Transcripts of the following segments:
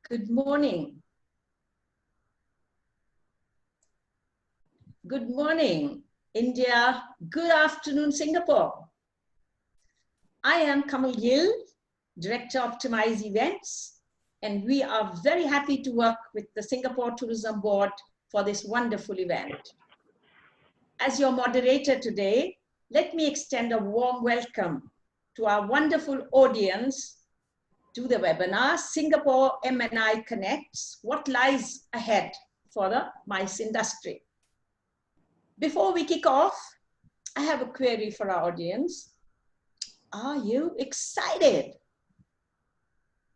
Good morning. Good morning, India. Good afternoon, Singapore. I am Kamal Gill, Director Optimize Events, and we are very happy to work with the Singapore Tourism Board for this wonderful event. As your moderator today, let me extend a warm welcome to our wonderful audience to the webinar, Singapore M&I Connects, What Lies Ahead for the MICE industry. Before we kick off, I have a query for our audience. Are you excited?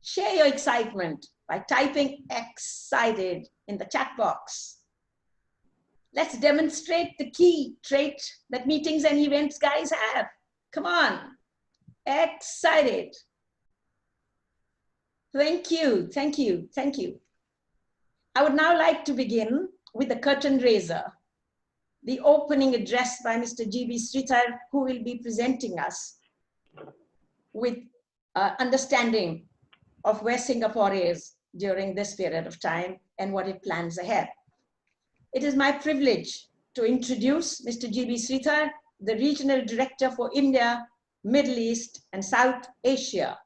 Share your excitement by typing excited in the chat box. Let's demonstrate the key trait that meetings and events guys have. Come on, excited. Thank you, thank you, thank you. I would now like to begin with the curtain raiser, the opening address by Mr. G.B. Sridhar, who will be presenting us with understanding of where Singapore is during this period of time and what it plans ahead. It is my privilege to introduce Mr. G.B. Sridhar, the Regional Director for India, Middle East, and South Asia,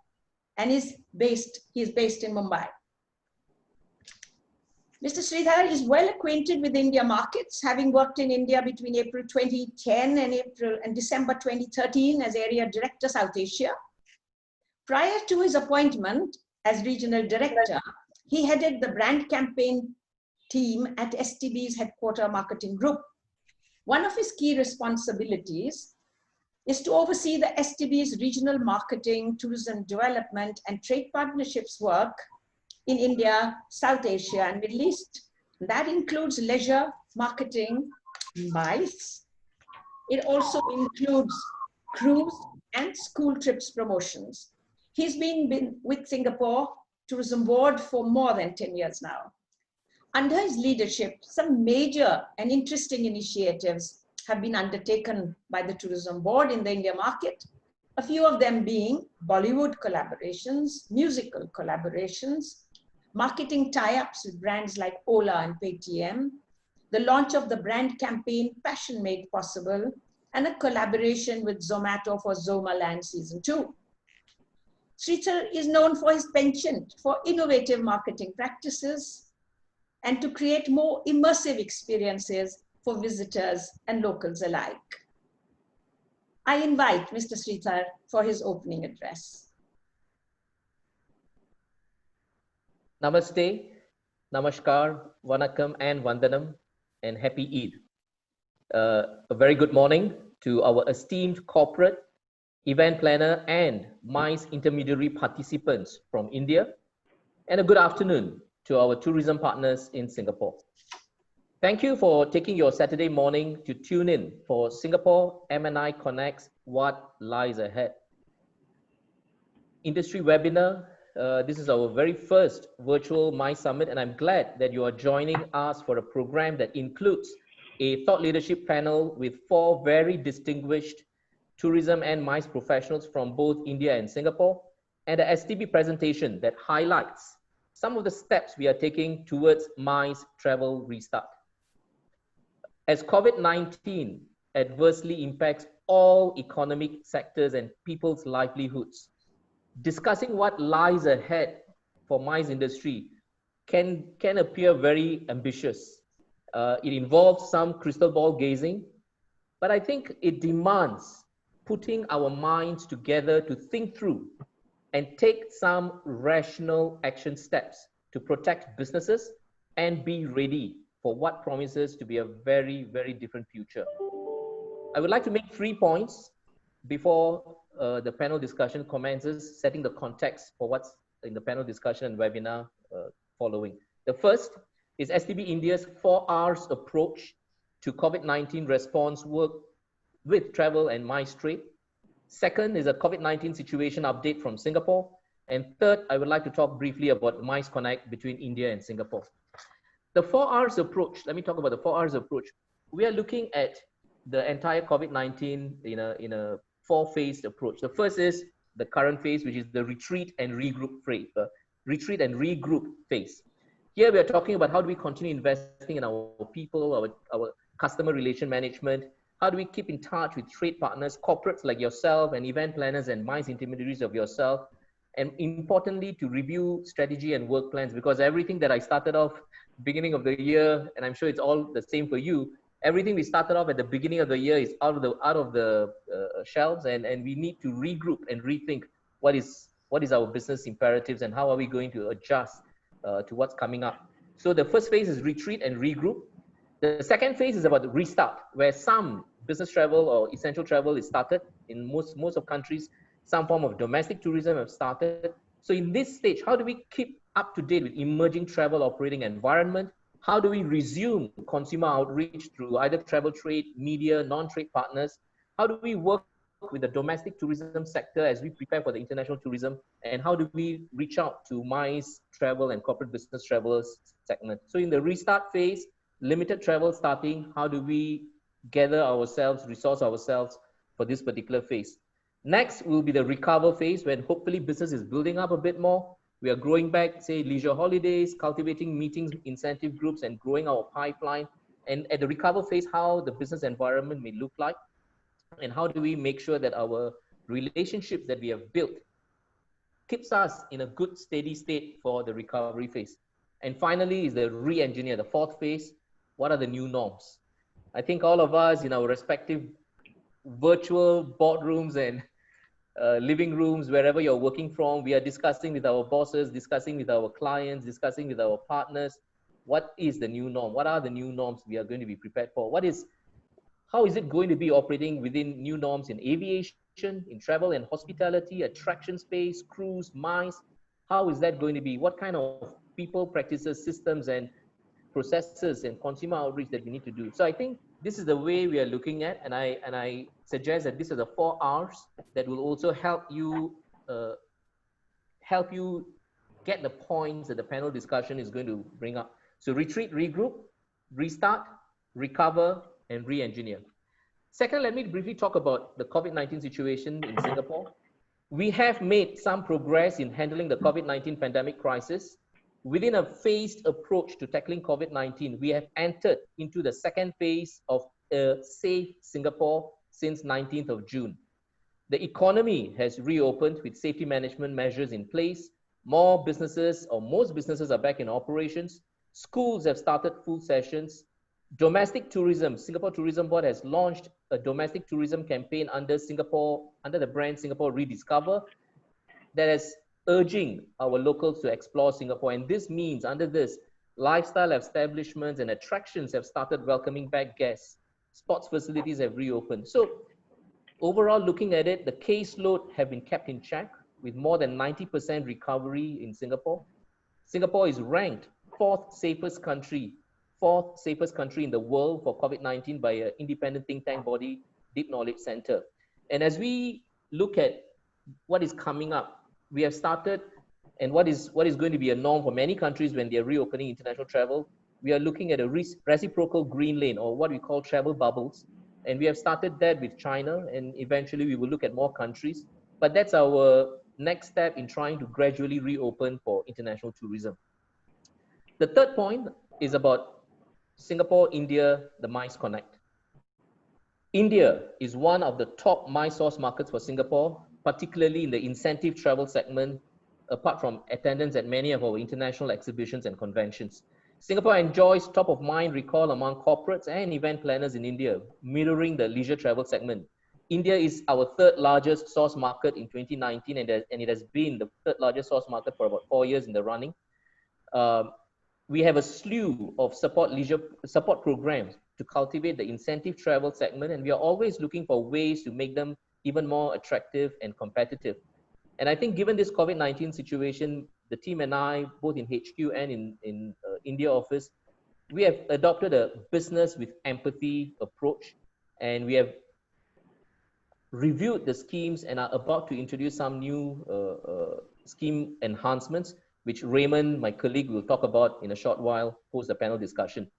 and he is based in Mumbai. Mr. Sridhar is well acquainted with India markets, having worked in India between April 2010 and December 2013 as Area Director, South Asia. Prior to his appointment as Regional Director, he headed the brand campaign team at STB's headquarter marketing group. One of his key responsibilities is to oversee the STB's regional marketing, tourism development, and trade partnerships work in India, South Asia, and Middle East. That includes leisure, marketing, MICE. It also includes cruise and school trips promotions. He's been with Singapore Tourism Board for more than 10 years now. Under his leadership, some major and interesting initiatives have been undertaken by the Tourism Board in the India market, a few of them being Bollywood collaborations, musical collaborations, marketing tie-ups with brands like Ola and Paytm, the launch of the brand campaign Passion Made Possible, and a collaboration with Zomato for Zomaland Season 2. Sridhar is known for his penchant for innovative marketing practices and to create more immersive experiences for visitors and locals alike. I invite Mr. Sridhar for his opening address. Namaste, Namaskar, Vanakkam and Vandanam, and Happy Eid. A very good morning to our esteemed corporate, event planner and MICE intermediary participants from India, and a good afternoon to our tourism partners in Singapore. Thank you for taking your Saturday morning to tune in for Singapore M&I Connect's What Lies Ahead industry webinar. This is our very first virtual MICE Summit, and I'm glad that you are joining us for a program that includes a thought leadership panel with 4 very distinguished tourism and MICE professionals from both India and Singapore, and a STB presentation that highlights some of the steps we are taking towards MICE travel restart. As COVID-19 adversely impacts all economic sectors and people's livelihoods, discussing what lies ahead for MICE industry can appear very ambitious. It involves some crystal ball gazing, but I think it demands putting our minds together to think through and take some rational action steps to protect businesses and be ready for what promises to be a very, very different future. I would like to make 3 points before the panel discussion commences, setting the context for what's in the panel discussion and webinar following. The first is STB India's 4 R's approach to COVID-19 response work with travel and MICE trade. Second is a COVID-19 situation update from Singapore. And third, I would like to talk briefly about MICE Connect between India and Singapore. The 4 R's approach, let me talk about the 4 R's approach. We are looking at the entire COVID-19 in a 4-phased approach. The first is the current phase, which is the retreat and regroup retreat and regroup phase. Here we are talking about how do we continue investing in our people, our customer relation management. How do we keep in touch with trade partners, corporates like yourself, and event planners and MICE intermediaries of yourself? And importantly, to review strategy and work plans, because everything that I started off beginning of the year, and I'm sure it's all the same for you, everything we started off at the beginning of the year is out of the shelves, and we need to regroup and rethink what is our business imperatives and how are we going to adjust to what's coming up. So the first phase is retreat and regroup. The second phase is about restart, where some business travel or essential travel is started in most of countries. Some form of domestic tourism have started. So in this stage, how do we keep up to date with emerging travel operating environment? How do we resume consumer outreach through either travel trade, media, non-trade partners? How do we work with the domestic tourism sector as we prepare for the international tourism? And how do we reach out to MICE travel and corporate business travelers segment? So in the restart phase, limited travel starting, how do we gather ourselves, resource ourselves for this particular phase? Next will be the recover phase, when hopefully business is building up a bit more. We are growing back, say, leisure holidays, cultivating meetings, incentive groups, and growing our pipeline. And at the recover phase, how the business environment may look like, and how do we make sure that our relationships that we have built keeps us in a good, steady state for the recovery phase. And finally is the re-engineer, the fourth phase. What are the new norms? I think all of us in our respective virtual boardrooms and living rooms, wherever you're working from, we are discussing with our bosses, discussing with our clients, discussing with our partners. What is the new norm? What are the new norms we are going to be prepared for? How is it going to be operating within new norms in aviation, in travel and hospitality, attraction space, cruise, MICE? How is that going to be? What kind of people, practices, systems, and processes and consumer outreach that we need to do? So I think this is the way we are looking at, and I suggest that these are the 4 R's that will also help you get the points that the panel discussion is going to bring up. So retreat, regroup, restart, recover, and re-engineer. Second, let me briefly talk about the COVID-19 situation in Singapore. We have made some progress in handling the COVID-19 pandemic crisis. Within a phased approach to tackling COVID-19, we have entered into the second phase of a safe Singapore since 19th of June. The economy has reopened with safety management measures in place. More businesses, or most businesses, are back in operations. Schools have started full sessions. Domestic tourism, Singapore Tourism Board has launched a domestic tourism campaign under the brand Singapore Rediscover, that is urging our locals to explore Singapore. And this means, under this, lifestyle establishments and attractions have started welcoming back guests. Sports facilities have reopened. So overall, looking at it, the caseload have been kept in check with more than 90% recovery in Singapore. Singapore is ranked fourth safest country in the world for COVID-19 by an independent think tank body, Deep Knowledge Center. And as we look at what is coming up, we have started, and what is going to be a norm for many countries when they're reopening international travel, we are looking at a reciprocal green lane, or what we call travel bubbles. And we have started that with China, and eventually we will look at more countries. But that's our next step in trying to gradually reopen for international tourism. The third point is about Singapore, India, the MICE Connect. India is one of the top MICE source markets for Singapore, particularly in the incentive travel segment, apart from attendance at many of our international exhibitions and conventions. Singapore enjoys top of mind recall among corporates and event planners in India, mirroring the leisure travel segment. India is our third largest source market in 2019, and it has been the third largest source market for about 4 years in the running. We have a slew of support programs to cultivate the incentive travel segment, and we are always looking for ways to make them even more attractive and competitive. And I think given this COVID-19 situation, the team and I, both in HQ and in India office, we have adopted a business with empathy approach, and we have reviewed the schemes and are about to introduce some new scheme enhancements, which Raymond, my colleague, will talk about in a short while post the panel discussion.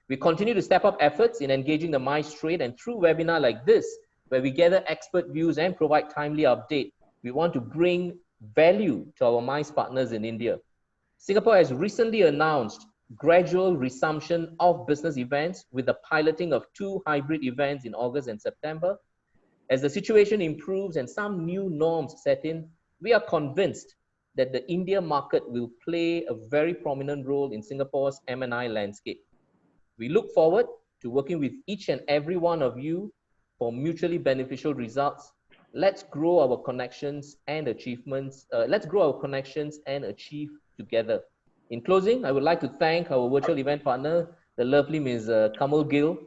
We continue to step up efforts in engaging the MICE trade, and through webinar like this, where we gather expert views and provide timely update, we want to bring value to our MICE partners in India. Singapore has recently announced gradual resumption of business events with the piloting of 2 hybrid events in August and September. As the situation improves and some new norms set in, we are convinced that the India market will play a very prominent role in Singapore's M&I landscape. We look forward to working with each and every one of you for mutually beneficial results. Let's grow our connections and achievements. Let's grow our connections and achieve together. In closing, I would like to thank our virtual event partner, the lovely Ms. Kamal Gill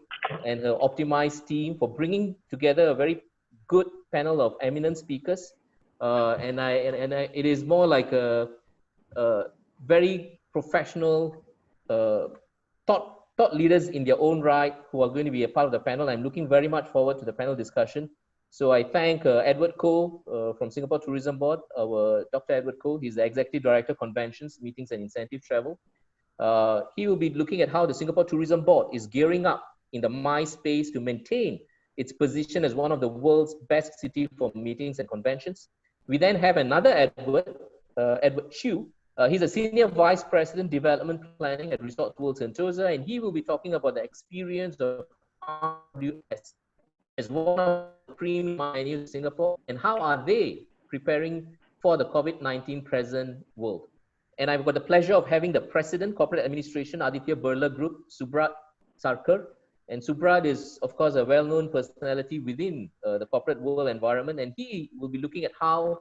and her optimized team for bringing together a very good panel of eminent speakers. It is more like a very professional thought leaders in their own right who are going to be a part of the panel. I'm looking very much forward to the panel discussion. So I thank Edward Koh from Singapore Tourism Board, our Dr. Edward Koh. He's the Executive Director, Conventions, Meetings and Incentive Travel. He will be looking at how the Singapore Tourism Board is gearing up in the MI space to maintain its position as one of the world's best cities for meetings and conventions. We then have another Edward, Edward Chew. He's a Senior Vice President, Development Planning at Resort World Sentosa, and he will be talking about the experience of RWS as one of the premium venues in Singapore, and how are they preparing for the COVID-19 present world. And I've got the pleasure of having the President, Corporate Administration, Aditya Birla Group, Subrat Sarkar. And Subrat is, of course, a well-known personality within the corporate world environment, and he will be looking at how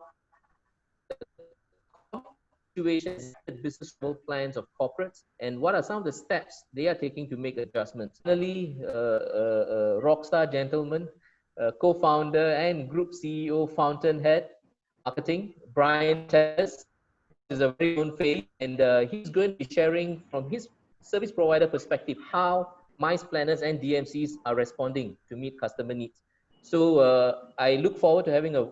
situations, business plans of corporates, and what are some of the steps they are taking to make adjustments. Finally, rockstar gentleman, co-founder and group CEO, Fountainhead Marketing, Brian Tess, is a very known face, and he's going to be sharing from his service provider perspective how MICE planners and DMCs are responding to meet customer needs. So I look forward to having a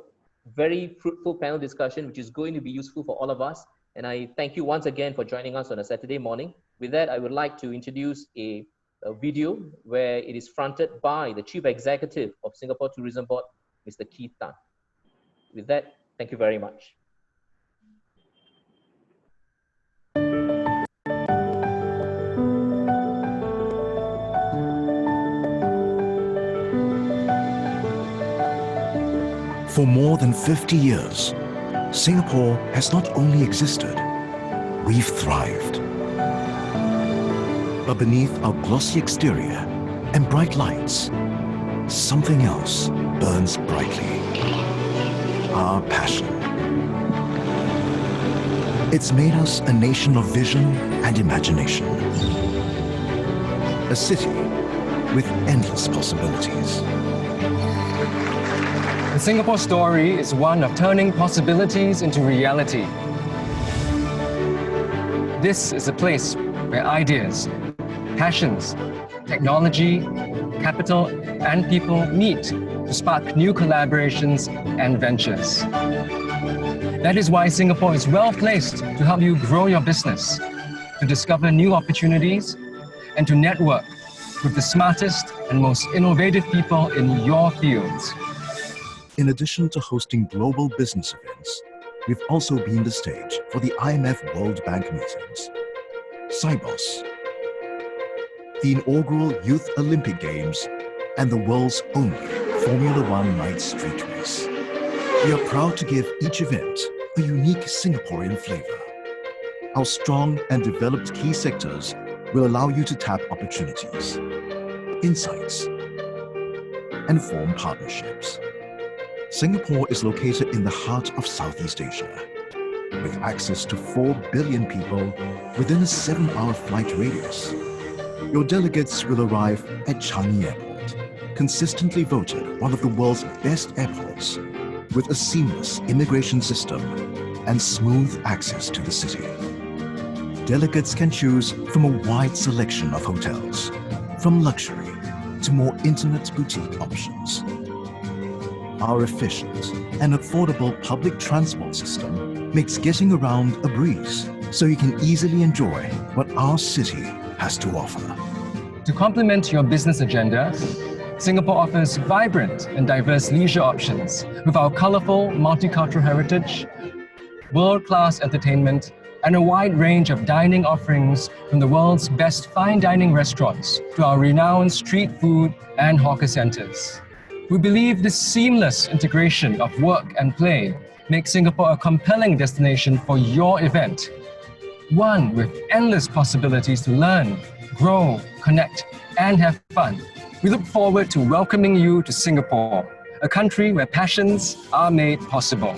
very fruitful panel discussion, which is going to be useful for all of us. And I thank you once again for joining us on a Saturday morning. With that, I would like to introduce a video where it is fronted by the Chief Executive of Singapore Tourism Board, Mr. Keith Tan. With that, thank you very much. For more than 50 years, Singapore has not only existed, we've thrived. But beneath our glossy exterior and bright lights, something else burns brightly. Our passion. It's made us a nation of vision and imagination. A city with endless possibilities. The Singapore story is one of turning possibilities into reality. This is a place where ideas, passions, technology, capital, and people meet to spark new collaborations and ventures. That is why Singapore is well placed to help you grow your business, to discover new opportunities, and to network with the smartest and most innovative people in your fields. In addition to hosting global business events, we've also been the stage for the IMF World Bank meetings, Cybos, the inaugural Youth Olympic Games, and the world's only Formula One night street race. We are proud to give each event a unique Singaporean flavor. Our strong and developed key sectors will allow you to tap opportunities, insights, and form partnerships. Singapore is located in the heart of Southeast Asia, with access to 4 billion people within a 7-hour flight radius. Your delegates will arrive at Changi Airport, consistently voted one of the world's best airports, with a seamless immigration system and smooth access to the city. Delegates can choose from a wide selection of hotels, from luxury to more intimate boutique options. Our efficient and affordable public transport system makes getting around a breeze, so you can easily enjoy what our city has to offer. To complement your business agenda, Singapore offers vibrant and diverse leisure options with our colorful multicultural heritage, world-class entertainment, and a wide range of dining offerings from the world's best fine dining restaurants to our renowned street food and hawker centers. We believe this seamless integration of work and play makes Singapore a compelling destination for your event, one with endless possibilities to learn, grow, connect, and have fun. We look forward to welcoming you to Singapore, a country where passions are made possible.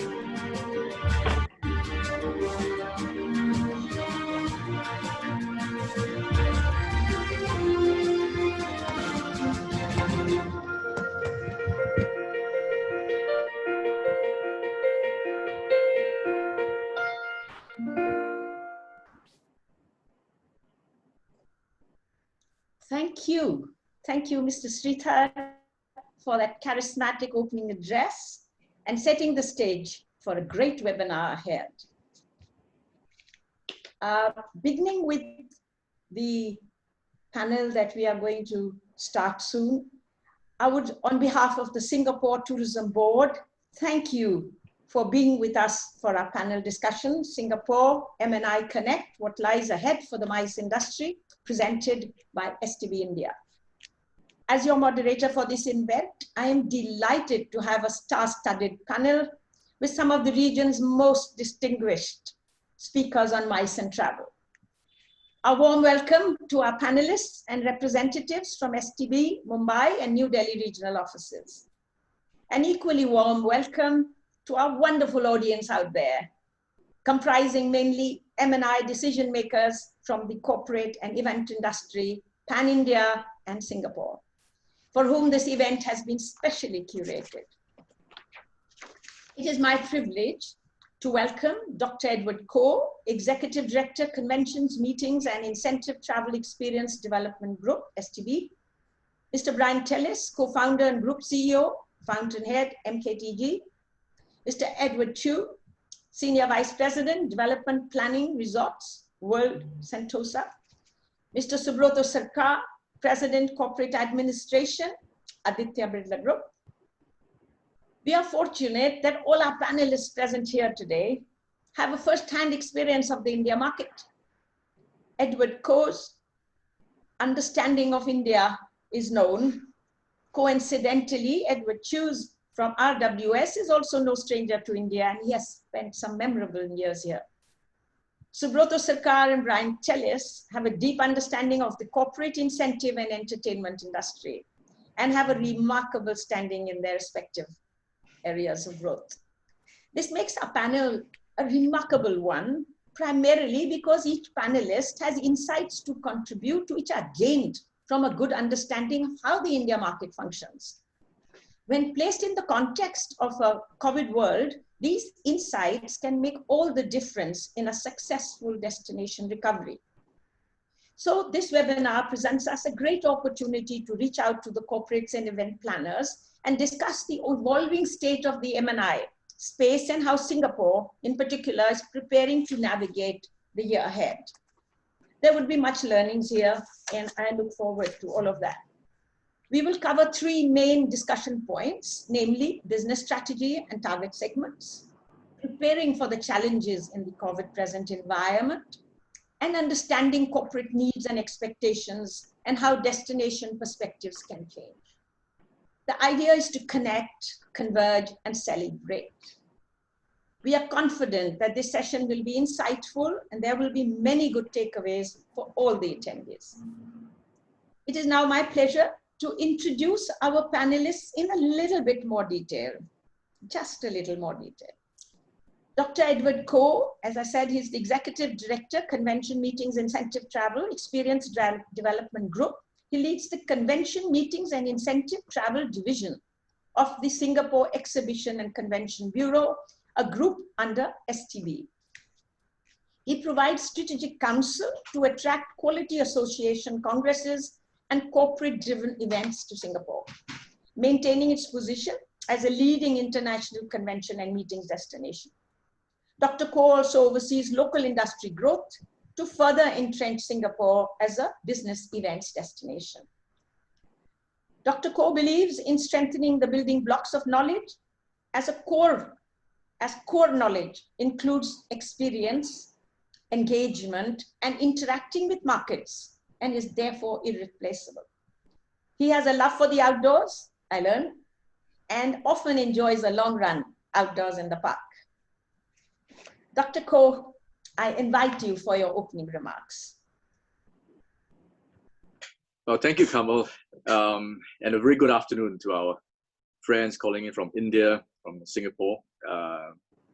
Thank you. Thank you, Mr. Sridhar, for that charismatic opening address and setting the stage for a great webinar ahead. Beginning with the panel that we are going to start soon, I would, on behalf of the Singapore Tourism Board, thank you for being with us for our panel discussion, Singapore M&I Connect, What Lies Ahead for the MICE Industry, presented by STB India. As your moderator for this event, I am delighted to have a star-studded panel with some of the region's most distinguished speakers on MICE and travel. A warm welcome to our panelists and representatives from STB, Mumbai, and New Delhi regional offices. An equally warm welcome to our wonderful audience out there, comprising mainly M&I decision makers from the corporate and event industry, Pan-India and Singapore, for whom this event has been specially curated. It is my privilege to welcome Dr. Edward Koh, Executive Director, Conventions, Meetings and Incentive Travel Experience Development Group, STB, Mr. Brian Tellis, Co-founder and Group CEO, Fountainhead, MKTG, Mr. Edward Chu, Senior Vice President, Development Planning Resorts, World Sentosa, Mr. Subrata Sarkar, President, Corporate Administration, Aditya Birla Group. We are fortunate that all our panelists present here today have a first-hand experience of the India market. Edward Koh's understanding of India is known. Coincidentally, Edward Chu's from RWS is also no stranger to India, and he has spent some memorable years here. Subrata Sarkar and Brian Tellis have a deep understanding of the corporate incentive and entertainment industry and have a remarkable standing in their respective areas of growth. This makes our panel a remarkable one, primarily because each panelist has insights to contribute to which are gained from a good understanding of how the India market functions. When placed in the context of a COVID world, these insights can make all the difference in a successful destination recovery. So this webinar presents us a great opportunity to reach out to the corporates and event planners and discuss the evolving state of the M&I space and how Singapore in particular is preparing to navigate the year ahead. There would be much learnings here, and I look forward to all of that. We will cover three main discussion points, namely business strategy and target segments, preparing for the challenges in the COVID present environment, and understanding corporate needs and expectations and how destination perspectives can change. The idea is to connect, converge, and celebrate. We are confident that this session will be insightful and there will be many good takeaways for all the attendees. It is now my pleasure to introduce our panelists in a little bit more detail, just a little more detail. Dr. Edward Koh, as I said, he's the Executive Director, Convention Meetings Incentive Travel Experience Development Group. He leads the Convention Meetings and Incentive Travel Division of the Singapore Exhibition and Convention Bureau, a group under STB. He provides strategic counsel to attract quality association congresses and corporate-driven events to Singapore, maintaining its position as a leading international convention and meetings destination. Dr. Koh also oversees local industry growth to further entrench Singapore as a business events destination. Dr. Koh believes in strengthening the building blocks of knowledge as core knowledge includes experience, engagement, and interacting with markets, and is therefore irreplaceable. He has a love for the outdoors, I learned, and often enjoys a long run outdoors in the park. Dr. Koh, I invite you for your opening remarks. Well, thank you, Kamal, and a very good afternoon to our friends calling in from India, from Singapore,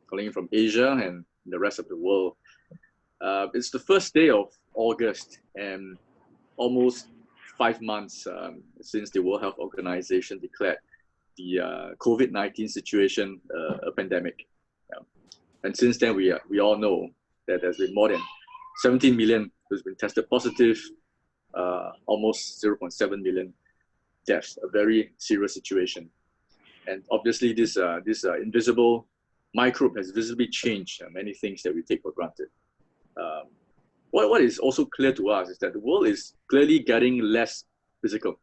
calling in from Asia, and the rest of the world. It's the first day of August, and almost 5 months since the World Health Organization declared the COVID-19 situation a pandemic. And since then, we all know that there's been more than 17 million who's been tested positive, almost 0.7 million deaths, a very serious situation. And obviously, this invisible microbe has visibly changed many things that we take for granted. What is also clear to us is that the world is clearly getting less physical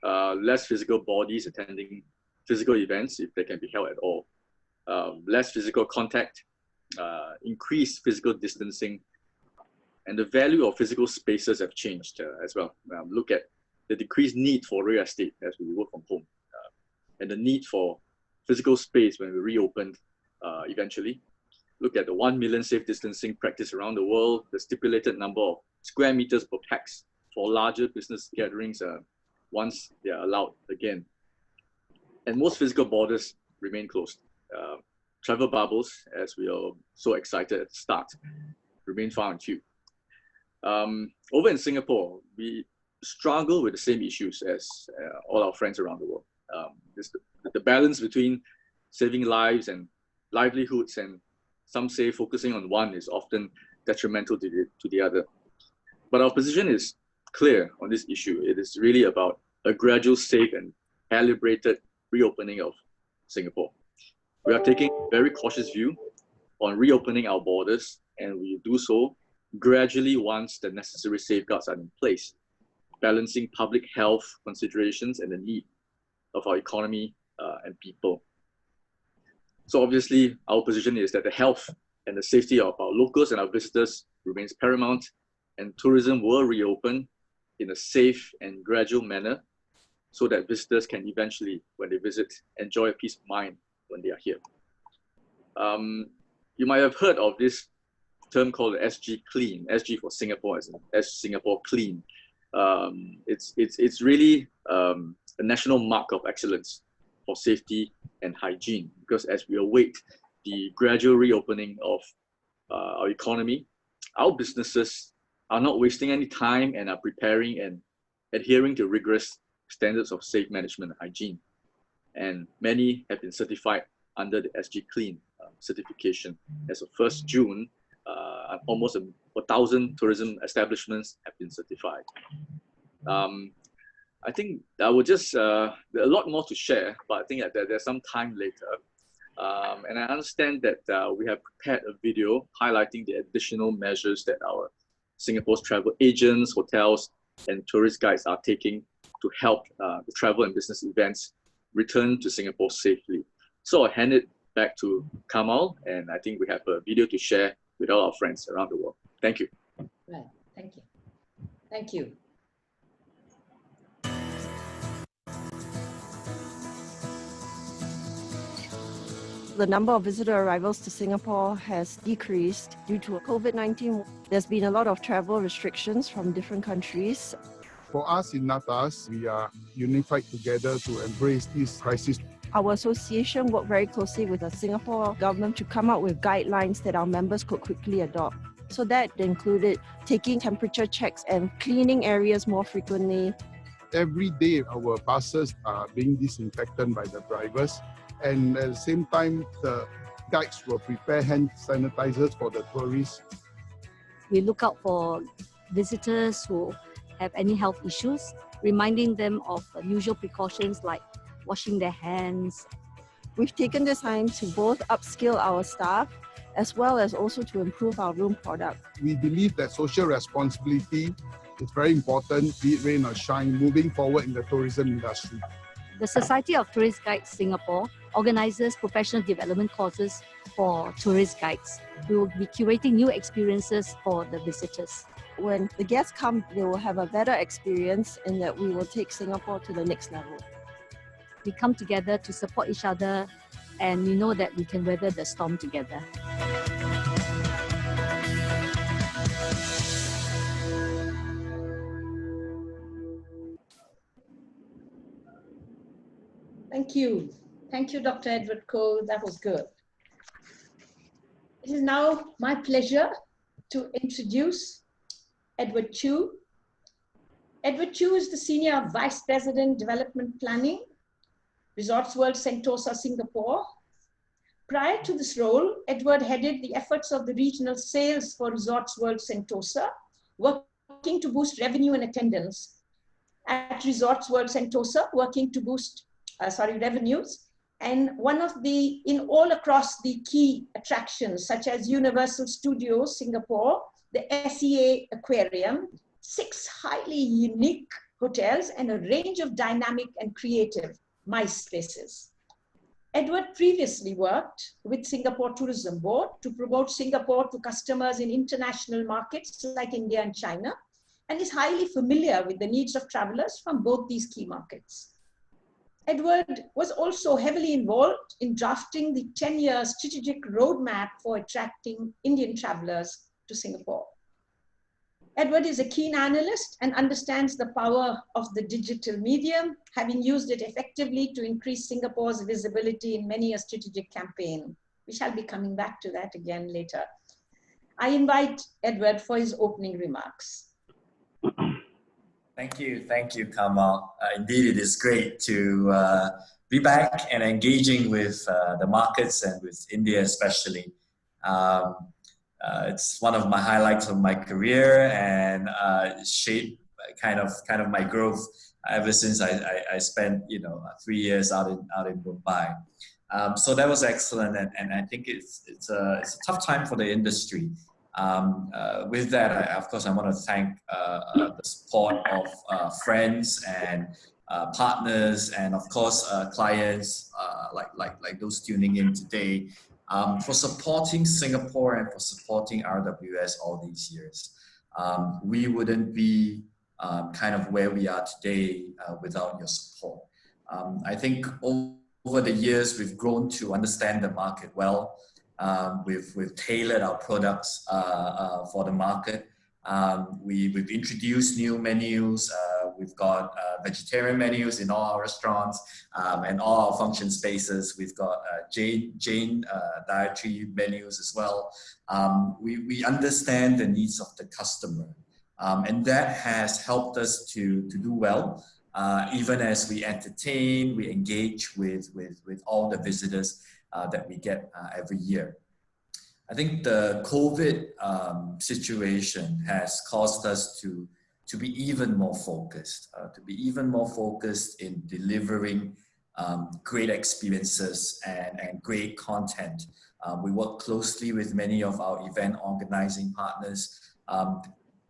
bodies attending physical events, if they can be held at all, less physical contact, increased physical distancing, and the value of physical spaces have changed as well. Look at the decreased need for real estate as we work from home, and the need for physical space when we reopened eventually. Look at the 1 million safe distancing practice around the world, the stipulated number of square meters per pax for larger business gatherings once they are allowed again. And most physical borders remain closed. Travel bubbles, as we are so excited at the start, remain far and few. Over in Singapore, we struggle with the same issues as all our friends around the world. The balance between saving lives and livelihoods, and some say focusing on one is often detrimental to the other. But our position is clear on this issue. It is really about a gradual, safe, and calibrated reopening of Singapore. We are taking a very cautious view on reopening our borders, and we do so gradually once the necessary safeguards are in place, balancing public health considerations and the need of our economy and people. So obviously, our position is that the health and the safety of our locals and our visitors remains paramount, and tourism will reopen in a safe and gradual manner so that visitors can eventually, when they visit, enjoy a peace of mind when they are here. You might have heard of this term called SG Clean, SG for Singapore, as Singapore Clean. It's really a national mark of excellence for safety and hygiene, because as we await the gradual reopening of our economy, our businesses are not wasting any time and are preparing and adhering to rigorous standards of safe management and hygiene. And many have been certified under the SG Clean certification. As of 1st June, almost 1,000 tourism establishments have been certified. I think I would just, there are a lot more to share, but I think that there's some time later. And I understand that we have prepared a video highlighting the additional measures that our Singapore's travel agents, hotels, and tourist guides are taking to help the travel and business events return to Singapore safely. So I'll hand it back to Kamal, and I think we have a video to share with all our friends around the world. Thank you. Right, thank you. Thank you. The number of visitor arrivals to Singapore has decreased due to COVID-19. There's been a lot of travel restrictions from different countries. For us in NATAS, we are unified together to embrace this crisis. Our association worked very closely with the Singapore government to come up with guidelines that our members could quickly adopt. So that included taking temperature checks and cleaning areas more frequently. Every day, our buses are being disinfected by the drivers. And at the same time, the guides will prepare hand sanitizers for the tourists. We look out for visitors who have any health issues, reminding them of usual precautions like washing their hands. We've taken this time to both upskill our staff as well as also to improve our room product. We believe that social responsibility is very important, be it rain or shine, moving forward in the tourism industry. The Society of Tourist Guides Singapore organizes professional development courses for tourist guides. We will be curating new experiences for the visitors. When the guests come, they will have a better experience and that we will take Singapore to the next level. We come together to support each other, and we know that we can weather the storm together. Thank you. Thank you, Dr. Edward Cole. That was good. It is now my pleasure to introduce Edward Chu. Edward Chu is the Senior Vice President, Development Planning, Resorts World Sentosa, Singapore. Prior to this role, Edward headed the efforts of the regional sales for Resorts World Sentosa, working to boost revenue and attendance. At Resorts World Sentosa, working to boost revenues, and one of the, in all across the key attractions, such as Universal Studios Singapore, the SEA Aquarium, 6 highly unique hotels, and a range of dynamic and creative MICE spaces. Edward previously worked with Singapore Tourism Board to promote Singapore to customers in international markets like India and China, and is highly familiar with the needs of travelers from both these key markets. Edward was also heavily involved in drafting the 10-year strategic roadmap for attracting Indian travelers to Singapore. Edward is a keen analyst and understands the power of the digital medium, having used it effectively to increase Singapore's visibility in many a strategic campaign. We shall be coming back to that again later. I invite Edward for his opening remarks. Thank you, Kamal. Indeed, it is great to be back and engaging with the markets and with India especially. It's one of my highlights of my career and shaped kind of my growth ever since I spent 3 years out in Mumbai. So that was excellent, and I think it's a tough time for the industry. With that, of course, I want to thank the support of friends and partners, and of course clients like those tuning in today, for supporting Singapore and for supporting RWS all these years. We wouldn't be kind of where we are today without your support. I think over the years we've grown to understand the market well. We've tailored our products for the market. We've introduced new menus. We've got vegetarian menus in all our restaurants and all our function spaces. We've got Jain dietary menus as well. We understand the needs of the customer, and that has helped us to do well. Even as we entertain, we engage with all the visitors that we get every year. I think the COVID situation has caused us to be even more focused, in delivering great experiences and great content. We work closely with many of our event organizing partners.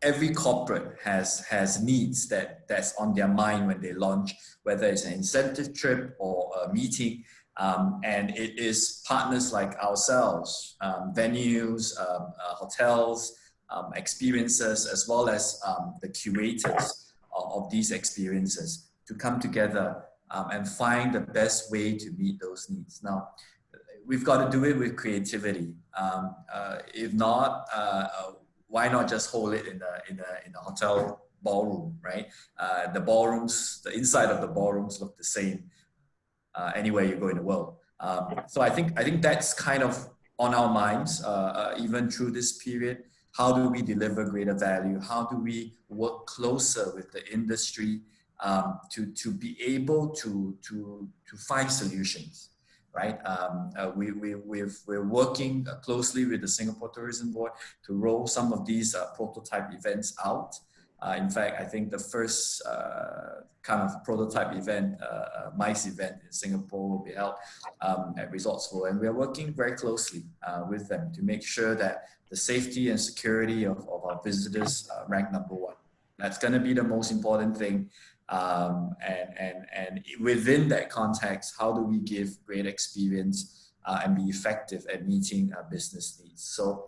Every corporate has needs that's on their mind when they launch, whether it's an incentive trip or a meeting. And it is partners like ourselves, venues, hotels, experiences, as well as the curators of these experiences to come together and find the best way to meet those needs. Now, we've got to do it with creativity. If not, why not just hold it in the hotel ballroom, right? The ballrooms, the inside of the ballrooms look the same anywhere you go in the world. So I think that's kind of on our minds, even through this period. How do we deliver greater value? How do we work closer with the industry to be able to find solutions, right? We're working closely with the Singapore Tourism Board to roll some of these prototype events out. In fact, I think the first kind of prototype event, MICE event in Singapore will be held at Resorts World, and we are working very closely with them to make sure that the safety and security of our visitors rank #1. That's going to be the most important thing. And within that context, how do we give great experience and be effective at meeting business needs. So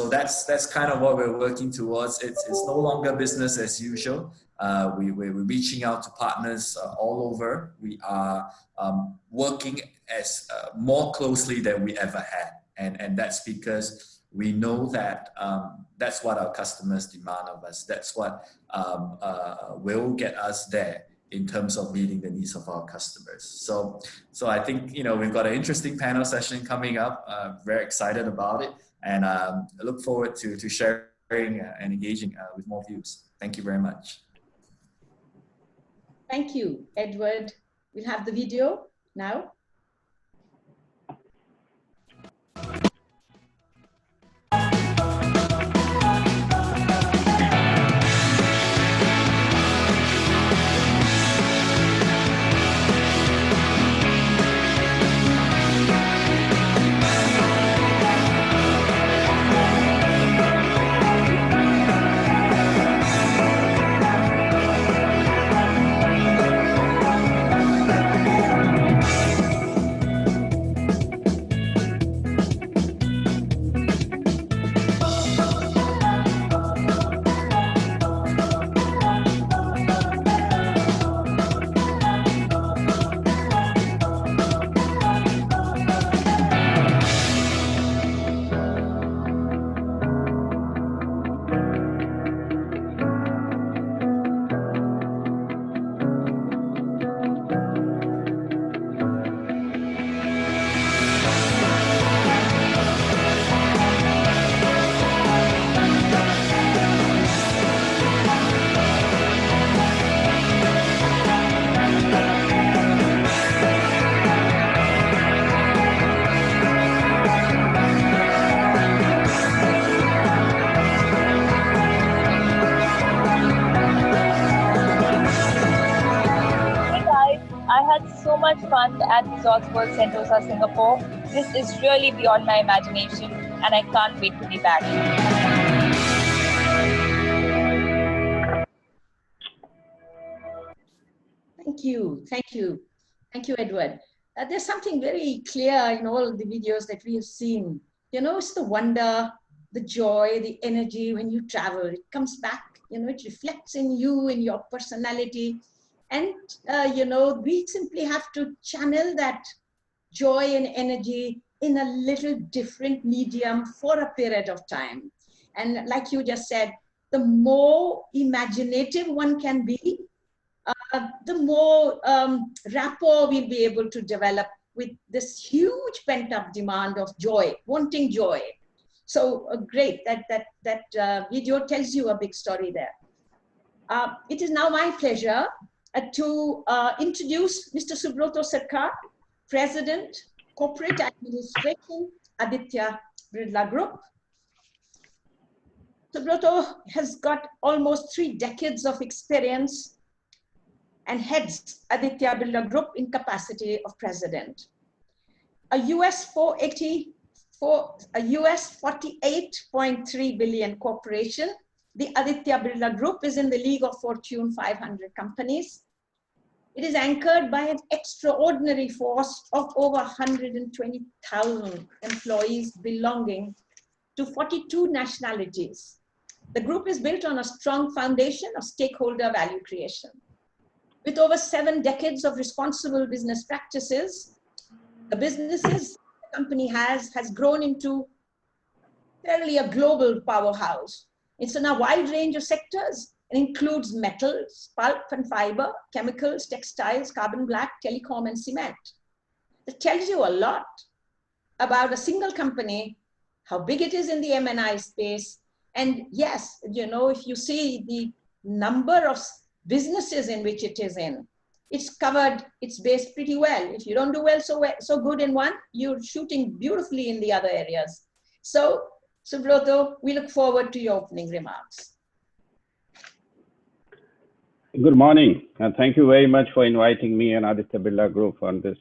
that's kind of what we're working towards. It's no longer business as usual. We're reaching out to partners all over. We are working as more closely than we ever had, and that's because we know that that's what our customers demand of us. That's what will get us there in terms of meeting the needs of our customers. So I think we've got an interesting panel session coming up. Very excited about it, and I look forward to sharing and engaging with more views. Thank you very much. Thank you, Edward. We'll have the video now. So much fun at Resorts World Sentosa, Singapore. This is really beyond my imagination, and I can't wait to be back. Thank you, Edward. There's something very clear in all the videos that we have seen. It's the wonder, the joy, the energy when you travel. It comes back, it reflects in you, in your personality. And, we simply have to channel that joy and energy in a little different medium for a period of time. And like you just said, the more imaginative one can be, the more rapport we'll be able to develop with this huge pent-up demand of joy, wanting joy. So great, that video tells you a big story there. It is now my pleasure to introduce Mr. Subroto Sarkar, President, Corporate Administration, Aditya Birla Group. Subroto has got almost 3 decades of experience and heads Aditya Birla Group in capacity of President. A US 48.3 billion corporation, the Aditya Birla Group is in the league of Fortune 500 companies. It is anchored by an extraordinary force of over 120,000 employees belonging to 42 nationalities. The group is built on a strong foundation of stakeholder value creation. With over 7 decades of responsible business practices, the businesses the company has grown into fairly a global powerhouse. It's in a wide range of sectors. It includes metals, pulp and fiber, chemicals, textiles, carbon black, telecom, and cement. It tells you a lot about a single company, how big it is in the M&I space. And yes, if you see the number of businesses in which it is in, it's covered its base pretty well. If you don't do so good in one, you're shooting beautifully in the other areas. So, Subroto, we look forward to your opening remarks. Good morning, and thank you very much for inviting me and Aditya Birla Group on this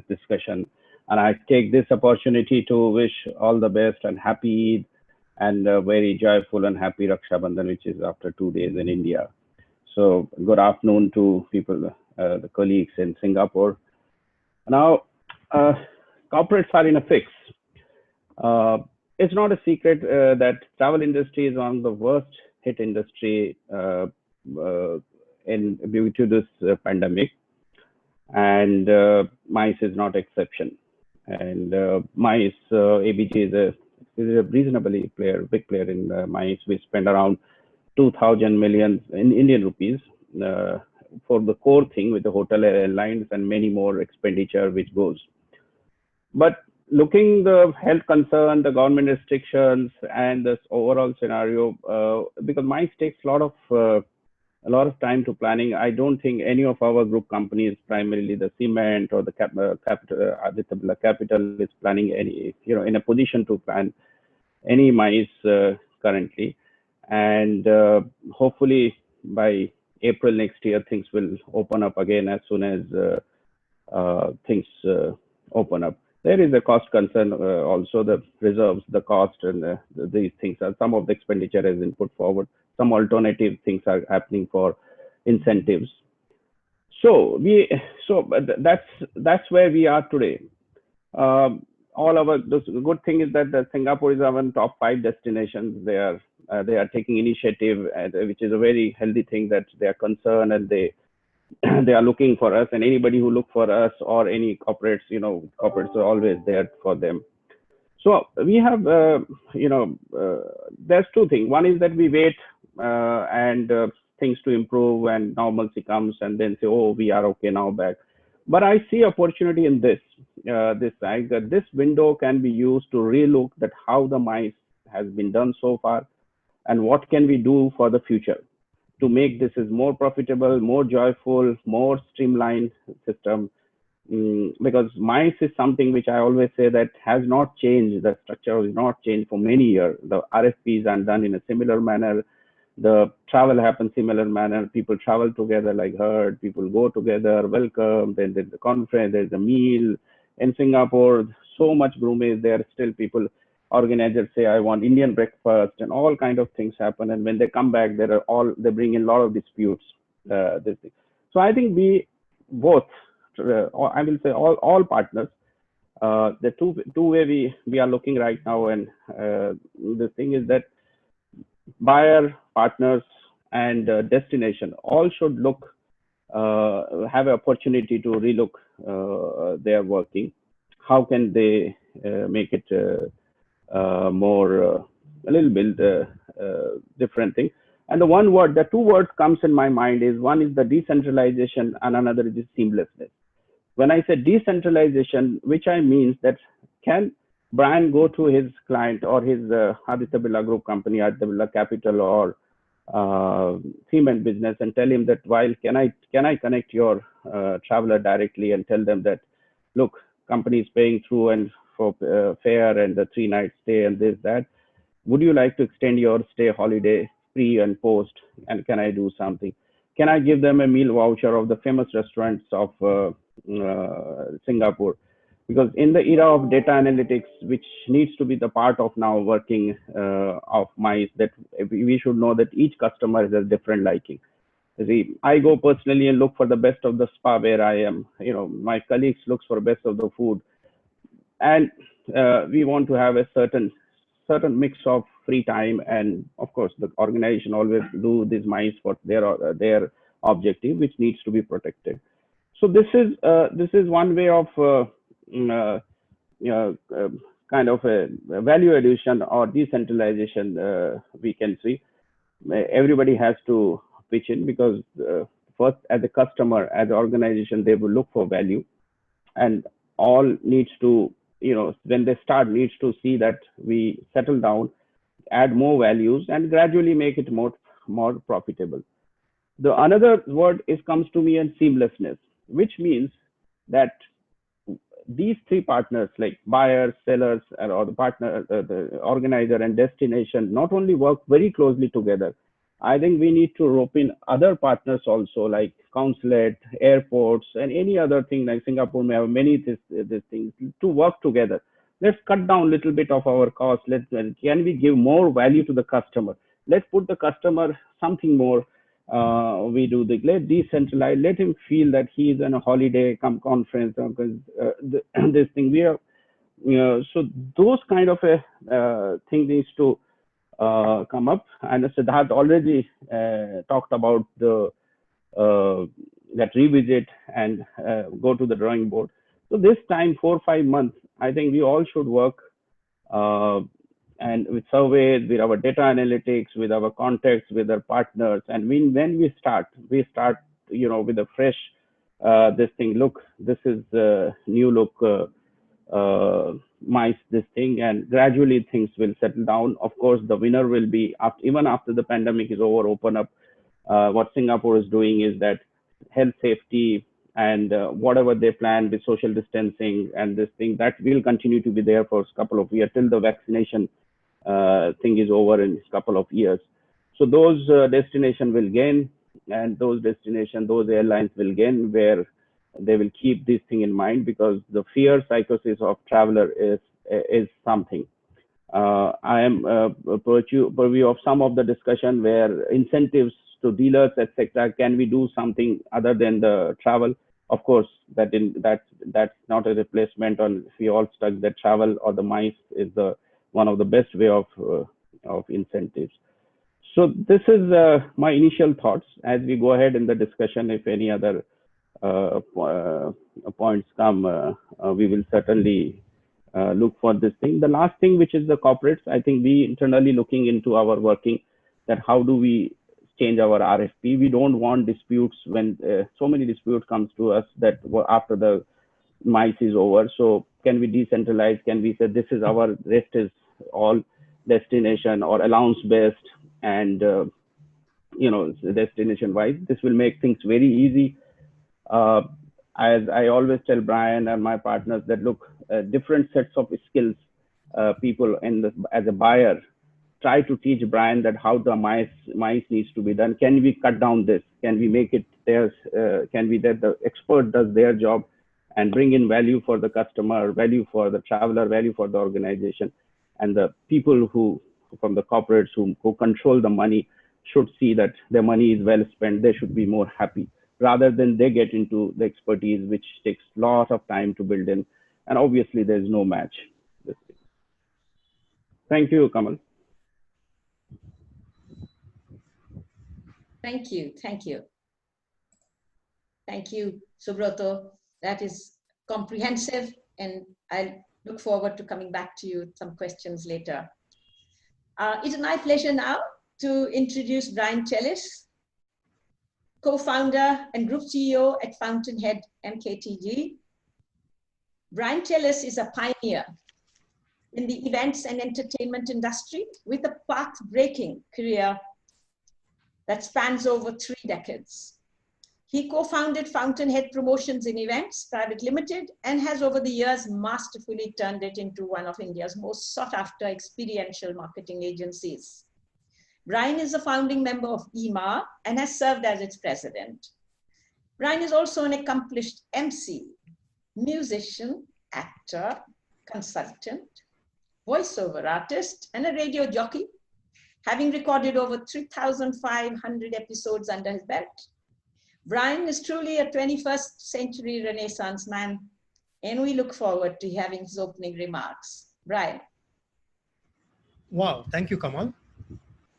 discussion. And I take this opportunity to wish all the best and happy Eid and a very joyful and happy Raksha Bandhan, which is after 2 days in India. So good afternoon to people, the colleagues in Singapore. Now, corporates are in a fix. It's not a secret that travel industry is one of the worst hit industry due to this pandemic, and MICE is not exception. And MICE, ABG is a reasonably big player in MICE. We spend around 2,000 million in Indian rupees for the core thing with the hotel airlines and many more expenditure which goes. But looking the health concern, the government restrictions, and this overall scenario, because MICE takes a lot of time to planning. I don't think any of our group companies, primarily the cement or the Aditya Birla Capital, is planning any, in a position to plan any MICE currently. And hopefully by April next year, things will open up again as soon as things open up. There is a cost concern also, the reserves, the cost, and these things. Some of the expenditure has been put forward. Some alternative things are happening for incentives. So that's where we are today. The good thing is that Singapore is our top 5 destinations. They are taking initiative, which is a very healthy thing, that they are concerned and they are looking for us, and anybody who look for us or any corporates, corporates are always there for them. So we have, there's 2 things. One is that we wait and things to improve and normalcy comes, and then say, oh, we are okay now back. But I see opportunity in this side, that this window can be used to relook at how the MICE has been done so far, and what can we do for the future to make this is more profitable, more joyful, more streamlined system. Because MICE is something which I always say that has not changed. The structure has not changed for many years. The RFPs are done in a similar manner. The travel happens similar manner. People travel together like herd. People go together, welcome. Then there's the conference, there's a meal. In Singapore, so much gourmet there. Still people, organizers say, I want Indian breakfast, and all kind of things happen. And when they come back, they bring in a lot of disputes. So I think we both, I will say all partners, the two way we are looking right now, and the thing is that buyer, partners, and destination all should look, have an opportunity to relook their working. How can they make it more, a little bit different thing. And the 2 words comes in my mind is, one is the decentralization and another is seamlessness. When I say decentralization, which I means that can Brian go to his client or his Aditya Birla Group company, Aditya Birla Capital or cement business, and tell him that, while can I connect your traveler directly and tell them that, look, company is paying through and for fare and the 3-night stay and this, that. Would you like to extend your stay holiday pre and post? And can I do something? Can I give them a meal voucher of the famous restaurants of Singapore? Because in the era of data analytics, which needs to be the part of now working of MICE, that we should know that each customer has a different liking. See, I go personally and look for the best of the spa where I am. My colleagues looks for best of the food. And we want to have a certain mix of free time, and of course the organization always do this MICE for their objective, which needs to be protected. So this is one way of kind of a value addition or decentralization. We can see everybody has to pitch in, because first, as a customer, as an organization, they will look for value, and all needs to, when they start, needs to see that we settle down, add more values, and gradually make it more profitable. The another word comes to me in seamlessness, which means that these 3 partners, like buyers, sellers, or the partner, the organizer and destination, not only work very closely together. I think we need to rope in other partners also, like consulate, airports, and any other thing, like Singapore may have many these things, to work together. Let's cut down a little bit of our cost. Can we give more value to the customer? Let's put the customer something more. We do let's decentralize. Let him feel that he is on a holiday, come conference, because this thing, So those kind of thing needs to come up. And Siddharth already talked about the that revisit and go to the drawing board. So this time, 4 or 5 months, I think we all should work and with surveys, with our data analytics, with our contacts, with our partners. And when we start, with a fresh this thing. Look, this is new look. Mice this thing, and gradually things will settle down. Of course, the winner will be even after the pandemic is over, open up. What Singapore is doing is that health safety and whatever they plan with social distancing and this thing, that will continue to be there for a couple of years till the vaccination thing is over in a couple of years. So those destinations will gain, and those airlines will gain, where they will keep this thing in mind, because the fear psychosis of traveler is something. I am purview of some of the discussion where incentives to dealers, etc. Can we do something other than the travel? Of course, that's not a replacement on if we all stuck that travel or the mice is the one of the best way of incentives. So this is my initial thoughts. As we go ahead in the discussion, if any other points come, we will certainly look for this thing. The last thing, which is the corporates, I think we internally looking into our working, that how do we change our RFP. We don't want disputes when so many disputes comes to us that after the MICE is over. So can we decentralize? Can we say this is our rest is all destination or allowance based and destination wise? This will make things very easy. As I always tell Brian and my partners that look, different sets of skills, people as a buyer, try to teach Brian that how the mice needs to be done. Can we cut down this? Can we make it theirs? Can we that the expert does their job and bring in value for the customer, value for the traveler, value for the organization, and the people who from the corporates who control the money should see that their money is well spent. They should be more happy rather than they get into the expertise, which takes a lot of time to build in. And obviously there's no match. Thank you, Kamal. Thank you. Thank you. Thank you, Subroto. That is comprehensive, and I look forward to coming back to you with some questions later. It is my pleasure now to introduce Brian Chellis, co-founder and group CEO at Fountainhead MKTG. Brian Chellis is a pioneer in the events and entertainment industry with a path-breaking career that spans over 3 decades. He co-founded Fountainhead Promotions and Events Private Limited and has over the years masterfully turned it into one of India's most sought after experiential marketing agencies. Brian is a founding member of EMA and has served as its president. Brian is also an accomplished MC, musician, actor, consultant, voiceover artist, and a radio jockey, having recorded over 3,500 episodes under his belt. Brian is truly a 21st century Renaissance man, and we look forward to having his opening remarks. Brian. Wow, thank you, Kamal.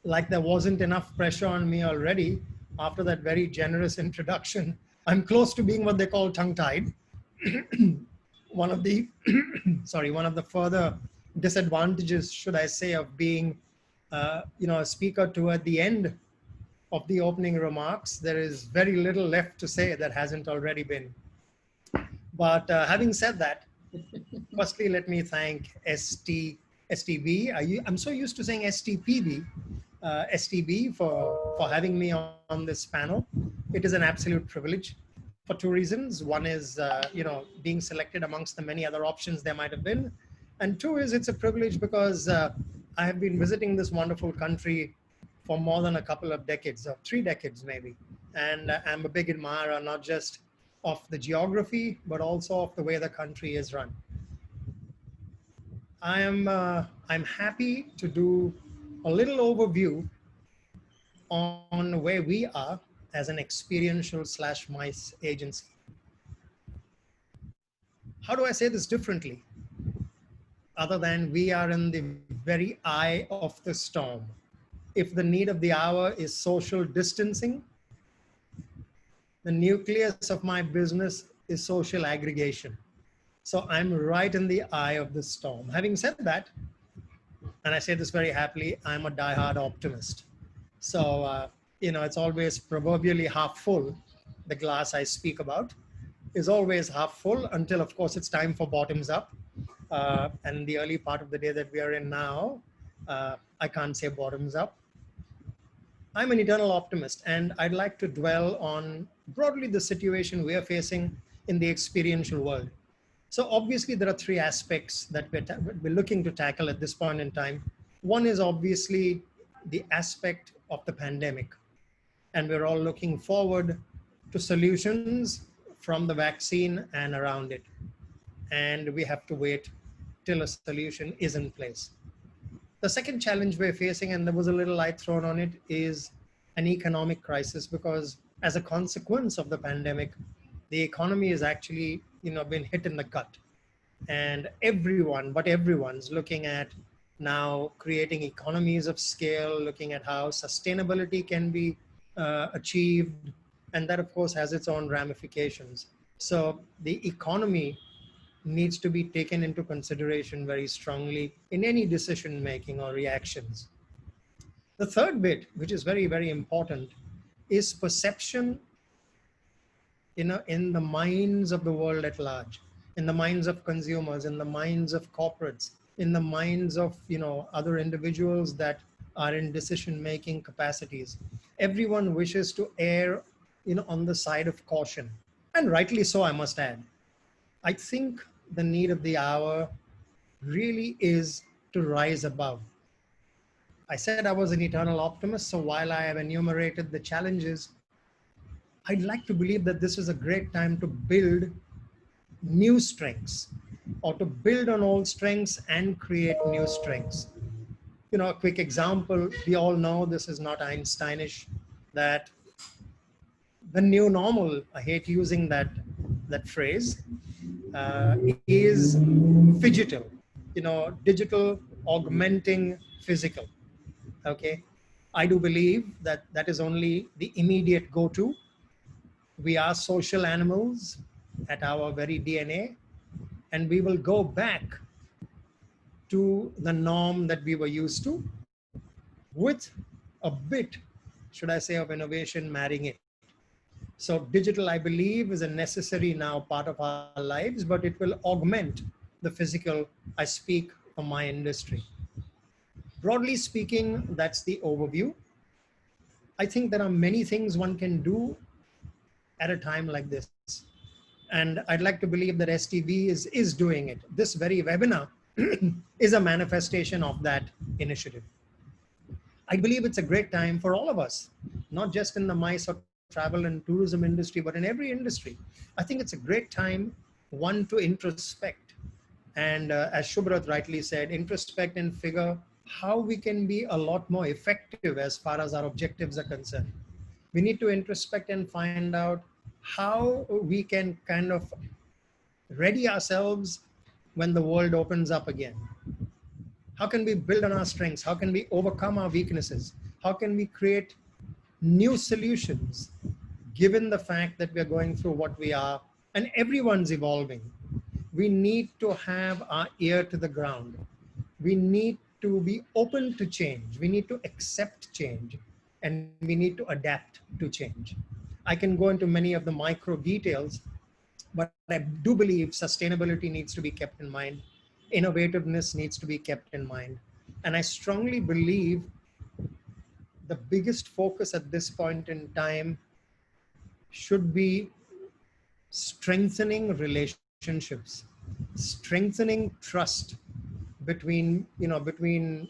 Like there wasn't enough pressure on me already after that very generous introduction. I'm close to being what they call tongue-tied. One of the, one of the further disadvantages, should I say, of being, a speaker toward the end of the opening remarks. There is very little left to say that hasn't already been. But having said that, firstly, let me thank STB. I'm so used to saying STPB, STB for having me on this panel. It is an absolute privilege for 2 reasons. One is, being selected amongst the many other options there might have been. And 2 is it's a privilege because I have been visiting this wonderful country for more than a couple of decades, or 3 decades maybe. And I'm a big admirer, not just of the geography, but also of the way the country is run. I'm happy to do a little overview on where we are as an experiential / MICE agency. How do I say this differently? other than we are in the very eye of the storm. If the need of the hour is social distancing, the nucleus of my business is social aggregation. So I'm right in the eye of the storm. Having said that, and I say this very happily, I'm a diehard optimist. So, it's always proverbially half full. The glass I speak about is always half full until, of course, it's time for bottoms up. And the early part of the day that we are in now, I can't say bottoms up. I'm an eternal optimist, and I'd like to dwell on broadly the situation we are facing in the experiential world. So obviously there are three aspects that we're looking to tackle at this point in time. One is obviously the aspect of the pandemic, and we're all looking forward to solutions from the vaccine and around it. And we have to wait till a solution is in place. The second challenge we're facing, and there was a little light thrown on it, is an economic crisis, because as a consequence of the pandemic, the economy is actually, been hit in the gut. And everyone's looking at now creating economies of scale, looking at how sustainability can be achieved. And that, of course, has its own ramifications. So the economy needs to be taken into consideration very strongly in any decision making or reactions. The third bit, which is very, very important, is perception in the minds of the world at large, in the minds of consumers, in the minds of corporates, in the minds of other individuals that are in decision making capacities. Everyone wishes to err on the side of caution, and rightly so, I must add. I think the need of the hour really is to rise above. I said I was an eternal optimist, so while I have enumerated the challenges, I'd like to believe that this is a great time to build new strengths, or to build on old strengths and create new strengths. A quick example, we all know, this is not Einsteinish, that the new normal, I hate using that phrase, is phygital, digital augmenting physical. Okay, I do believe that that is only the immediate go-to. We are social animals at our very DNA, and we will go back to the norm that we were used to, with a bit, should I say, of innovation marrying it. So digital, I believe, is a necessary now part of our lives, but it will augment the physical. I speak from my industry. Broadly speaking, that's the overview. I think there are many things one can do at a time like this. And I'd like to believe that STV is doing it. This very webinar is a manifestation of that initiative. I believe it's a great time for all of us, not just in the MICE or travel and tourism industry, but in every industry. I think it's a great time, one, to introspect. And as Shubhrat rightly said, introspect and figure how we can be a lot more effective as far as our objectives are concerned. We need to introspect and find out how we can kind of ready ourselves when the world opens up again. How can we build on our strengths? How can we overcome our weaknesses? How can we create new solutions, given the fact that we're going through what we are and everyone's evolving? We need to have our ear to the ground. We need to be open to change. We need to accept change, and we need to adapt to change. I can go into many of the micro details, but I do believe sustainability needs to be kept in mind. Innovativeness needs to be kept in mind. And I strongly believe the biggest focus at this point in time should be strengthening relationships, strengthening trust between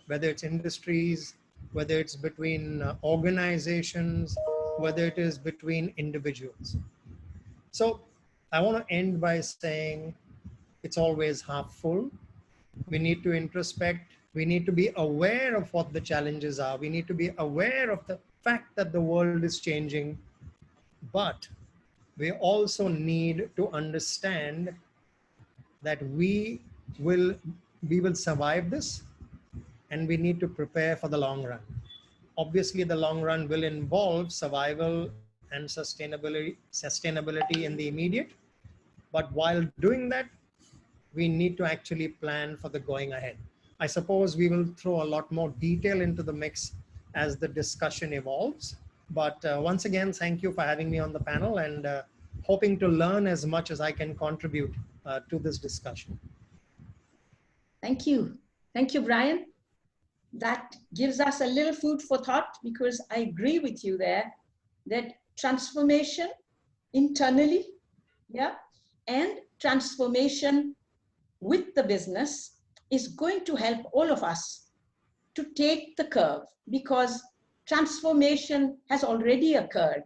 whether it's industries, whether it's between organizations, whether it is between individuals. So I want to end by saying it's always half full. We need to introspect. We need to be aware of what the challenges are. We need to be aware of the fact that the world is changing, but we also need to understand that we will we will survive this, and we need to prepare for the long run. Obviously, the long run will involve survival and sustainability in the immediate. But while doing that, we need to actually plan for the going ahead. I suppose we will throw a lot more detail into the mix as the discussion evolves. But once again, thank you for having me on the panel, and hoping to learn as much as I can contribute to this discussion. Thank you. Thank you, Brian. That gives us a little food for thought, because I agree with you there that transformation internally, yeah, and transformation with the business is going to help all of us to take the curve, because transformation has already occurred.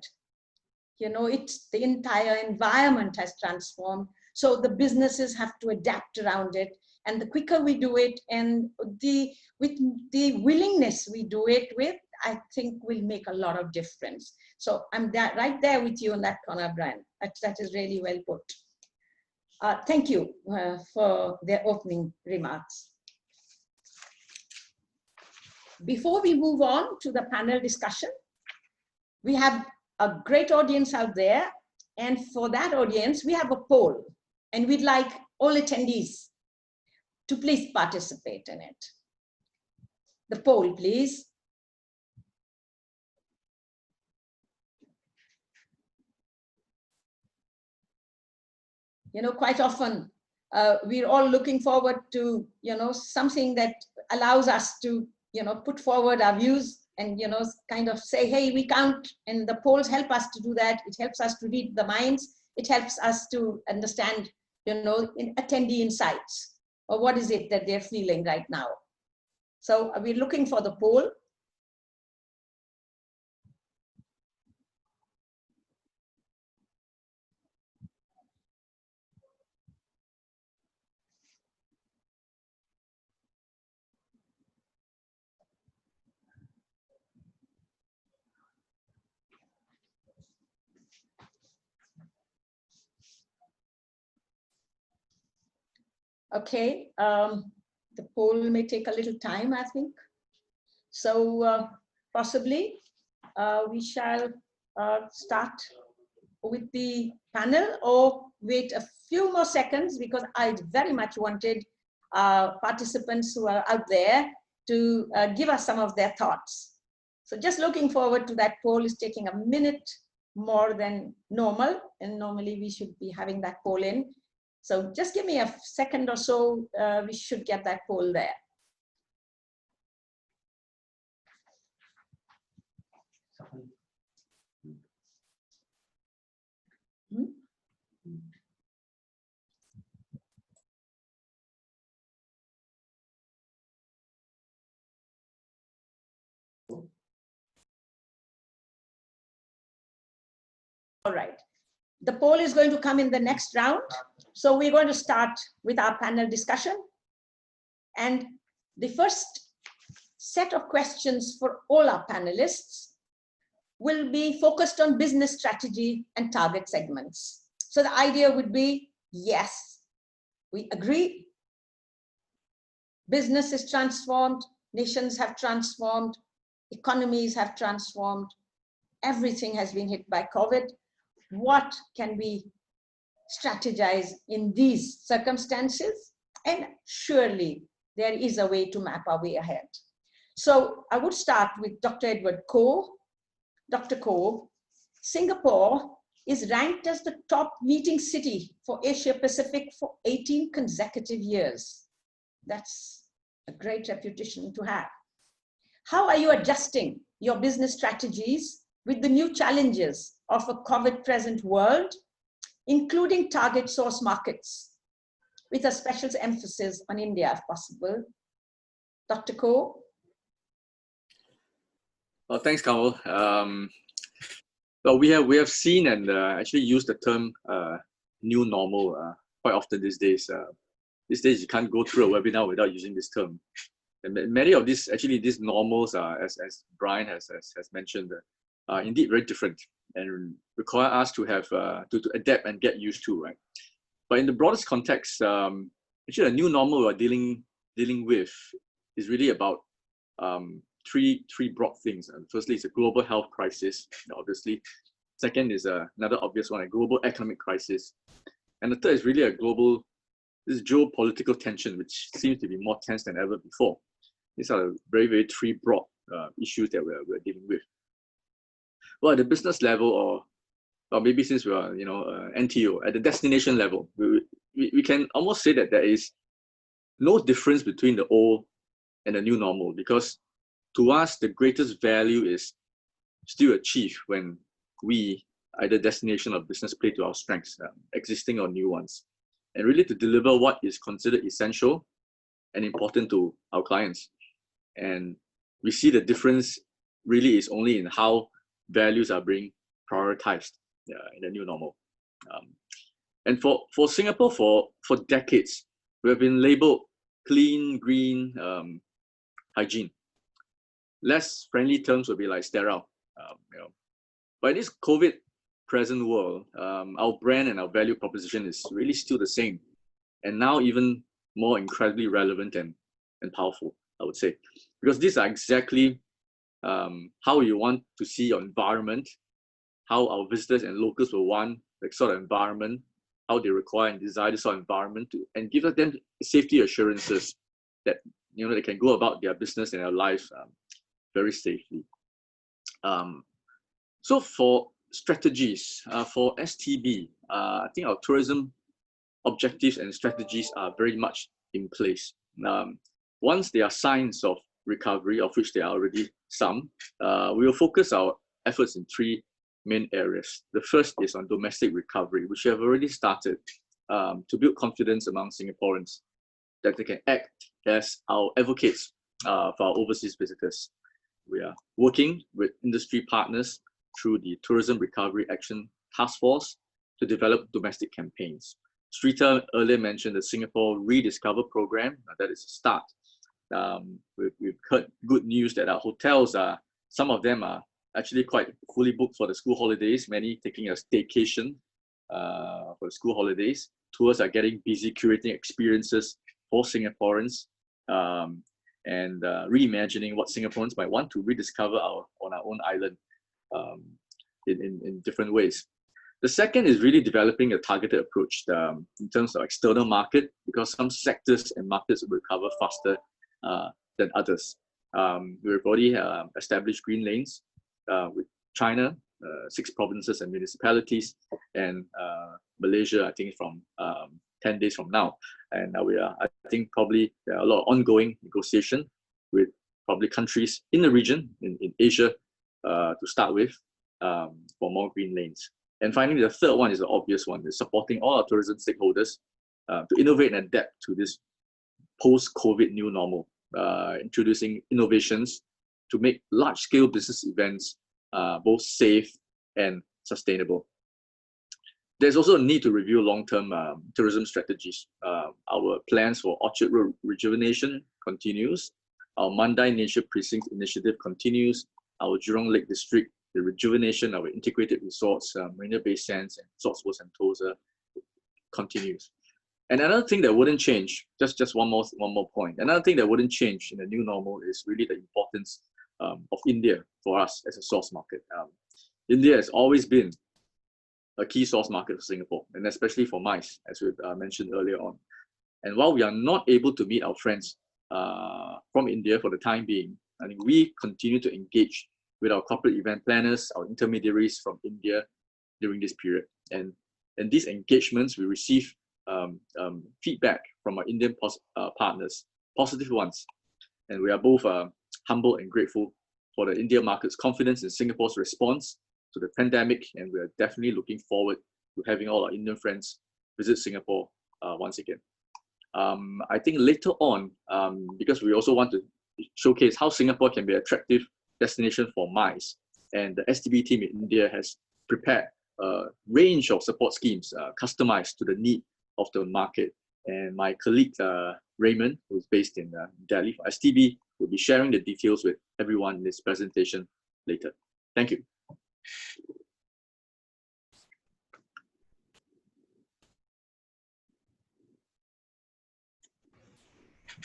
You know, it's the entire environment has transformed. So the businesses have to adapt around it. And the quicker we do it, and with the willingness we do it with, I think will make a lot of difference. So I'm right there with you on that corner, Brian. That is really well put. Thank you for their opening remarks. Before we move on to the panel discussion, we have a great audience out there. And for that audience, we have a poll, and we'd like all attendees to please participate in it. The poll, please. You know, quite often we're all looking forward to, you know, something that allows us to, you know, put forward our views and, you know, kind of say, hey, we count, and the polls help us to do that. It helps us to read the minds. It helps us to understand, you know, attendee insights, or what is it that they're feeling right now. So we're looking for the poll. Okay, the poll may take a little time, I think. So possibly we shall start with the panel, or wait a few more seconds, because I very much wanted participants who are out there to give us some of their thoughts. So just looking forward to that poll. Is taking a minute more than normal, and normally we should be having that poll in. So just give me a second or so, we should get that poll there. All right. The poll is going to come in the next round. So we're going to start with our panel discussion. And the first set of questions for all our panelists will be focused on business strategy and target segments. So the idea would be, yes, we agree. Business is transformed, nations have transformed, economies have transformed, everything has been hit by COVID. What can we strategize in these circumstances? And surely there is a way to map our way ahead. So I would start with Dr. Edward Koh. Dr. Koh, Singapore is ranked as the top meeting city for Asia Pacific for 18 consecutive years. That's a great reputation to have. How are you adjusting your business strategies with the new challenges of a COVID present world, including target source markets, with a special emphasis on India if possible? Dr. Koh? Well, thanks, Kamal. Well, we have seen and actually used the term new normal quite often these days. These days, you can't go through a webinar without using this term. And many of these normals are, as Brian has mentioned, are indeed very different and require us to have to adapt and get used to, right? But in the broadest context, actually a new normal we're dealing dealing with is really about three broad things. And firstly, it's a global health crisis, obviously. Second is another obvious one, a global economic crisis. And the third is really this geopolitical tension, which seems to be more tense than ever before. These are very, very three broad issues that we're dealing with. Well, at the business level, or maybe since we are, NTO, at the destination level, we can almost say that there is no difference between the old and the new normal, because to us, the greatest value is still achieved when we, either destination or business, play to our strengths, existing or new ones, and really to deliver what is considered essential and important to our clients. And we see the difference really is only in how values are being prioritized in the new normal. And for Singapore, for decades, we have been labeled clean, green, hygiene. Less friendly terms would be like sterile. But in this COVID present world, our brand and our value proposition is really still the same, and now even more incredibly relevant and powerful, I would say, because these are exactly how you want to see your environment, how our visitors and locals will want the sort of environment, how they require and desire this sort of environment, and give them safety assurances that they can go about their business and their life very safely. So for strategies, for STB, I think our tourism objectives and strategies are very much in place. Once there are signs of recovery, of which there are already some, we will focus our efforts in three main areas. The first is on domestic recovery, which we have already started to build confidence among Singaporeans that they can act as our advocates for our overseas visitors. We are working with industry partners through the Tourism Recovery Action Task Force to develop domestic campaigns. Srita earlier mentioned the Singapore Rediscover program. That is a start. We've heard good news that our hotels some of them are actually quite fully booked for the school holidays, many taking a staycation for the school holidays. Tours are getting busy curating experiences for Singaporeans and reimagining what Singaporeans might want to rediscover on our own island in different ways. The second is really developing a targeted approach in terms of external market, because some sectors and markets will recover faster than others. We've already established green lanes with China, 6 provinces and municipalities, and Malaysia, I think from 10 days from now. And I think probably there are a lot of ongoing negotiation with probably countries in the region, in Asia, to start with, for more green lanes. And finally, the third one is the obvious one, is supporting all our tourism stakeholders to innovate and adapt to this post-COVID new normal, introducing innovations to make large-scale business events both safe and sustainable. There's also a need to review long-term tourism strategies. Our plans for Orchard Road rejuvenation continues. Our Mandai Nature Precinct initiative continues. Our Jurong Lake District, the rejuvenation of integrated resorts, Marina Bay Sands and Resorts World Sentosa continues. And another thing that wouldn't change, just one more point. Another thing that wouldn't change in the new normal is really the importance of India for us as a source market. India has always been a key source market for Singapore, and especially for MICE, as we mentioned earlier on. And while we are not able to meet our friends from India for the time being, I think we continue to engage with our corporate event planners, our intermediaries from India during this period. And these engagements, we receive feedback from our Indian partners, positive ones. And we are both humble and grateful for the India market's confidence in Singapore's response to the pandemic. And we are definitely looking forward to having all our Indian friends visit Singapore once again. I think later on, because we also want to showcase how Singapore can be an attractive destination for MICE, and the STB team in India has prepared a range of support schemes customized to the need of the market. And my colleague Raymond, who's based in Delhi for STB, will be sharing the details with everyone in this presentation later. Thank you.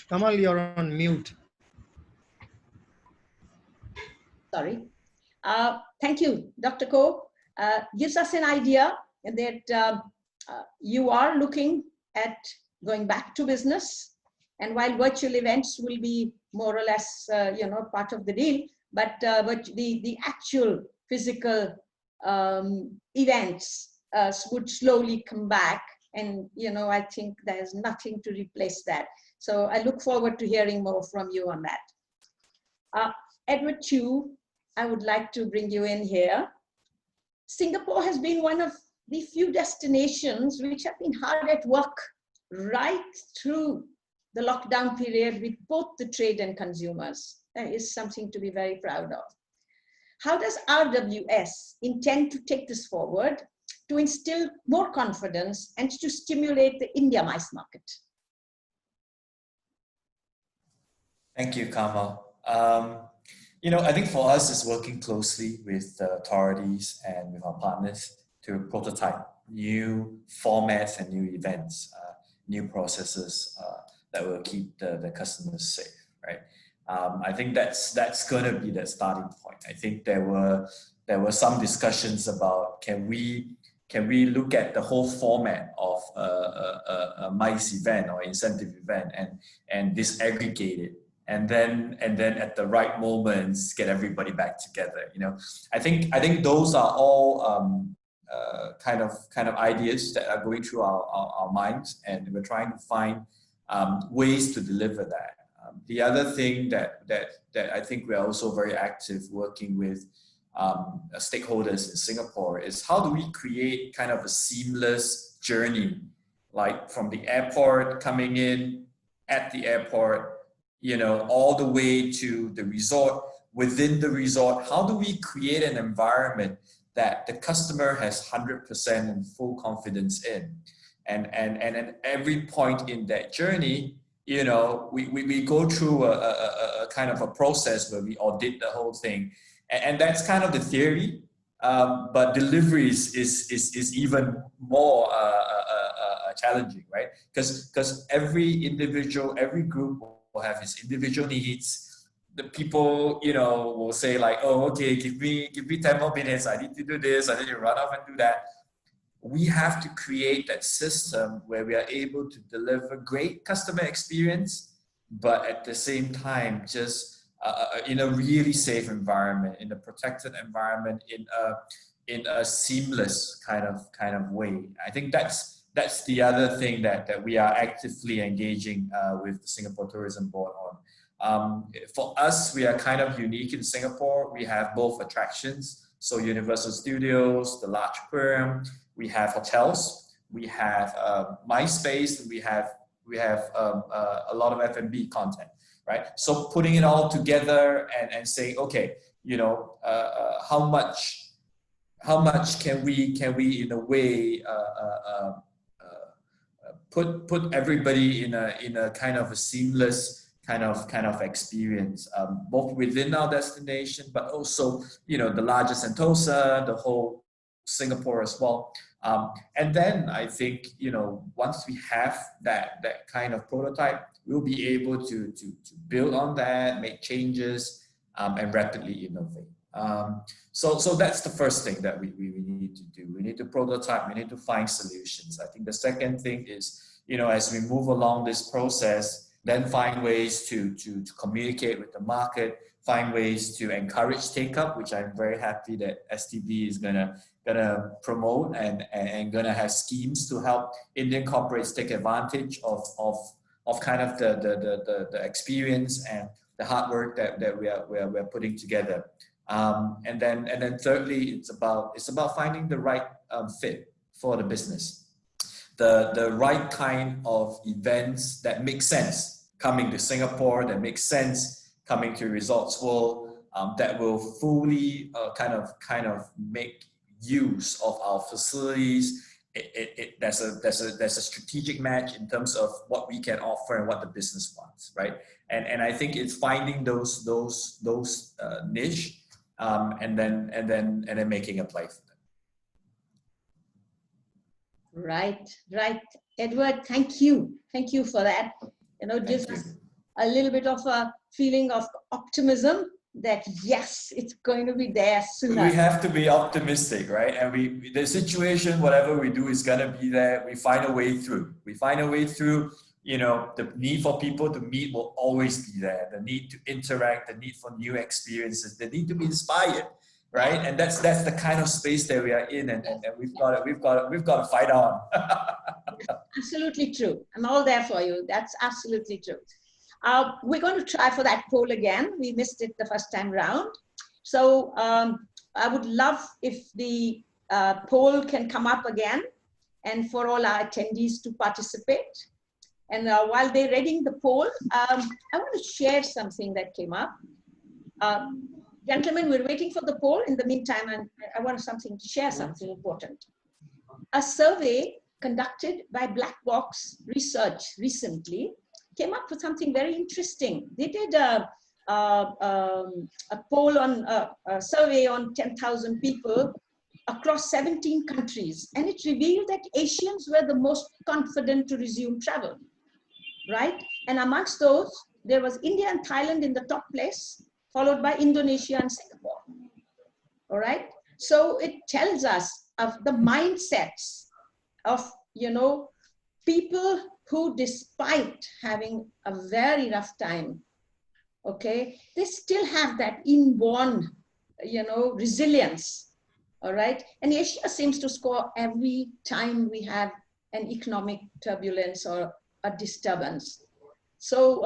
Kamal, you're on mute. Sorry. Thank you, Dr. Ko. Gives us an idea that you are looking at going back to business. And while virtual events will be more or less, part of the deal, but the actual physical events would slowly come back. And, I think there's nothing to replace that. So I look forward to hearing more from you on that. Edward Chu, I would like to bring you in here. Singapore has been one of the few destinations which have been hard at work right through the lockdown period with both the trade and consumers. That is something to be very proud of. How does RWS intend to take this forward to instill more confidence and to stimulate the India MICE market? Thank you, Kamal. I think for us, it's working closely with the authorities and with our partners to prototype new formats and new events, new processes that will keep the customers safe, right? I think that's going to be the starting point. I think there were some discussions about can we look at the whole format of a MICE event or incentive event and disaggregate it. And then at the right moments, get everybody back together. I think those are all kind of ideas that are going through our minds, and we're trying to find ways to deliver that. The other thing that I think we are also very active working with stakeholders in Singapore is how do we create kind of a seamless journey, like from the airport coming in, at the airport, all the way to the resort. Within the resort, how do we create an environment that the customer has 100% and full confidence in? And at every point in that journey, we go through a kind of a process where we audit the whole thing. And that's kind of the theory, but delivery is even more challenging, right? Because every individual, every group will have its individual needs. The people, will say like, oh, okay, give me 10 more minutes. I need to do this. I need to run off and do that. We have to create that system where we are able to deliver great customer experience, but at the same time, just in a really safe environment, in a protected environment, in a seamless kind of way. I think that's the other thing that we are actively engaging with the Singapore Tourism Board on. For us, we are kind of unique in Singapore. We have both attractions, so Universal Studios, the large aquarium. We have hotels. We have MySpace. And we have a lot of F&B content, right? So putting it all together and saying, okay, how much can we in a way put everybody in a kind of a seamless kind of experience, both within our destination, but also the larger Sentosa, the whole Singapore as well. And then I think once we have that kind of prototype, we'll be able to build on that, make changes, and rapidly innovate. So that's the first thing that we need to do. We need to prototype, we need to find solutions. I think the second thing is, as we move along this process, then find ways to communicate with the market, find ways to encourage take-up, which I'm very happy that STB is gonna promote and gonna have schemes to help Indian corporates take advantage of kind of the experience and the hard work that we are putting together. And then thirdly, it's about finding the right fit for the business, the right kind of events that make sense coming to Singapore, that makes sense coming to Resorts World, that will fully kind of make use of our facilities. There's a strategic match in terms of what we can offer and what the business wants, right? And I think it's finding those niche. And then making a play for them. Right. Edward, thank you for that. a little bit of a feeling of optimism that yes, it's going to be there sooner. We have to be optimistic, right? And the situation, whatever we do, is gonna be there. We find a way through. We find a way through. You know, the need for people to meet will always be there. The need to interact, the need for new experiences, the need to be inspired, right? And that's the kind of space that we are in, and we've got to fight on. Absolutely true. I'm all there for you. That's absolutely true. We're going to try for that poll again. We missed it the first time round. So I would love if the poll can come up again and for all our attendees to participate. And while they're reading the poll, I want to share something that came up. Gentlemen, we're waiting for the poll. In the meantime, and I want something to share something important. A survey conducted by Black Box Research recently came up with something very interesting. They did a poll on a survey on 10,000 people across 17 countries, and it revealed that Asians were the most confident to resume travel, right? And amongst those, there was India and Thailand in the top place, followed by Indonesia and Singapore, all right? So it tells us of the mindsets of, you know, people who, despite having a very rough time, okay, they still have that inborn, you know, resilience, all right? And Asia seems to score every time we have an economic turbulence or a disturbance. So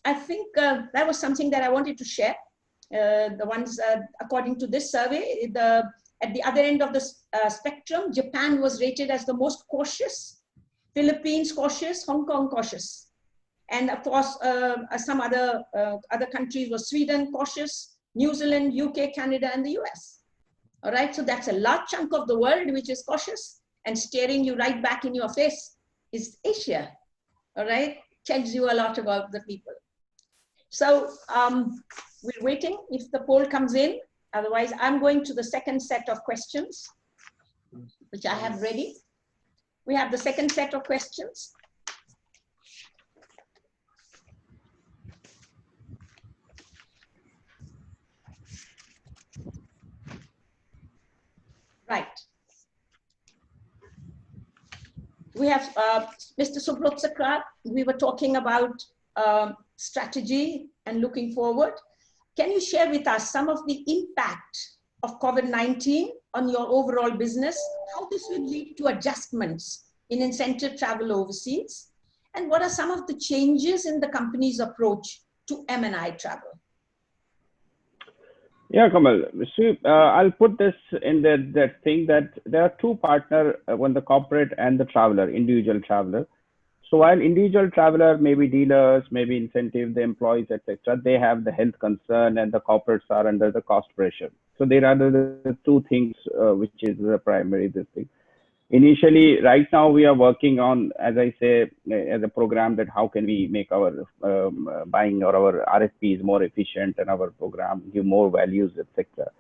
I think that was something that I wanted to share. The ones, according to this survey, at the other end of the spectrum, Japan was rated as the most cautious, Philippines cautious, Hong Kong cautious. And of course, some other countries were Sweden cautious, New Zealand, UK, Canada, and the US. All right, so that's a large chunk of the world which is cautious, and staring you right back in your face is Asia. All right, tells you a lot about the people. So we're waiting if the poll comes in. Otherwise, I'm going to the second set of questions, which I have ready. We have the second set of questions. Right. We have Mr. Subrotsakar. We were talking about strategy and looking forward. Can you share with us some of the impact of COVID-19 on your overall business, how this will lead to adjustments in incentive travel overseas, and what are some of the changes in the company's approach to M&I travel? Yeah, Kamal. See, I'll put this in that thing that there are two partners, one the corporate and the traveler, individual traveler. So while individual traveler, maybe dealers, maybe incentive, the employees, etc., they have the health concern, and the corporates are under the cost pressure. So there are the two things which is the primary this thing. Initially, right now we are working on, as I say, as a program that how can we make our buying or our RFPs more efficient and our program give more values, etc.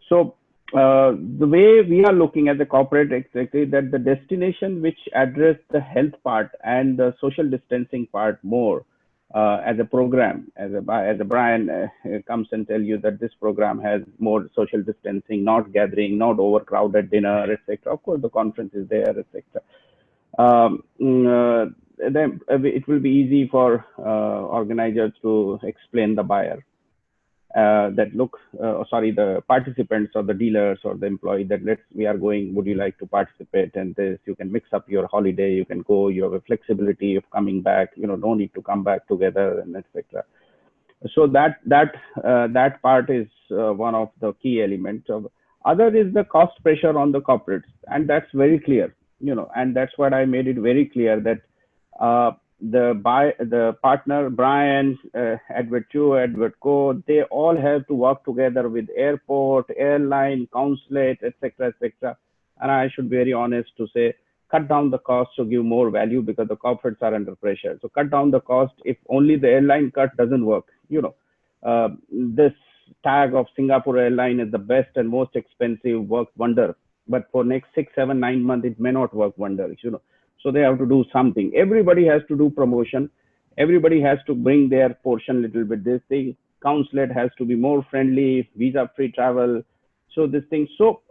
So the way we are looking at the corporate exactly that the destination which address the health part and the social distancing part more as a program, as a Brian comes and tell you that this program has more social distancing, not gathering, not overcrowded dinner, etc. Of course, the conference is there, etc. Then it will be easy for organizers to explain the buyer. The participants or the dealers or the employee that we are going, would you like to participate? And this, you can mix up your holiday, you can go, you have a flexibility of coming back, no need to come back together, and etc. So that part is one of the key elements. Other is the cost pressure on the corporates, and that's very clear, and that's what I made it very clear that the partner, Brian, Edward Chu, Edward Co, they all have to work together with airport, airline, consulate, etc., etc. And I should be very honest to say, cut down the cost to give more value because the corporates are under pressure. So cut down the cost. If only the airline cut doesn't work, this tag of Singapore airline is the best and most expensive, work wonder. But for next 6, 7, 9 months, it may not work wonders, So they have to do something. Everybody has to do promotion. Everybody has to bring their portion a little bit. This thing, consulate has to be more friendly, visa-free travel. So this thing. So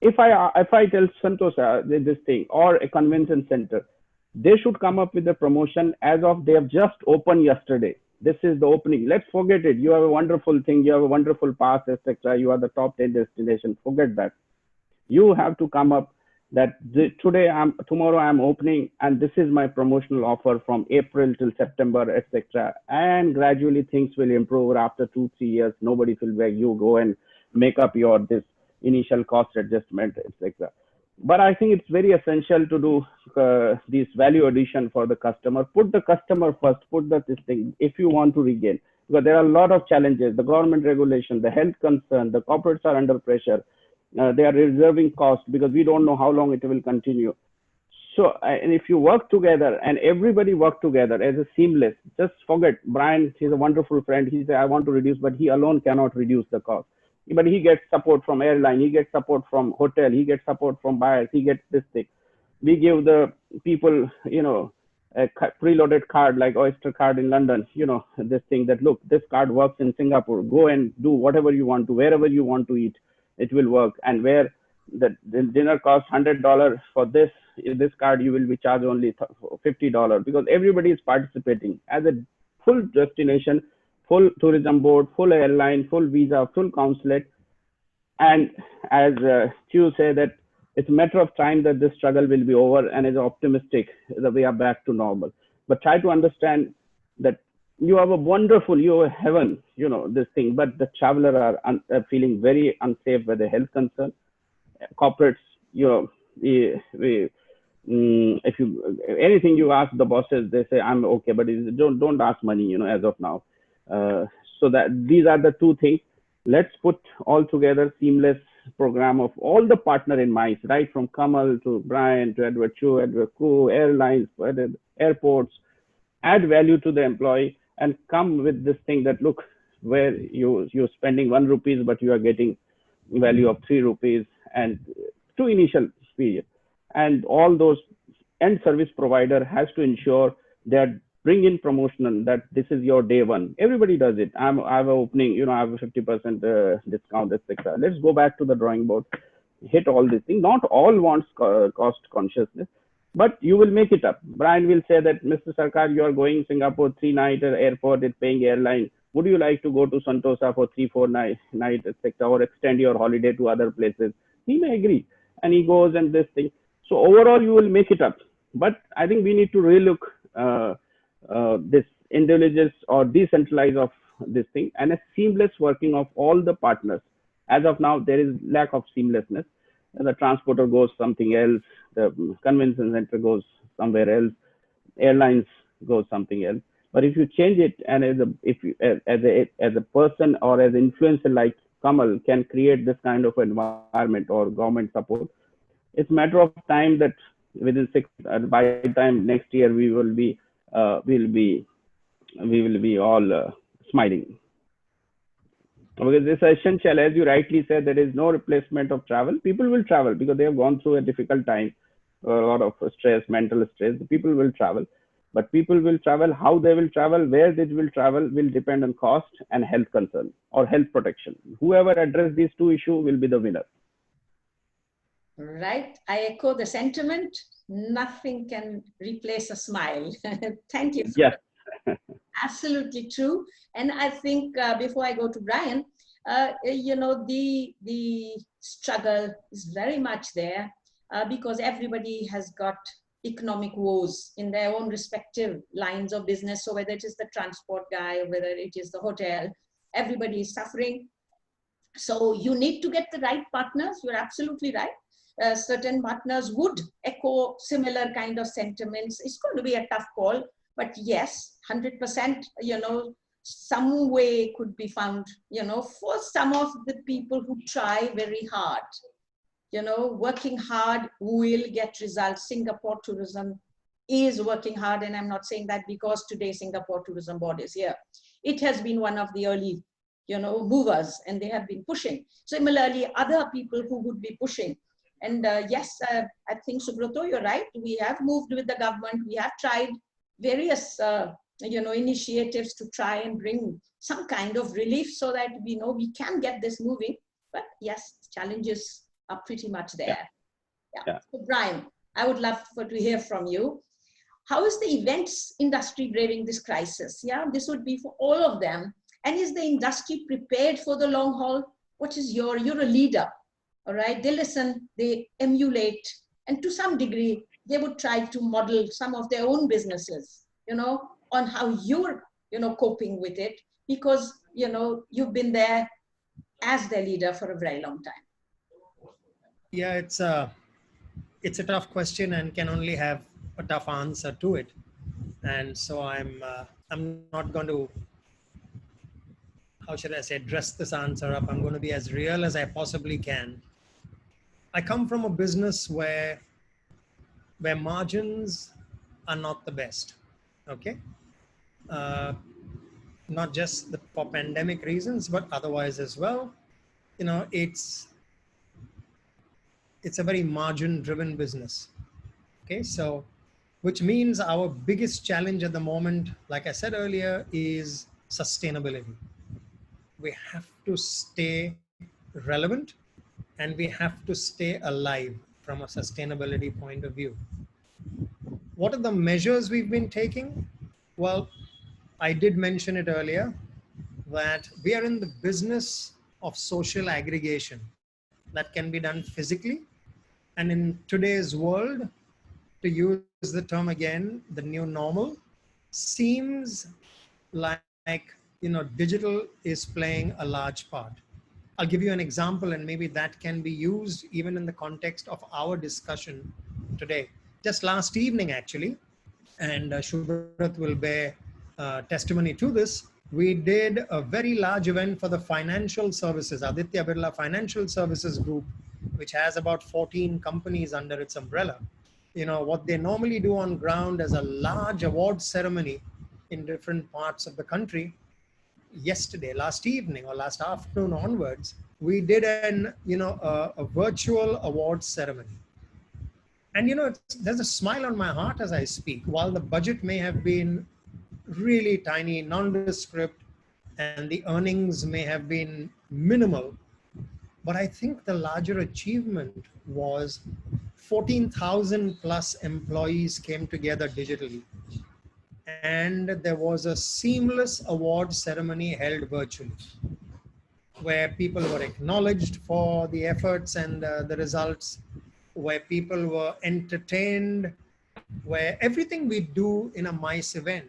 if I tell Santosa this thing or a convention center, they should come up with a promotion as of they have just opened yesterday. This is the opening. Let's forget it. You have a wonderful thing. You have a wonderful pass, etc. You are the top 10 destination. Forget that. You have to come up that tomorrow I'm opening, and this is my promotional offer from April till September, etc. And gradually things will improve. After 2-3 years, nobody will beg you go and make up your this initial cost adjustment, etc. But I think it's very essential to do this value addition for the customer. Put the customer first. Put this thing if you want to regain, because there are a lot of challenges. The government regulation, the health concern, the corporates are under pressure. They are reserving cost because we don't know how long it will continue. So, and if you work together and everybody work together as a seamless, just forget Brian. He's a wonderful friend. He said, I want to reduce, but he alone cannot reduce the cost. But he gets support from airline, he gets support from hotel, he gets support from buyers, he gets this thing. We give the people, a preloaded card like Oyster card in London, this thing that, look, this card works in Singapore. Go and do whatever you want to, wherever you want to eat, it will work. And where the dinner costs $100 for this card, you will be charged only $50 because everybody is participating as a full destination, full tourism board, full airline, full visa, full consulate. And as Chu said, that it's a matter of time that this struggle will be over, and is optimistic that we are back to normal. But try to understand that you have heaven, this thing, but the traveler are feeling very unsafe with the health concern. Corporates, if you anything you ask the bosses, they say I'm okay, but don't ask money, as of now. So that these are the two things. Let's put all together seamless program of all the partner in MICE, right from Kamal to Brian to Edward Chu, Edward Koo, airlines, airports. Add value to the employee and come with this thing that, look, where you're spending 1 rupee, but you are getting value of 3 rupees and to initial period. And all those end service provider has to ensure that bring in promotional, that this is your day one. Everybody does it. I have an opening, I have a 50% discount, etc. Let's go back to the drawing board, hit all these things. Not all wants cost consciousness, but you will make it up. Brian will say that, Mr. Sarkar, you are going Singapore 3 nights at airport, it's paying airline. Would you like to go to Sentosa for 3-4 nights, etc., or extend your holiday to other places? He may agree, and he goes and this thing. So overall, you will make it up. But I think we need to relook this intelligence or decentralize of this thing, and a seamless working of all the partners. As of now, there is lack of seamlessness. The transporter goes something else, the convention center goes somewhere else, airlines goes something else. But if you change it, and as a person or as an influencer like Kamal can create this kind of environment or government support, it's a matter of time that within by the time next year we will be all smiling. Because this is essential, as you rightly said, there is no replacement of travel. People will travel because they have gone through a difficult time, a lot of stress, mental stress. People will travel, but people will travel. How they will travel, where they will travel, will depend on cost and health concern or health protection. Whoever address these two issues will be the winner. Right. I echo the sentiment. Nothing can replace a smile. Thank you. Yes. Absolutely true. And I think before I go to Brian, the struggle is very much there because everybody has got economic woes in their own respective lines of business. So whether it is the transport guy, or whether it is the hotel, everybody is suffering. So you need to get the right partners. You're absolutely right. Certain partners would echo similar kind of sentiments. It's going to be a tough call, but yes, 100%, some way could be found, for some of the people who try very hard, working hard will get results. Singapore tourism is working hard, and I'm not saying that because today Singapore Tourism Board is here. It has been one of the early, movers, and they have been pushing. Similarly, other people who would be pushing. And yes, I think, Subroto, you're right. We have moved with the government. We have tried various, initiatives to try and bring some kind of relief so that we know we can get this moving. But yes, challenges are pretty much there. Yeah. So Brian, I would love to hear from you. How is the events industry braving this crisis? Yeah, this would be for all of them. And is the industry prepared for the long haul? What is you're a leader, all right? They listen, they emulate, and to some degree, they would try to model some of their own businesses, on how you're, coping with it, because, you've been there as their leader for a very long time. Yeah, it's a tough question and can only have a tough answer to it. And so I'm not going to, how should I say, dress this answer up. I'm going to be as real as I possibly can. I come from a business where margins are not the best. Okay. Not just for pandemic reasons, but otherwise as well. It's a very margin driven business. Okay. So, which means our biggest challenge at the moment, like I said earlier, is sustainability. We have to stay relevant and we have to stay alive from a sustainability point of view. What are the measures we've been taking? Well, I did mention it earlier that we are in the business of social aggregation that can be done physically. And in today's world, to use the term again, the new normal seems like, digital is playing a large part. I'll give you an example, and maybe that can be used even in the context of our discussion today. Just last evening, actually, and Shubhrat will bear testimony to this, we did a very large event for the financial services, Aditya Birla Financial Services Group, which has about 14 companies under its umbrella. What they normally do on ground is a large award ceremony in different parts of the country. Yesterday, last evening or last afternoon onwards, we did a virtual awards ceremony. And there's a smile on my heart as I speak. While the budget may have been really tiny, nondescript, and the earnings may have been minimal, but I think the larger achievement was 14,000 plus employees came together digitally. And there was a seamless award ceremony held virtually, where people were acknowledged for the efforts and the results, where people were entertained, where everything we do in a MICE event,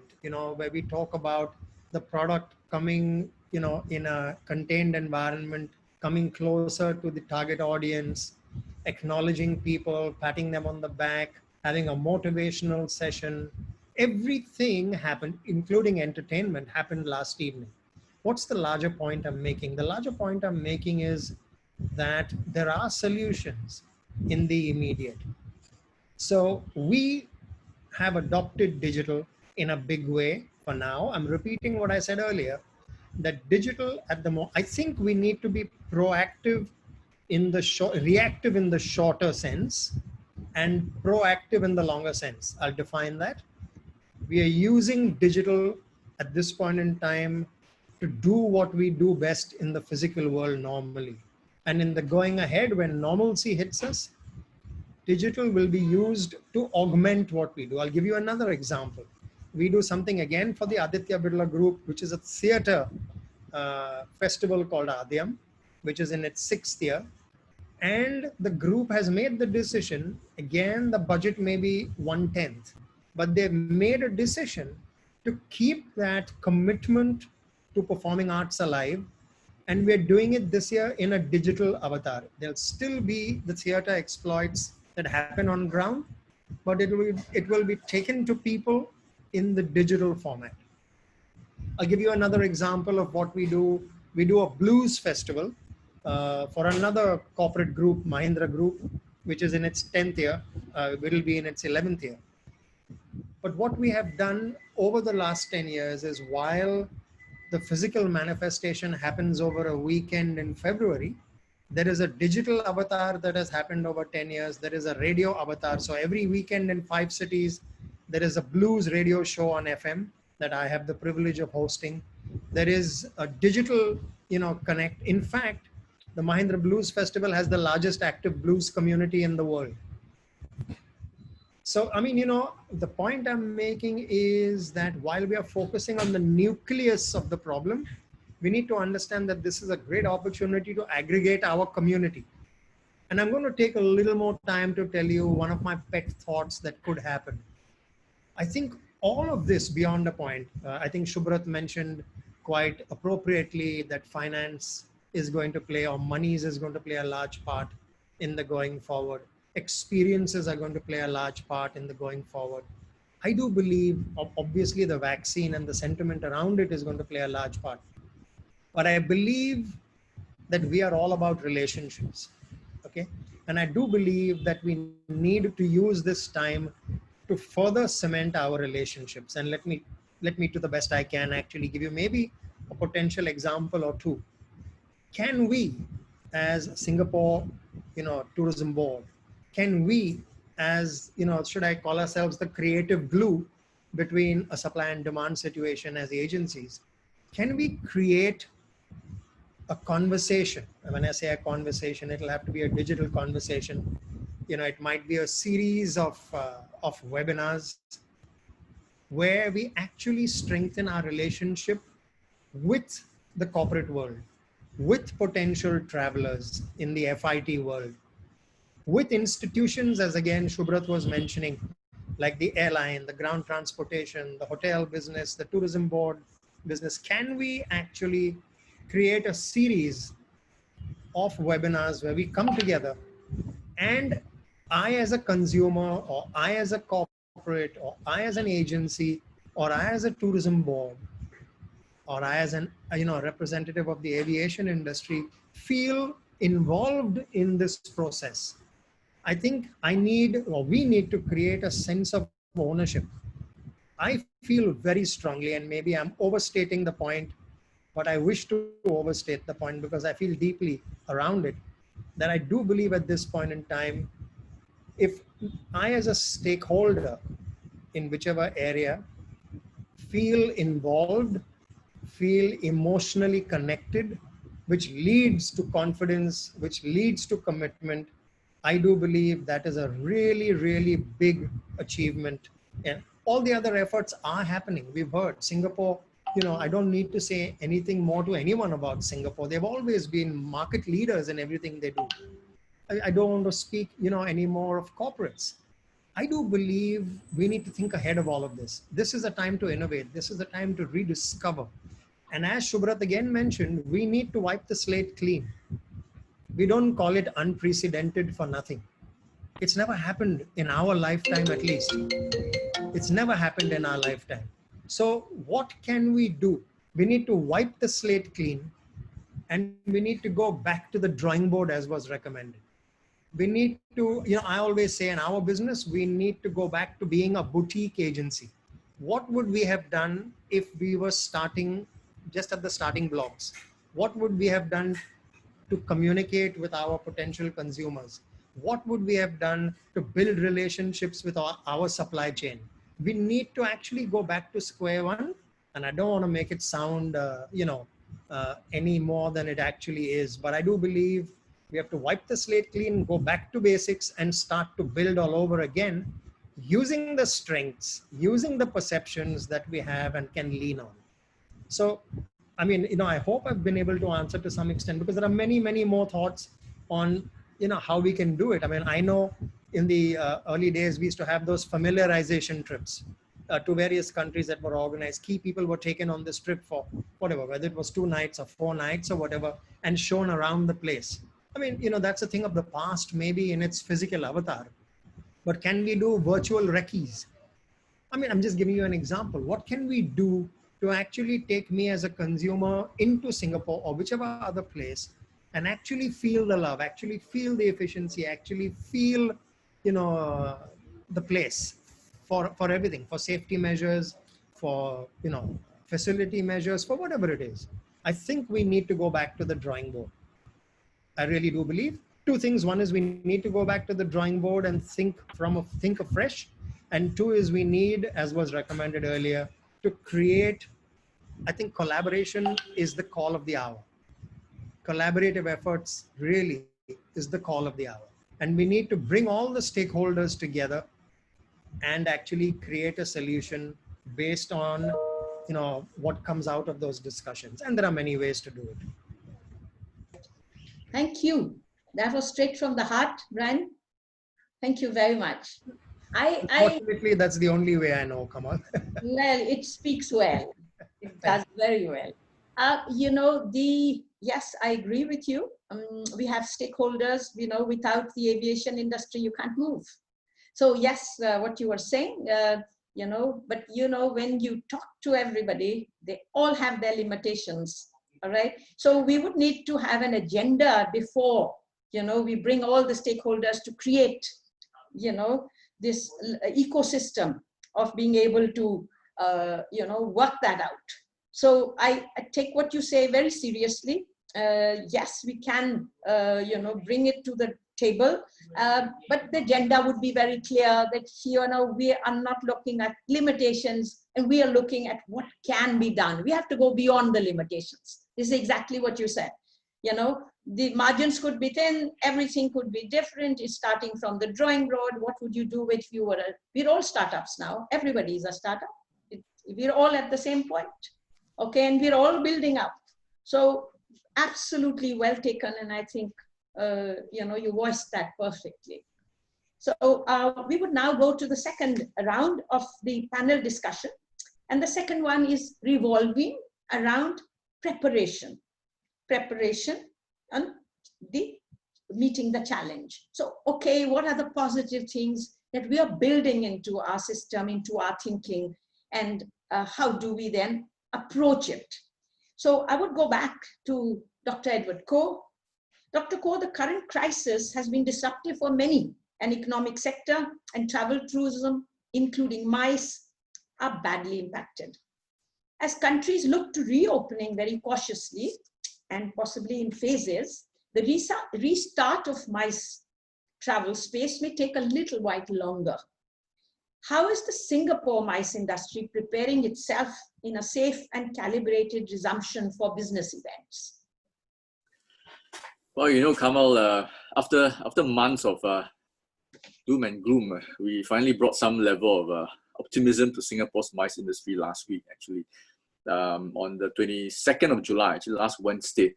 where we talk about the product coming, in a contained environment, coming closer to the target audience, acknowledging people, patting them on the back, having a motivational session. Everything happened, including entertainment, happened last evening. What's the larger point I'm making? The larger point I'm making is that there are solutions in the immediate. So we have adopted digital in a big way for now. I'm repeating what I said earlier, that digital at the moment, I think we need to be proactive in the reactive in the shorter sense and proactive in the longer sense. I'll define that. We are using digital at this point in time to do what we do best in the physical world normally. And in the going ahead, when normalcy hits us, digital will be used to augment what we do. I'll give you another example. We do something again for the Aditya Birla Group, which is a theater festival called Adyam, which is in its 6th year. And the group has made the decision, again, the budget may be 1/10, but they've made a decision to keep that commitment to performing arts alive. And we're doing it this year in a digital avatar. There'll still be the theater exploits that happen on ground, but it will be taken to people in the digital format. I'll give you another example of what we do. We do a blues festival for another corporate group, Mahindra Group, which is in its 10th year, will be in its 11th year. But what we have done over the last 10 years is, while the physical manifestation happens over a weekend in February, there is a digital avatar that has happened over 10 years. There is a radio avatar. So every weekend in 5 cities, there is a blues radio show on FM that I have the privilege of hosting. There is a digital, connect. In fact, the Mahindra Blues Festival has the largest active blues community in the world. So, I mean, the point I'm making is that while we are focusing on the nucleus of the problem, we need to understand that this is a great opportunity to aggregate our community. And I'm going to take a little more time to tell you one of my pet thoughts that could happen. I think all of this beyond a point, I think Shubhrat mentioned quite appropriately that finance is going to play, or monies is going to play a large part in the going forward. Experiences are going to play a large part in the going forward. I do believe, obviously, the vaccine and the sentiment around it is going to play a large part. But I believe that we are all about relationships, okay? And I do believe that we need to use this time to further cement our relationships. And let me, to the best I can, actually give you maybe a potential example or two. Can we, as Singapore, tourism board, can we, as, should I call ourselves the creative glue between a supply and demand situation as agencies, can we create a conversation? And when I say a conversation, it'll have to be a digital conversation. It might be a series of webinars where we actually strengthen our relationship with the corporate world, with potential travelers in the FIT world, with institutions, as again Shubhrat was mentioning, like the airline, the ground transportation, the hotel business, the tourism board business. Can we actually create a series of webinars where we come together, and I as a consumer, or I as a corporate, or I as an agency, or I as a tourism board, or I as an representative of the aviation industry, feel involved in this process? I think we need to create a sense of ownership. I feel very strongly, and maybe I'm overstating the point, but I wish to overstate the point because I feel deeply around it, that I do believe at this point in time, if I as a stakeholder in whichever area feel involved, feel emotionally connected, which leads to confidence, which leads to commitment, I do believe that is a really, really big achievement. And all the other efforts are happening. We've heard Singapore, I don't need to say anything more to anyone about Singapore. They've always been market leaders in everything they do. I don't want to speak, anymore of corporates. I do believe we need to think ahead of all of this. This is a time to innovate. This is a time to rediscover. And as Shubhrat again mentioned, we need to wipe the slate clean. We don't call it unprecedented for nothing. It's never happened in our lifetime, at least. It's never happened in our lifetime. So what can we do? We need to wipe the slate clean, and we need to go back to the drawing board as was recommended. We need to, I always say in our business, we need to go back to being a boutique agency. What would we have done if we were starting just at the starting blocks? What would we have done to communicate with our potential consumers? What would we have done to build relationships with our supply chain? We need to actually go back to square one. And I don't want to make it sound, any more than it actually is. But I do believe we have to wipe the slate clean, go back to basics, and start to build all over again, using the strengths, using the perceptions that we have and can lean on. So, I mean, I hope I've been able to answer to some extent, because there are many, many more thoughts on, how we can do it. I mean, I know in the early days, we used to have those familiarization trips to various countries that were organized. Key people were taken on this trip for whatever, whether it was 2 nights or 4 nights or whatever, and shown around the place. I mean, that's a thing of the past, maybe in its physical avatar. But can we do virtual recce's? I mean, I'm just giving you an example. What can we do to actually take me as a consumer into Singapore or whichever other place, and actually feel the love, actually feel the efficiency, actually feel, the place for everything, for safety measures, for, facility measures, for whatever it is. I think we need to go back to the drawing board. I really do believe 2 things. One is we need to go back to the drawing board and think afresh. And 2 is we need, as was recommended earlier, to create, I think collaboration is the call of the hour. Collaborative efforts really is the call of the hour. And we need to bring all the stakeholders together and actually create a solution based on, you know, what comes out of those discussions. And there are many ways to do it. Thank you. That was straight from the heart, Brian. Thank you very much. Unfortunately, that's the only way I know, Kamal. Well, it speaks well. It does very well. You know, yes, I agree with you. We have stakeholders, you know, without the aviation industry, you can't move. So yes, what you were saying, you know, but you know, when you talk to everybody, they all have their limitations, all right? So we would need to have an agenda before, you know, we bring all the stakeholders to create, you know, this ecosystem of being able to, you know, work that out. So I take what you say very seriously. Yes, we can, you know, bring it to the table, but the agenda would be very clear that, you know, we are not looking at limitations and we are looking at what can be done. We have to go beyond the limitations. This is exactly what you said. You know, the margins could be thin, everything could be different. It's starting from the drawing board. What would you do if you were we're all startups now. Everybody is a startup. We're all at the same point. Okay, and we're all building up. So absolutely well taken. And I think, you know, you voiced that perfectly. So we would now go to the second round of the panel discussion. And the second one is revolving around preparation and the meeting the challenge. So, okay, what are the positive things that we are building into our system, into our thinking, and how do we then approach it? So I would go back to Dr. Edward Koh. Dr. Koh, the current crisis has been disruptive for many, and economic sector and travel tourism, including MICE, are badly impacted. As countries look to reopening very cautiously and possibly in phases, the restart of MICE travel space may take a little while longer. How is the Singapore MICE industry preparing itself in a safe and calibrated resumption for business events? Well, you know, Kamal, after months of doom and gloom, we finally brought some level of optimism to Singapore's MICE industry last week, actually. On the 22nd of July, actually last Wednesday,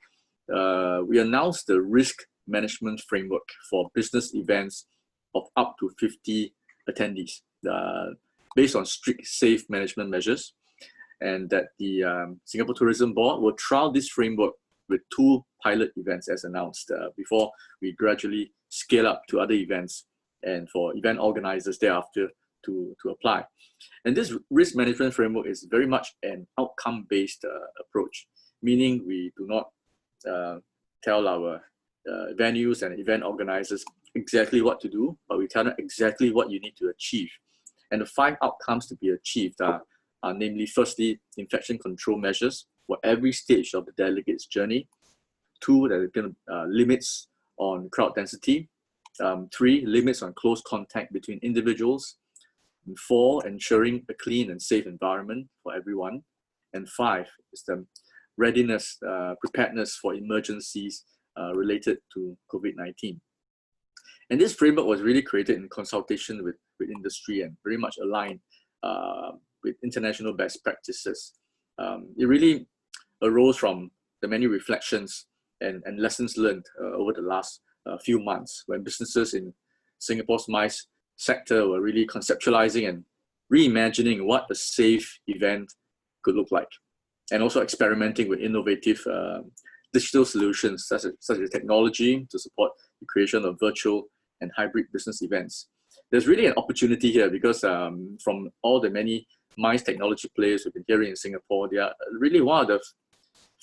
we announced the risk management framework for business events of up to 50 attendees, based on strict safe management measures, and that the Singapore Tourism Board will trial this framework with 2 pilot events as announced before we gradually scale up to other events and for event organizers thereafter to apply. And this risk management framework is very much an outcome-based approach, meaning we do not tell our venues and event organizers exactly what to do, but we tell them exactly what you need to achieve. And the 5 outcomes to be achieved are namely, firstly, infection control measures for every stage of the delegate's journey. 2, that limits on crowd density. 3, limits on close contact between individuals. And 4, ensuring a clean and safe environment for everyone. And 5 is the readiness, preparedness for emergencies related to COVID-19. And this framework was really created in consultation with industry and very much aligned with international best practices. It really arose from the many reflections and lessons learned over the last few months when businesses in Singapore's MICE sector were really conceptualizing and reimagining what a safe event could look like, and also experimenting with innovative digital solutions such as technology to support the creation of virtual and hybrid business events. There's really an opportunity here because from all the many MICE technology players we've been hearing in Singapore, they are really one of the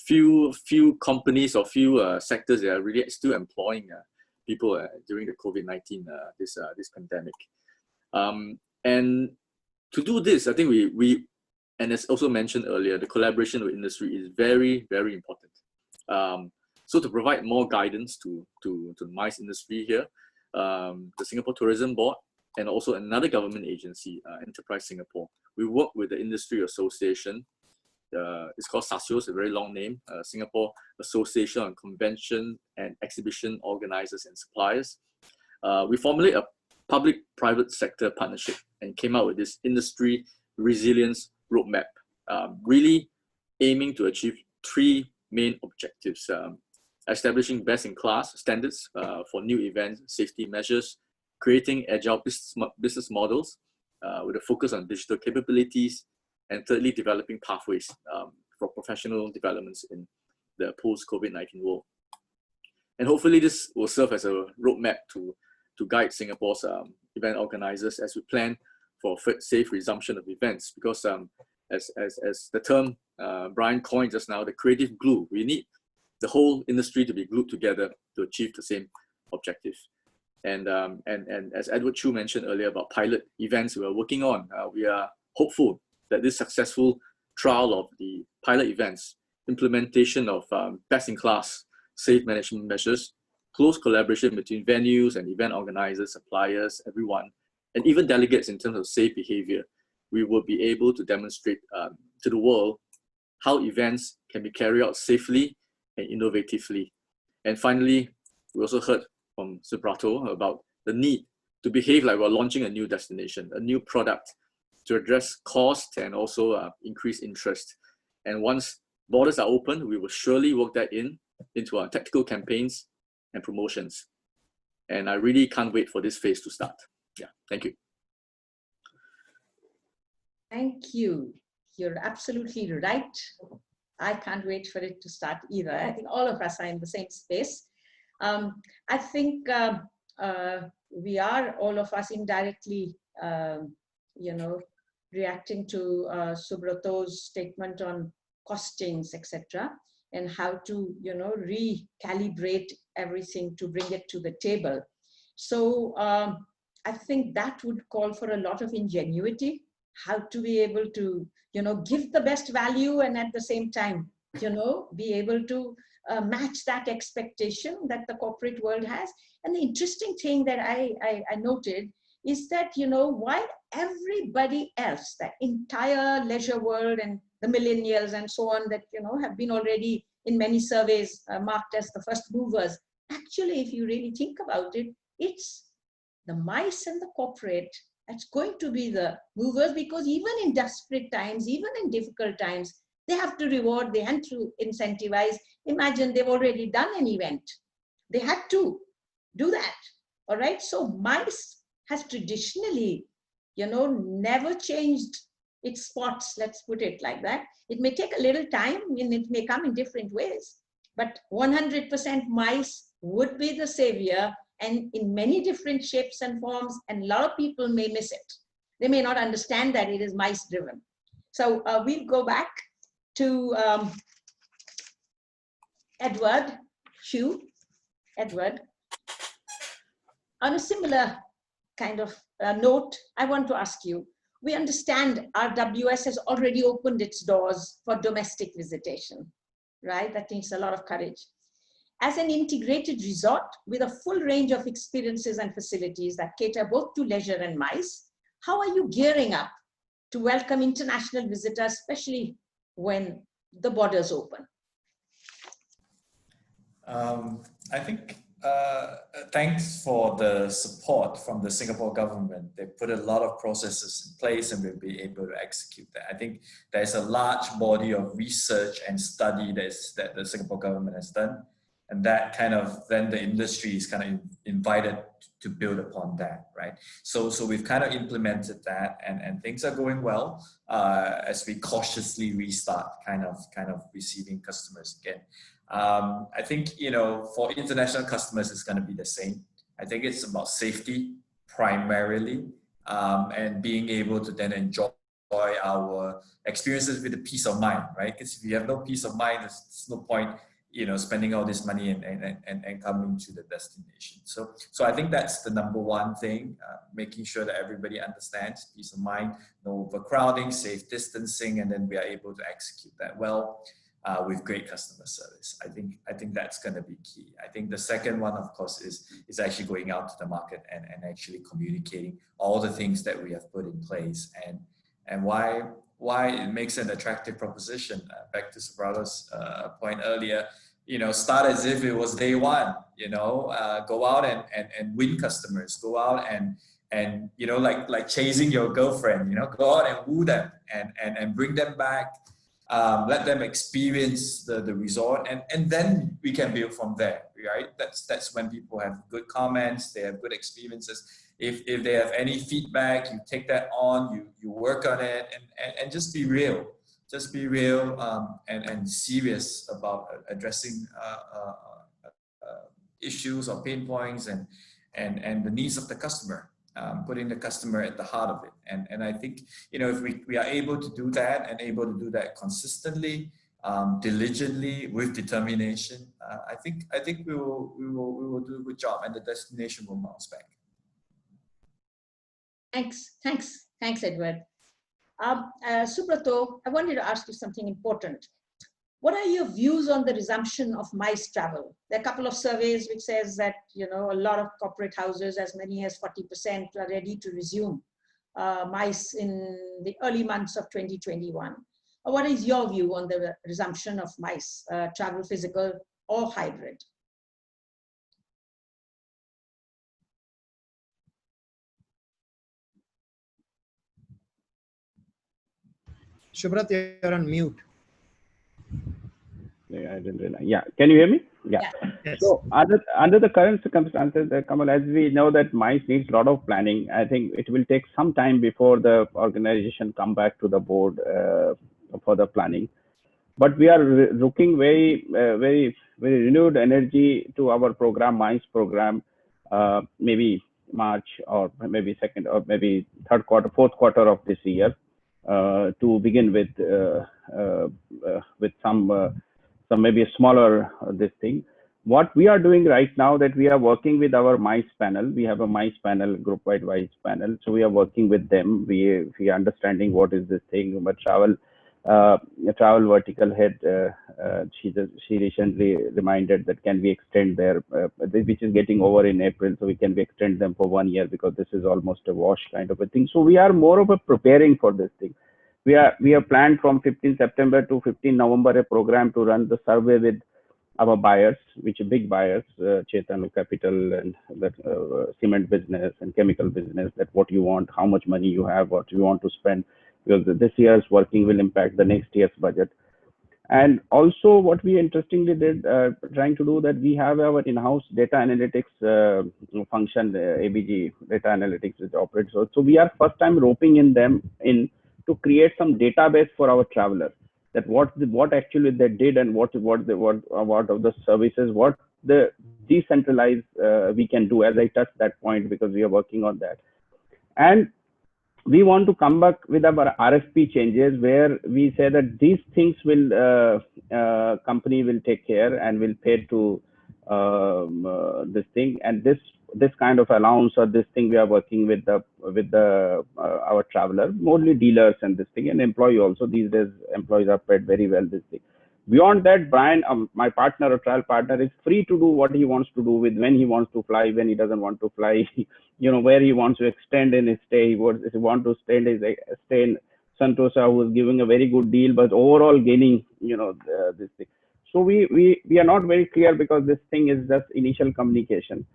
few companies or few sectors that are really still employing people during the COVID-19, this pandemic. And to do this, I think we and as also mentioned earlier, the collaboration with industry is very, very important. So to provide more guidance to the MICE industry here, the Singapore Tourism Board and also another government agency, Enterprise Singapore. We work with the industry association. It's called SASIO, it's a very long name, Singapore Association on Convention and Exhibition Organizers and Suppliers. We formulate a public-private sector partnership and came out with this industry resilience roadmap, really aiming to achieve three main objectives: establishing best-in-class standards for new event safety measures, creating agile business models with a focus on digital capabilities, and thirdly, developing pathways for professional developments in the post-COVID-19 world. And hopefully this will serve as a roadmap to guide Singapore's event organizers as we plan for safe resumption of events, because as the term Brian coined just now, the creative glue, we need the whole industry to be glued together to achieve the same objective. And as Edward Chu mentioned earlier about pilot events we are working on, we are hopeful that this successful trial of the pilot events, implementation of best-in-class safe management measures, close collaboration between venues and event organizers, suppliers, everyone, and even delegates in terms of safe behavior, we will be able to demonstrate to the world how events can be carried out safely and innovatively. And finally, we also heard from Subrato about the need to behave like we're launching a new destination, a new product, to address cost and also increase interest. And once borders are open, we will surely work that into our tactical campaigns and promotions. And I really can't wait for this phase to start. Yeah, thank you. Thank you. You're absolutely right. I can't wait for it to start either. I think all of us are in the same space. I think we are, all of us, indirectly, reacting to Subrato's statement on costings, etc., and how to, recalibrate everything to bring it to the table. So I think that would call for a lot of ingenuity, how to be able to, give the best value and at the same time, be able to match that expectation that the corporate world has. And the interesting thing that I noted is that, while everybody else, the entire leisure world and the millennials and so on that, have been already in many surveys marked as the first movers, actually, if you really think about it, it's the MICE and the corporate that's going to be the movers, because even in desperate times, even in difficult times, they have to reward, they have to incentivize. Imagine they've already done an event. They had to do that, all right? So MICE has traditionally, never changed its spots, let's put it like that. It may take a little time and it may come in different ways, but 100% MICE would be the savior, and in many different shapes and forms, and a lot of people may miss it. They may not understand that it is MICE driven. So we'll go back to Edward Chu. Edward, on a similar kind of note, I want to ask you, we understand RWS has already opened its doors for domestic visitation, right? That takes a lot of courage. As an integrated resort with a full range of experiences and facilities that cater both to leisure and MICE, how are you gearing up to welcome international visitors, especially when the borders open? I think thanks for the support from the Singapore government. They put a lot of processes in place and we'll be able to execute that. I think there's a large body of research and study that the Singapore government has done. And that kind of, then the industry is kind of invited to build upon that, right? So we've kind of implemented that, and things are going well as we cautiously restart kind of receiving customers again. I think, for international customers, it's going to be the same. I think it's about safety primarily, and being able to then enjoy our experiences with the peace of mind, right? Because if you have no peace of mind, there's no point spending all this money and coming to the destination. So I think that's the number one thing, making sure that everybody understands peace of mind, no overcrowding, safe distancing, and then we are able to execute that well. with great customer service. I think that's going to be key. I think the second one, of course, is actually going out to the market and actually communicating all the things that we have put in place and why it makes an attractive proposition. Back to Subrata's point earlier, start as if it was day one. Go out and win customers. Go out and like chasing your girlfriend. Go out and woo them and bring them back. Let them experience the resort, and then we can build from there, right? That's when people have good comments, they have good experiences. If they have any feedback, you take that on, you work on it, and just be real. Just be real and serious about addressing issues or pain points and the needs of the customer. Putting the customer at the heart of it. And I think, if we are able to do that and able to do that consistently, diligently, with determination, I think we will do a good job, and the destination will bounce back. Thanks, Edward. Subrato, I wanted to ask you something important. What are your views on the resumption of MICE travel? There are a couple of surveys which says that, a lot of corporate houses, as many as 40%, are ready to resume MICE in the early months of 2021. What is your view on the resumption of MICE, travel physical or hybrid? Shubrat, you're on mute. I didn't realize. Yeah, can you hear me? Yeah. Yes. So under the current circumstances, Kamal, as we know that MICE needs a lot of planning. I think it will take some time before the organization come back to the board for the planning. But we are looking very renewed energy to our program, MICE program, maybe March or maybe second or maybe third quarter, fourth quarter of this year, to begin with some maybe a smaller this thing. What we are doing right now, that we are working with our MICE panel. We have a MICE panel, group-wide MICE panel. So we are working with them. We are understanding what is this thing. But travel vertical head, she recently reminded that can we extend their, which is getting over in April. So we can extend them for 1 year, because this is almost a wash kind of a thing. So we are more of a preparing for this thing. We have planned from 15 September to 15 November a program to run the survey with our buyers, which are big buyers, Chetan Capital and that cement business and chemical business, that what you want, how much money you have, what you want to spend, because this year's working will impact the next year's budget. And also what we interestingly did, trying to do that, we have our in-house data analytics function, ABG, data analytics, which operates. So we are first time roping in them in to create some database for our travelers, that what actually they did and what of the services, what the decentralized we can do, as I touched that point, because we are working on that. And we want to come back with our RFP changes, where we say that these things will company will take care and will pay to this thing, and this kind of allowance or this thing we are working with our traveler, mostly dealers and this thing, and employee also. These days employees are paid very well, this thing. Beyond that, Brian, my partner or trial partner, is free to do what he wants to do with, when he wants to fly, when he doesn't want to fly, where he wants to extend in his stay. If he wants to stay in Sentosa, who is giving a very good deal, but overall gaining, this thing. So we are not very clear, because this thing is just initial communication.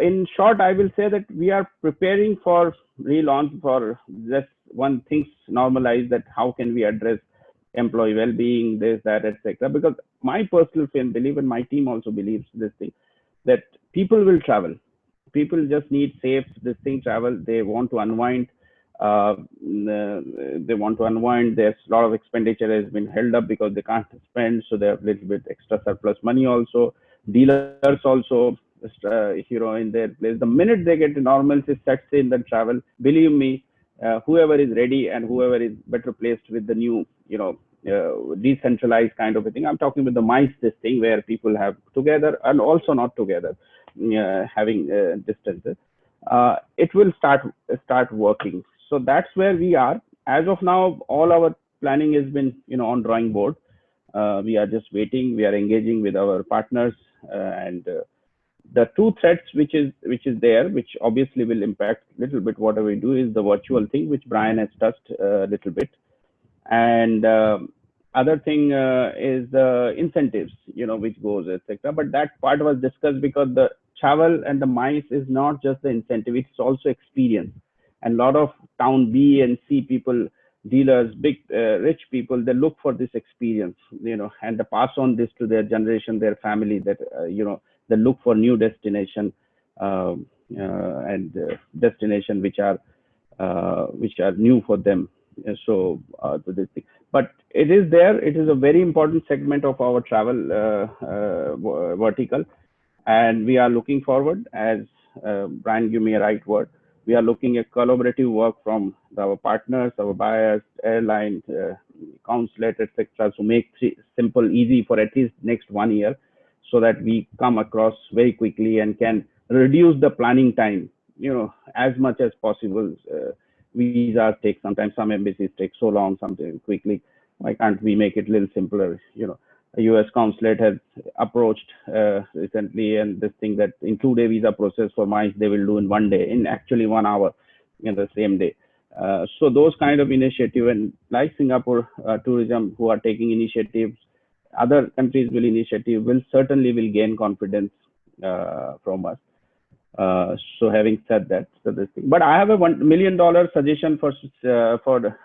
In short, I will say that we are preparing for relaunch, for just one things normalize, that how can we address employee well-being, this, that, etc. Because my personal belief, and my team also believes this thing, that people will travel. People just need safe this thing travel. They want to unwind. They want to unwind. There's a lot of expenditure has been held up because they can't spend, so they have a little bit extra surplus money also. Dealers also, in their place. The minute they get normalcy sets in the travel, believe me, whoever is ready and whoever is better placed with the new, decentralized kind of a thing. I'm talking with the MICE, this thing where people have together and also not together, having distances. It will start working. So that's where we are. As of now, all our planning has been, on drawing board. We are just waiting. We are engaging with our partners, and the two threats which is there, which obviously will impact a little bit whatever we do, is the virtual thing, which Brian has touched a little bit, and other thing is the incentives, which goes, etc. But that part was discussed because the travel and the MICE is not just the incentive; it's also experience. And a lot of town B and C people, dealers, big rich people, they look for this experience, and they pass on this to their generation, their family. That they look for new destination and destination which are new for them. So this thing, but it is there. It is a very important segment of our travel vertical, and we are looking forward, as Brian give me a right word. We are looking at collaborative work from our partners, our buyers, airlines, consulate, etc., to make simple, easy for at least next 1 year, so that we come across very quickly and can reduce the planning time, as much as possible. Visas take sometimes, some embassies take so long, something quickly. Why can't we make it a little simpler? A US consulate has approached recently, and this thing that in 2-day visa process for MICE, they will do in 1 day, in actually 1 hour, in the same day. So those kind of initiative, and like Singapore tourism, who are taking initiatives, other countries will certainly gain confidence from us. So having said that, this thing. But I have a $1 million suggestion for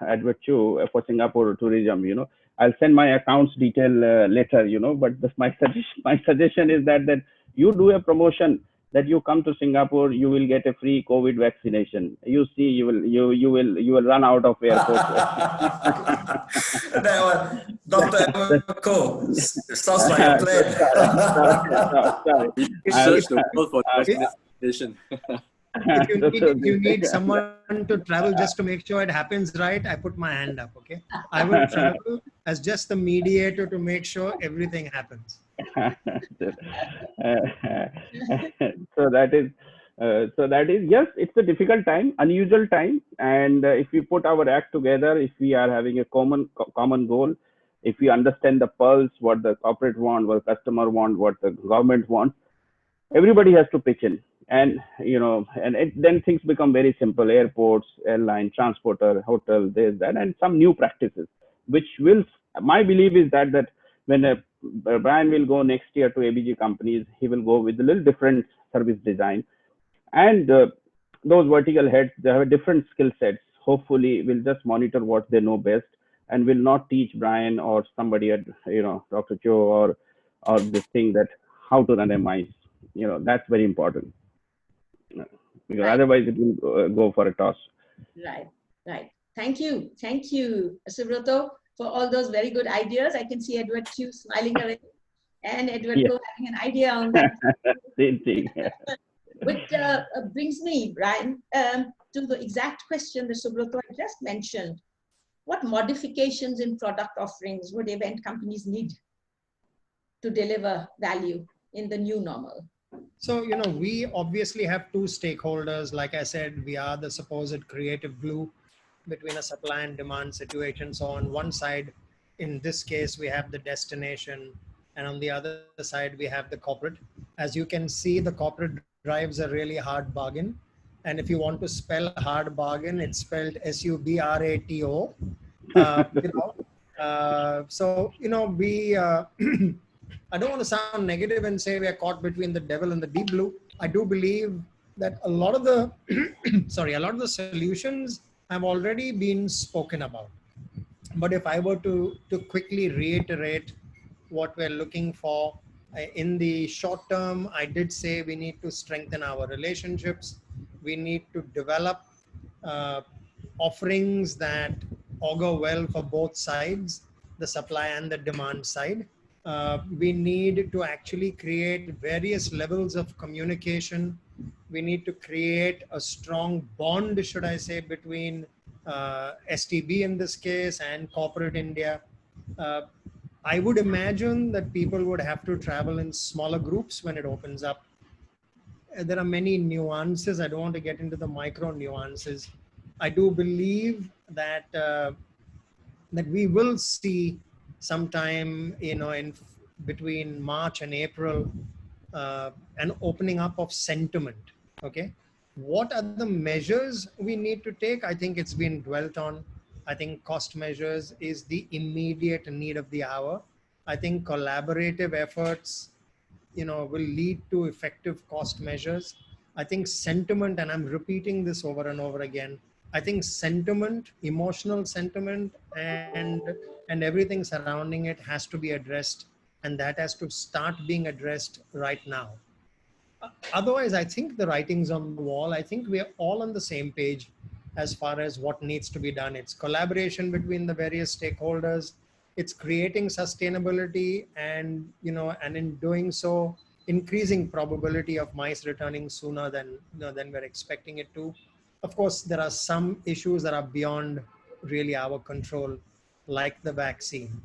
Edward Chu for Singapore tourism. I'll send my accounts detail later. But my suggestion is that you do a promotion that you come to Singapore, you will get a free COVID vaccination. You see, you will run out of airport. That one, Dr. Ko, sounds like a plan. Sorry. Search the world for vaccination. If you need someone to travel just to make sure it happens right, I put my hand up. Okay, I will travel as just the mediator to make sure everything happens. So that is yes, it's a difficult time, unusual time, and if we put our act together, if we are having a common goal, if we understand the pulse, what the corporate want, what the customer want, what the government wants, everybody has to pitch in. And then things become very simple. Airports, airline, transporter, hotel, this, that, and some new practices, which will. My belief is that when Brian will go next year to ABG companies, he will go with a little different service design, and those vertical heads, they have different skill sets. Hopefully, we'll just monitor what they know best, and will not teach Brian or somebody at Dr. Cho or this thing that how to run a MICE. That's very important. Because otherwise it will go for a toss. Right. Thank you, Subroto, for all those very good ideas. I can see Edward Chu smiling already, and Edward Ko having an idea on that. Same thing. Which brings me, Brian, to the exact question that Subroto had just mentioned. What modifications in product offerings would event companies need to deliver value in the new normal? So, we obviously have two stakeholders. Like I said, we are the supposed creative glue between a supply and demand situation. So on one side, in this case, we have the destination, and on the other side, we have the corporate. As you can see, the corporate drives a really hard bargain. And if you want to spell hard bargain, it's spelled SUBRATO. We I don't want to sound negative and say we are caught between the devil and the deep blue. I do believe that a lot of the solutions have already been spoken about. But if I were to quickly reiterate what we're looking for, in the short term, I did say we need to strengthen our relationships. We need to develop offerings that augur well for both sides, the supply and the demand side. We need to actually create various levels of communication. We need to create a strong bond, should I say, between STB in this case and corporate India. I would imagine that people would have to travel in smaller groups when it opens up. There are many nuances. I don't want to get into the micro nuances. I do believe that that we will see sometime, in between March and April, an opening up of sentiment. Okay, what are the measures we need to take? I think it's been dwelt on. I think cost measures is the immediate need of the hour. I think collaborative efforts, will lead to effective cost measures. I think sentiment, and I'm repeating this over and over again, I think sentiment, emotional sentiment, and everything surrounding it has to be addressed, and that has to start being addressed right now. Otherwise, I think the writing's on the wall. I think we are all on the same page as far as what needs to be done. It's collaboration between the various stakeholders. It's creating sustainability, and and in doing so, increasing probability of mice returning sooner than we're expecting it to. Of course, there are some issues that are beyond really our control, like the vaccine.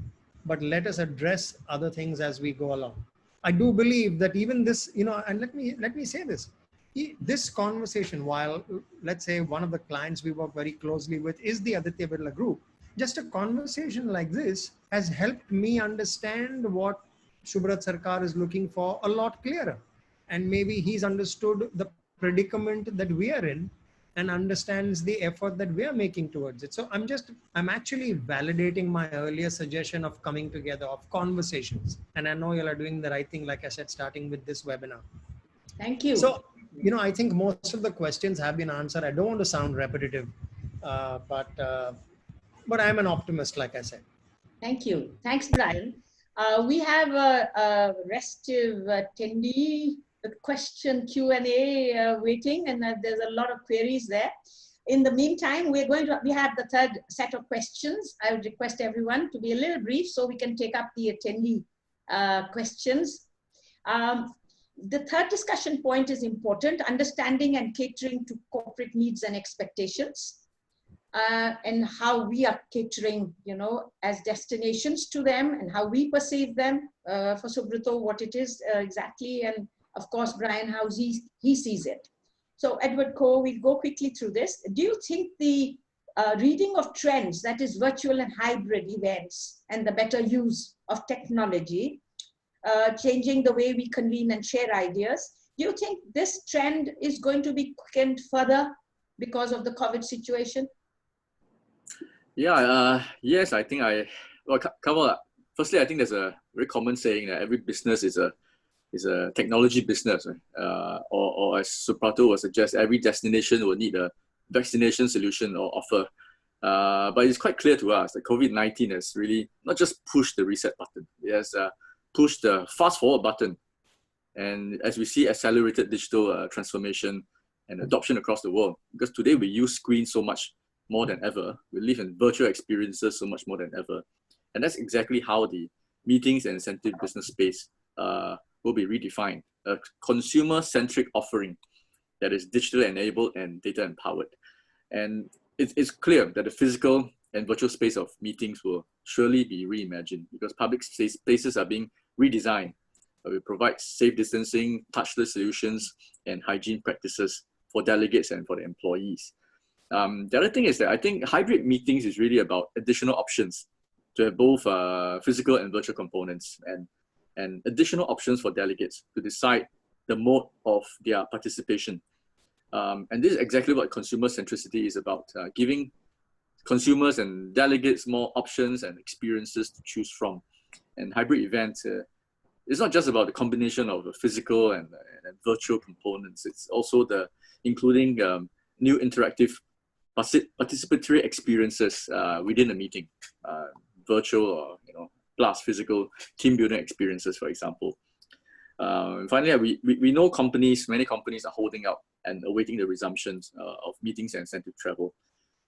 But let us address other things as we go along. I do believe that even this, and let me say this, this conversation, while let's say one of the clients we work very closely with is the Aditya Birla Group, just a conversation like this has helped me understand what Shubhrat Sarkar is looking for a lot clearer. And maybe he's understood the predicament that we are in and understands the effort that we are making towards it. So I'm actually validating my earlier suggestion of coming together, of conversations. And I know you are doing the right thing, like I said, starting with this webinar. Thank you. So, I think most of the questions have been answered. I don't want to sound repetitive, but I'm an optimist, like I said. Thank you. Thanks, Brian. We have a restive attendee question Q&A waiting, and there's a lot of queries there. In the meantime, we have the third set of questions. I would request everyone to be a little brief so we can take up the attendee questions. The third discussion point is important: understanding and catering to corporate needs and expectations, and how we are catering, as destinations to them, and how we perceive them. For Subrata, what it is exactly, and of course, Brian, how he sees it. So Edward Coe, we'll go quickly through this. Do you think the reading of trends, that is virtual and hybrid events, and the better use of technology, changing the way we convene and share ideas, do you think this trend is going to be quickened further because of the COVID situation? Yeah, yes, I think Kamal, firstly, I think there's a very common saying that every business is a technology business, or as Suprato would suggest, every destination will need a vaccination solution or offer. But it's quite clear to us that COVID-19 has really not just pushed the reset button, it has pushed the fast forward button. And as we see accelerated digital transformation and adoption across the world, because today we use screens so much more than ever, we live in virtual experiences so much more than ever. And that's exactly how the meetings and incentive business space will be redefined. A consumer-centric offering that is digitally enabled and data empowered. And it's clear that the physical and virtual space of meetings will surely be reimagined, because public spaces are being redesigned. We provide safe distancing, touchless solutions, and hygiene practices for delegates and for the employees. The other thing is that I think hybrid meetings is really about additional options to have both physical and virtual components, and additional options for delegates to decide the mode of their participation. And this is exactly what consumer centricity is about, giving consumers and delegates more options and experiences to choose from. And hybrid events, it's not just about the combination of the physical and virtual components. It's also including new interactive participatory experiences within a meeting, virtual or plus physical team building experiences, for example. Finally, we know many companies are holding out and awaiting the resumptions of meetings and incentive travel.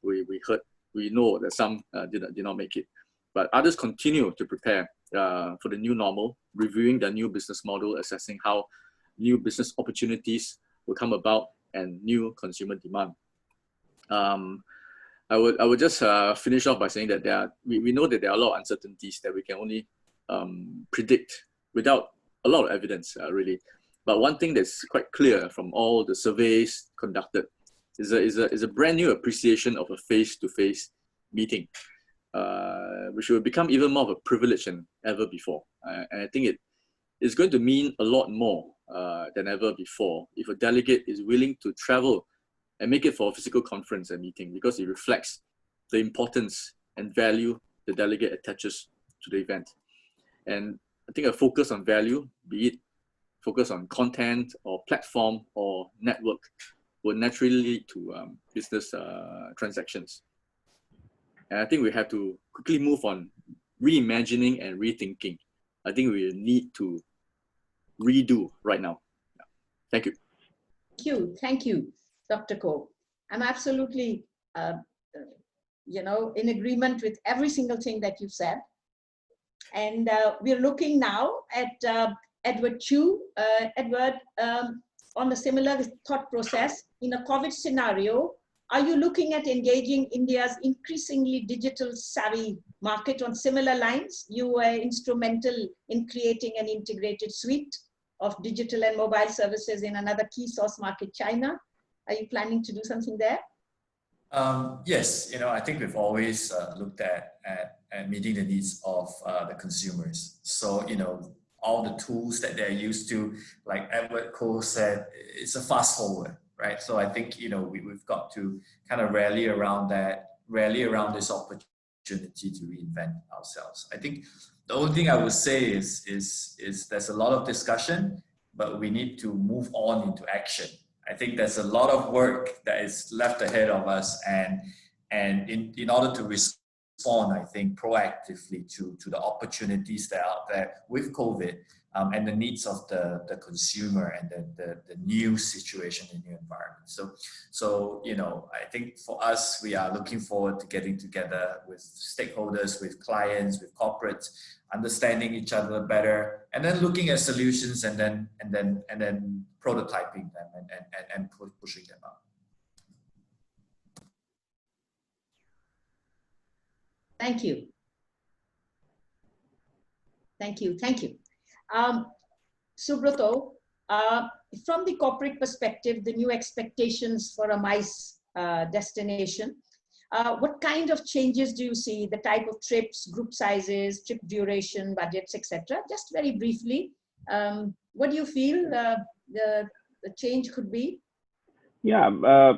We know that some did not make it, but others continue to prepare for the new normal, reviewing their new business model, assessing how new business opportunities will come about and new consumer demand. I would just finish off by saying that we know that there are a lot of uncertainties that we can only predict without a lot of evidence, really. But one thing that's quite clear from all the surveys conducted is a brand new appreciation of a face-to-face meeting. which will become even more of a privilege than ever before. And I think it is going to mean a lot more than ever before if a delegate is willing to travel and make it for a physical conference and meeting, because it reflects the importance and value the delegate attaches to the event. And I think a focus on value, be it focus on content or platform or network, will naturally lead to business transactions. And I think we have to quickly move on reimagining and rethinking. I think we need to redo right now. Thank you. Thank you, Dr. Koh. I'm absolutely, in agreement with every single thing that you said. And we're looking now at Edward Chu. Edward, on a similar thought process, in a COVID scenario, are you looking at engaging India's increasingly digital savvy market on similar lines? You were instrumental in creating an integrated suite of digital and mobile services in another key source market, China. Are you planning to do something there? Yes, I think we've always looked at meeting the needs of the consumers. So, all the tools that they're used to, like Edward Koh said, it's a fast forward, right? So I think, we've got to kind of rally around this opportunity to reinvent ourselves. I think the only thing I would say is there's a lot of discussion, but we need to move on into action. I think there's a lot of work that is left ahead of us, and in order to respond, I think, proactively to the opportunities that are out there with COVID and the needs of the consumer and the new situation, the new environment. So I think for us, we are looking forward to getting together with stakeholders, with clients, with corporates, understanding each other better, and then looking at solutions and then prototyping them and pushing them out. Thank you. Thank you. Thank you. Subrato, from the corporate perspective, the new expectations for a MICE destination, what kind of changes do you see? The type of trips, group sizes, trip duration, budgets, etc. Just very briefly, what do you feel the change could be? Yeah,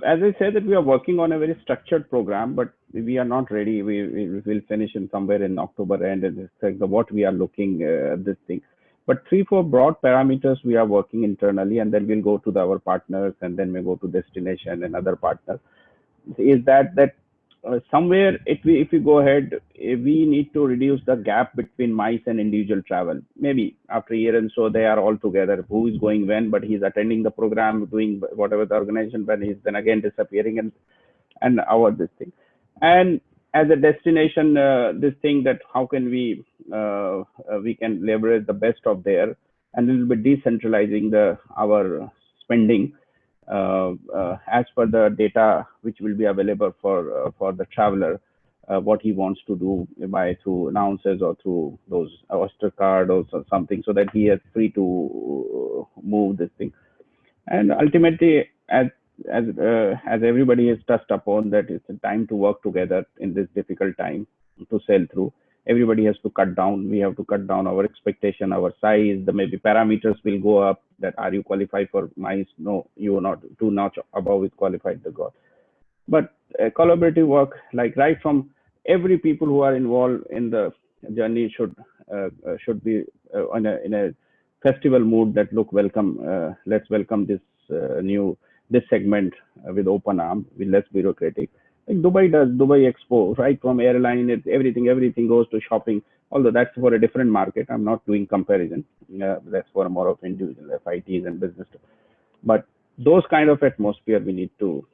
as I said, that we are working on a very structured program, but we are not ready. We will finish in somewhere in October end, and it's like what we are looking at this thing. But 3-4 broad parameters we are working internally, and then we'll go to our partners, and then we go to destination and other partners. Is that somewhere if we go ahead, we need to reduce the gap between MICE and individual travel. Maybe after a year and so they are all together. Who is going when, but he's attending the program, doing whatever the organization, but he's then again disappearing and our this thing. And as a destination, this thing that how can we can leverage the best of there and a little bit decentralizing our spending. As per the data which will be available for the traveler, what he wants to do by through announcers or through those Oyster card or something, so that he is free to move this thing. And ultimately, as everybody has touched upon, that it's a time to work together in this difficult time to sail through. Everybody has to cut down. We have to cut down our expectation, our size. The maybe parameters will go up. That are you qualified for MICE? No, you are not. 2 notch above is qualified to go. But collaborative work, like right from every people who are involved in the journey should be in a festival mood. That look welcome. Let's welcome this this segment with open arm, with less bureaucratic. Like Dubai does, Dubai Expo, right from airline, everything goes to shopping. Although that's for a different market, I'm not doing comparison. That's for more of individual FITs and business. But those kind of atmosphere we need to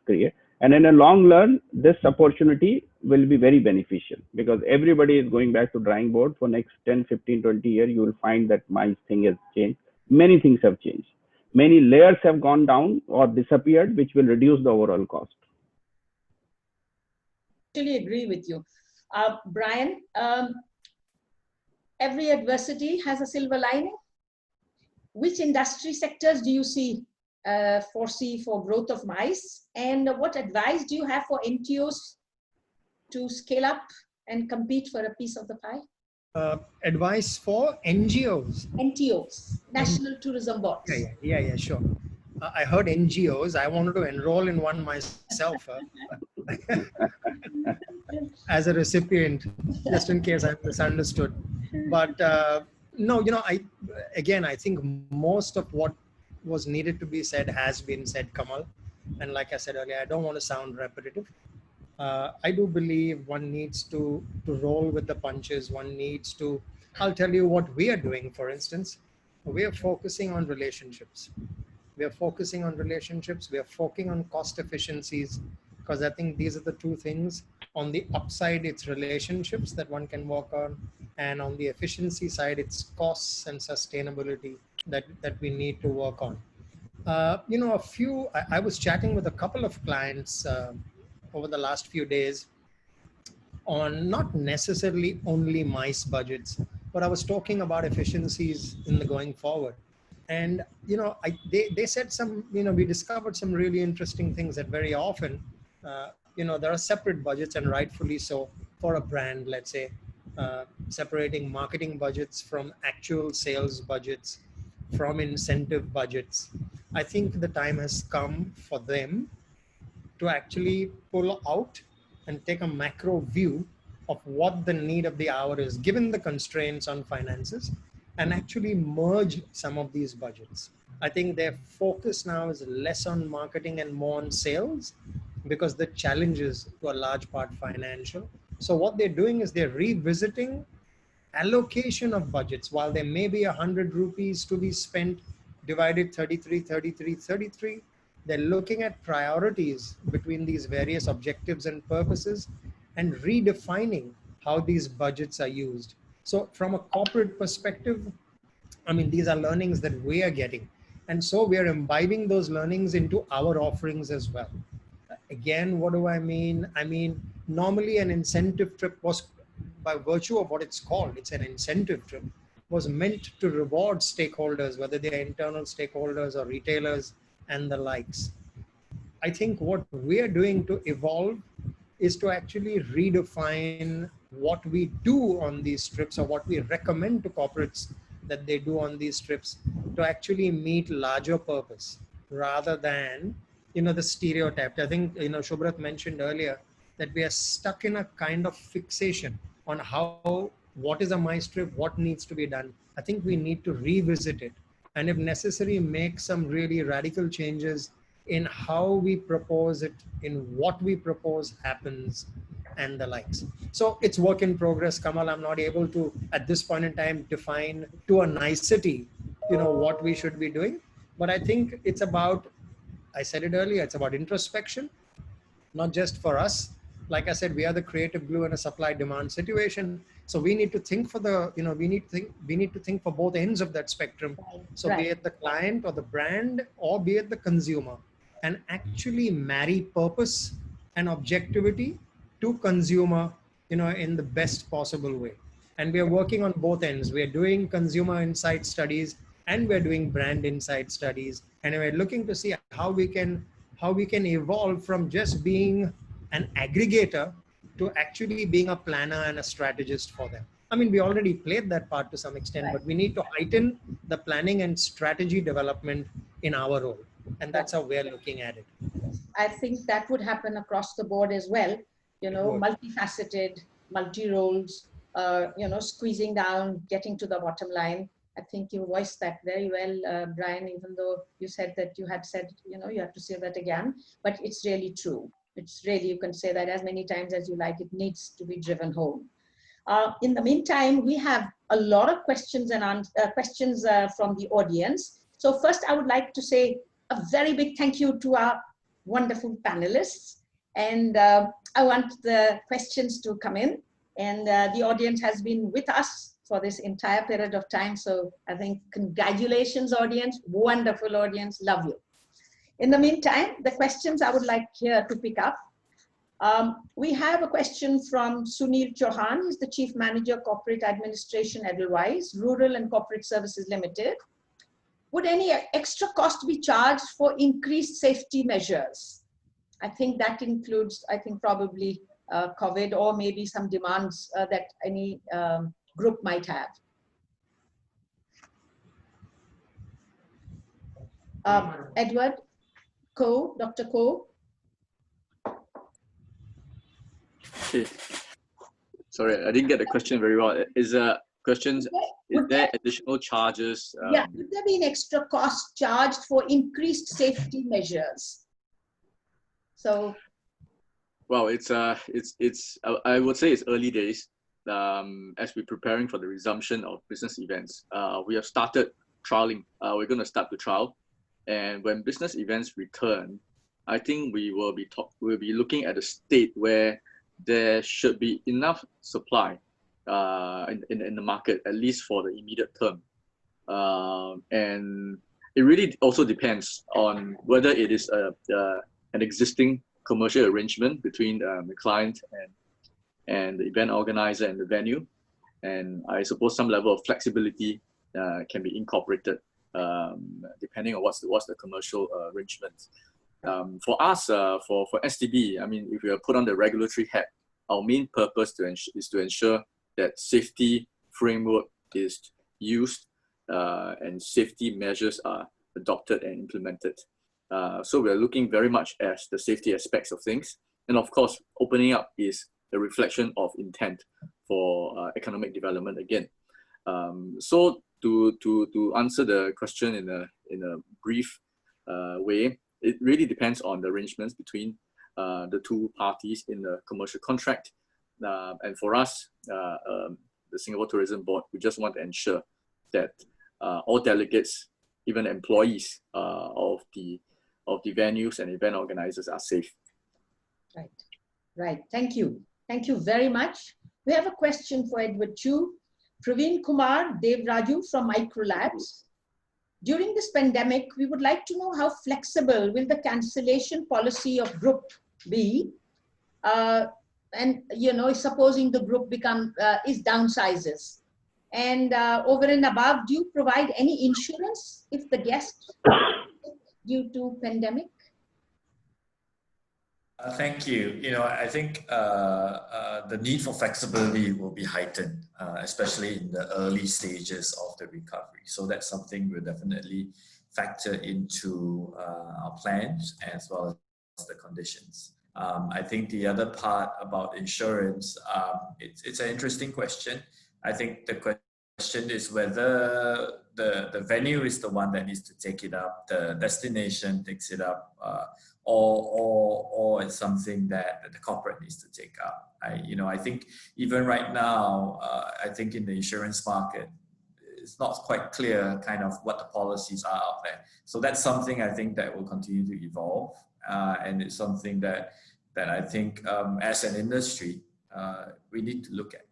create. And in a long run, this opportunity will be very beneficial because everybody is going back to drawing board for next 10, 15, 20 years. You will find that my thing has changed. Many things have changed. Many layers have gone down or disappeared, which will reduce the overall cost. I totally agree with you. Brian, every adversity has a silver lining. Which industry sectors do you foresee for growth of MICE? And what advice do you have for NTOs to scale up and compete for a piece of the pie? Advice for NGOs. NTOs, National Tourism Boards. Yeah, sure. I heard NGOs. I wanted to enroll in one myself as a recipient, just in case I misunderstood. But no, I think most of what was needed to be said has been said, Kamal. And like I said earlier, I don't want to sound repetitive. I do believe one needs to roll with the punches. One needs to, I'll tell you what we are doing, for instance. We are focusing on relationships. We are focusing on relationships. We are focusing on cost efficiencies, because I think these are the two things. On the upside, it's relationships that one can work on. And on the efficiency side, it's costs and sustainability that we need to work on. I was chatting with a couple of clients over the last few days on not necessarily only MICE budgets, but I was talking about efficiencies in the going forward. And, they said we discovered some really interesting things that very often, there are separate budgets, and rightfully so, for a brand, let's say, separating marketing budgets from actual sales budgets, from incentive budgets. I think the time has come for them to actually pull out and take a macro view of what the need of the hour is, given the constraints on finances, and actually merge some of these budgets. I think their focus now is less on marketing and more on sales, because the challenge is to a large part financial. So what they're doing is they're revisiting allocation of budgets. While there may be 100 rupees to be spent, divided 33, they're looking at priorities between these various objectives and purposes and redefining how these budgets are used. So from a corporate perspective, these are learnings that we are getting. And so we are imbibing those learnings into our offerings as well. Again, what do I mean? Normally an incentive trip was, by virtue of what it's called, it's an incentive trip, was meant to reward stakeholders, whether they are internal stakeholders or retailers and the likes. I think what we are doing to evolve is to actually redefine what we do on these trips, or what we recommend to corporates that they do on these trips, to actually meet larger purpose rather than, the stereotype. I think, Shubhrat mentioned earlier that we are stuck in a kind of fixation on what is a MICE trip, what needs to be done. I think we need to revisit it, and if necessary, make some really radical changes in how we propose it, in what we propose happens, and the likes. So it's work in progress, Kamal. I'm not able to, at this point in time, define to a nicety, what we should be doing. But I think it's about, I said it earlier, it's about introspection, not just for us. Like I said, we are the creative glue in a supply-demand situation. So we need to think for the, we need to think for both ends of that spectrum. So be it the client or the brand, or be it the consumer, and actually marry purpose and objectivity to consumer, in the best possible way. And we are working on both ends. We are doing consumer insight studies, and we're doing brand insight studies. And we're looking to see how we can evolve from just being an aggregator to actually being a planner and a strategist for them. We already played that part to some extent, but we need to heighten the planning and strategy development in our role. And that's how we're looking at it. I think that would happen across the board as well. Multifaceted, multi-roles, squeezing down, getting to the bottom line. I think you voiced that very well, Brian, even though you said that you had said, you have to say that again, but it's really true. It's really, you can say that as many times as you like, it needs to be driven home. In the meantime, we have a lot of questions and questions from the audience. So first, I would like to say a very big thank you to our wonderful panelists. And I want the questions to come in. And the audience has been with us for this entire period of time. So I think congratulations, audience, wonderful audience, love you. In the meantime, the questions I would like here to pick up. We have a question from Sunil Chauhan, who's the Chief Manager, Corporate Administration, Edelweiss, Rural and Corporate Services Limited. Would any extra cost be charged for increased safety measures? I think that includes, probably COVID, or maybe some demands that any group might have. Edward Ko, Dr. Ko. Okay. Sorry, I didn't get the question very well. Is there additional charges? Yeah, would there be an extra cost charged for increased safety measures? So, well, I would say it's early days. As we're preparing for the resumption of business events, we have started trialing. We're going to start the trial, and when business events return, I think we'll be looking at a state where there should be enough supply in the market, at least for the immediate term. And it really also depends on whether it is an existing commercial arrangement between the client and the event organizer and the venue. And I suppose some level of flexibility can be incorporated depending on what's the commercial arrangement. For us, for STB, I mean, if we are put on the regulatory hat, our main purpose is to ensure that safety framework is used and safety measures are adopted and implemented. So we're looking very much at the safety aspects of things. And of course, opening up is a reflection of intent for economic development again. So to answer the question in a brief way, it really depends on the arrangements between the two parties in the commercial contract. And for us, the Singapore Tourism Board, we just want to ensure that all delegates, even employees of the venues and event organizers are safe. Right. Thank you. Thank you very much. We have a question for Edward Chu. Praveen Kumar Devraju from Microlabs. During this pandemic, we would like to know how flexible will the cancellation policy of group be? And, you know, supposing the group is downsizes. And over and above, do you provide any insurance if the guests due to pandemic? Thank you. You know, I think the need for flexibility will be heightened, especially in the early stages of the recovery. So that's something we'll definitely factor into our plans as well as the conditions. I think the other part about insurance, it's an interesting question. I think the question is whether the venue is the one that needs to take it up, the destination takes it up, or it's something that the corporate needs to take up. I think even right now, I think in the insurance market, it's not quite clear kind of what the policies are out there. So that's something I think that will continue to evolve, and it's something that I think as an industry, we need to look at.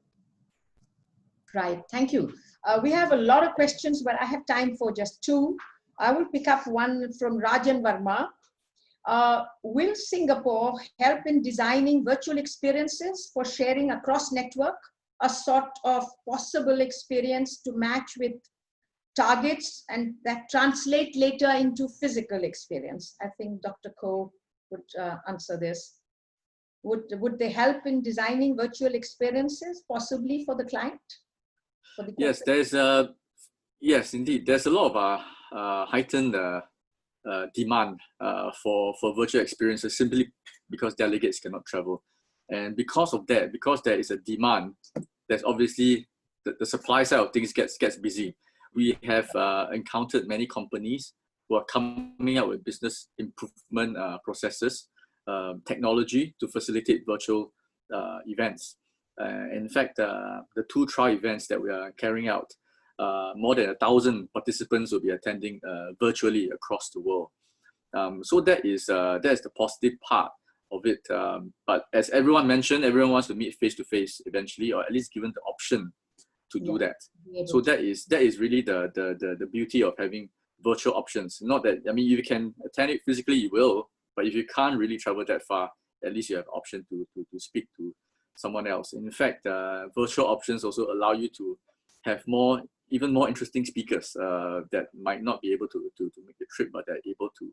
Right, thank you. We have a lot of questions, but I have time for just two. I will pick up one from Rajan Verma. Will Singapore help in designing virtual experiences for sharing across network, a sort of possible experience to match with targets and that translate later into physical experience? I think Dr. Ko would answer this. Would they help in designing virtual experiences possibly for the client? Yes, yes, indeed. There's a lot of heightened demand for virtual experiences simply because delegates cannot travel. And because of that, because there is a demand, there's obviously the supply side of things gets busy. We have encountered many companies who are coming out with business improvement processes, technology to facilitate virtual events. In fact, the two trial events that we are carrying out, more than 1,000 participants will be attending virtually across the world. So that is the positive part of it. But as everyone mentioned, everyone wants to meet face to face eventually, or at least given the option to do that. So that is really the beauty of having virtual options. Not that, I mean, if you can attend it physically, you will. But if you can't really travel that far, at least you have option to speak to someone else. In fact, virtual options also allow you to have even more interesting speakers that might not be able to make the trip, but they're able to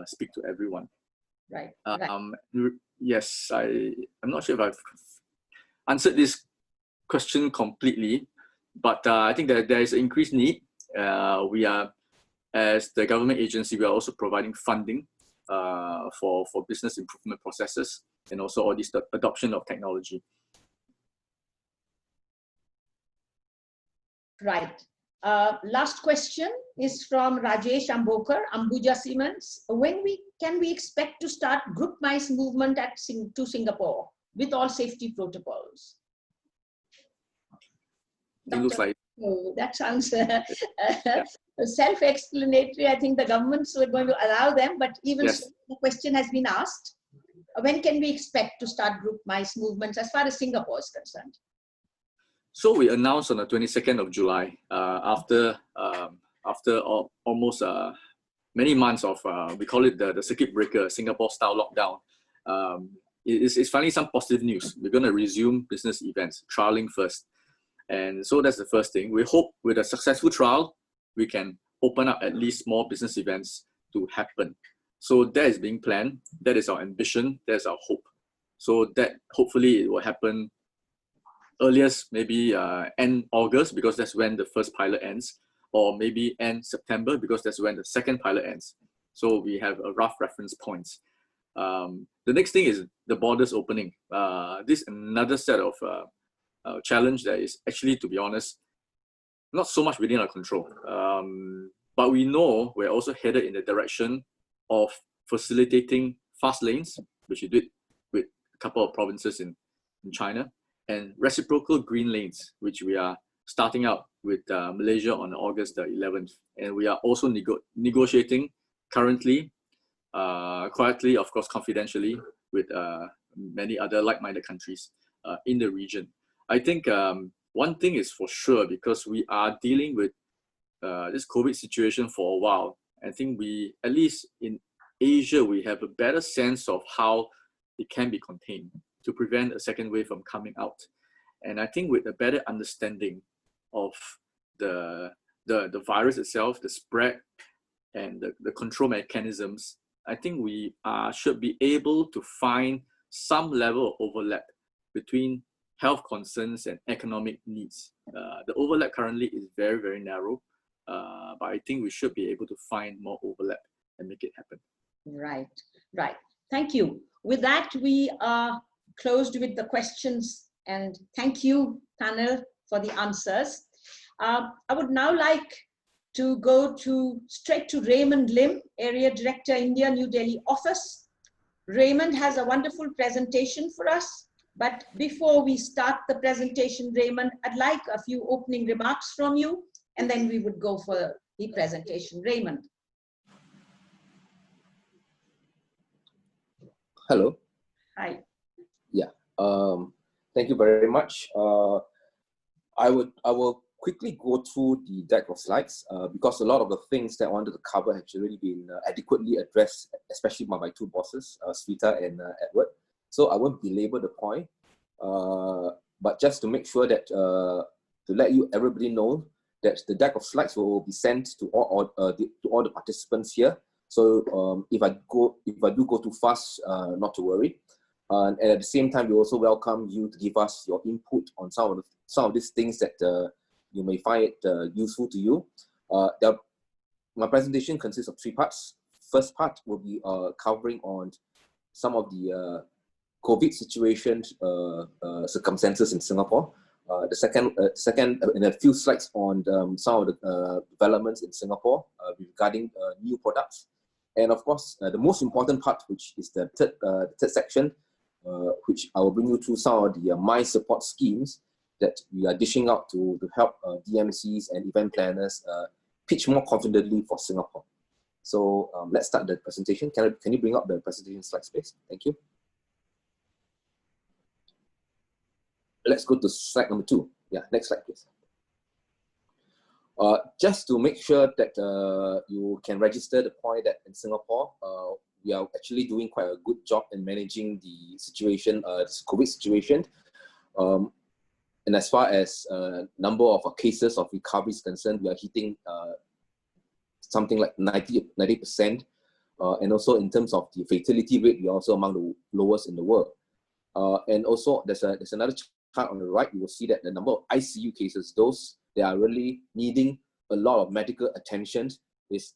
speak to everyone. Right. Yes, I'm not sure if I've answered this question completely, but I think that there is an increased need. We are, as the government agency, we are also providing funding for business improvement processes and also all this adoption of technology. Right. Last question is from Rajesh Ambokar, Ambuja Siemens. When can we expect to start group MICE movement to Singapore with all safety protocols? It looks like. Oh, that sounds self-explanatory. I think the governments were going to allow them, but even Yes. so, the question has been asked. When can we expect to start group MICE movements as far as Singapore is concerned? So we announced on the 22nd of July, after almost many months of, we call it the circuit breaker, Singapore-style lockdown. It's finally some positive news. We're going to resume business events, trialing first. And so that's the first thing. We hope with a successful trial, we can open up at least more business events to happen. So that is being planned. That is our ambition. That's our hope. So that hopefully it will happen earliest, maybe end August, because that's when the first pilot ends, or maybe end September, because that's when the second pilot ends. So we have a rough reference points. The next thing is the borders opening. This is another set of challenge that is actually, to be honest, not so much within our control. But we know we're also headed in the direction of facilitating fast lanes, which we did with a couple of provinces in China, and reciprocal green lanes, which we are starting out with Malaysia on August the 11th. And we are also negotiating currently, quietly, of course, confidentially, with many other like-minded countries in the region. I think one thing is for sure, because we are dealing with this COVID situation for a while. I think we, at least in Asia, we have a better sense of how it can be contained to prevent a second wave from coming out. And I think with a better understanding of the virus itself, the spread, and the control mechanisms, I think we should be able to find some level of overlap between health concerns and economic needs. The overlap currently is very, very narrow, but I think we should be able to find more overlap and make it happen. Right, right. Thank you. With that, we are closed with the questions, and thank you, panel, for the answers. I would now like to go straight to Raymond Lim, Area Director, India, New Delhi office. Raymond has a wonderful presentation for us, but before we start the presentation, Raymond, I'd like a few opening remarks from you, and then we would go for the presentation. Raymond. Hello. Hi. Yeah. Thank you very much. I will quickly go through the deck of slides because a lot of the things that I wanted to cover have already been adequately addressed, especially by my two bosses, Sveta and Edward. So I won't belabor the point, but just to make sure that to let everybody know that the deck of slides will be sent to all the participants here. So if I do go too fast, not to worry. And at the same time, we also welcome you to give us your input on some of these things that you may find it useful to you. My presentation consists of three parts. First part will be covering on some of the COVID situation circumstances in Singapore. The second, in a few slides on some of the developments in Singapore regarding new products. And of course, the most important part, which is the third section, which I will bring you through some of the MICE support schemes that we are dishing out to help DMCs and event planners pitch more confidently for Singapore. So let's start the presentation. Can you bring up the presentation slide space? Thank you. Let's go to slide number 2. Yeah, next slide, please. Just to make sure that you can register the point that in Singapore, we are actually doing quite a good job in managing the situation, this COVID situation. And as far as number of cases of recovery is concerned, we are hitting something like 90%. And also in terms of the fatality rate, we are also among the lowest in the world. And also there's another chart on the right. You will see that the number of ICU cases, those that are really needing a lot of medical attention, is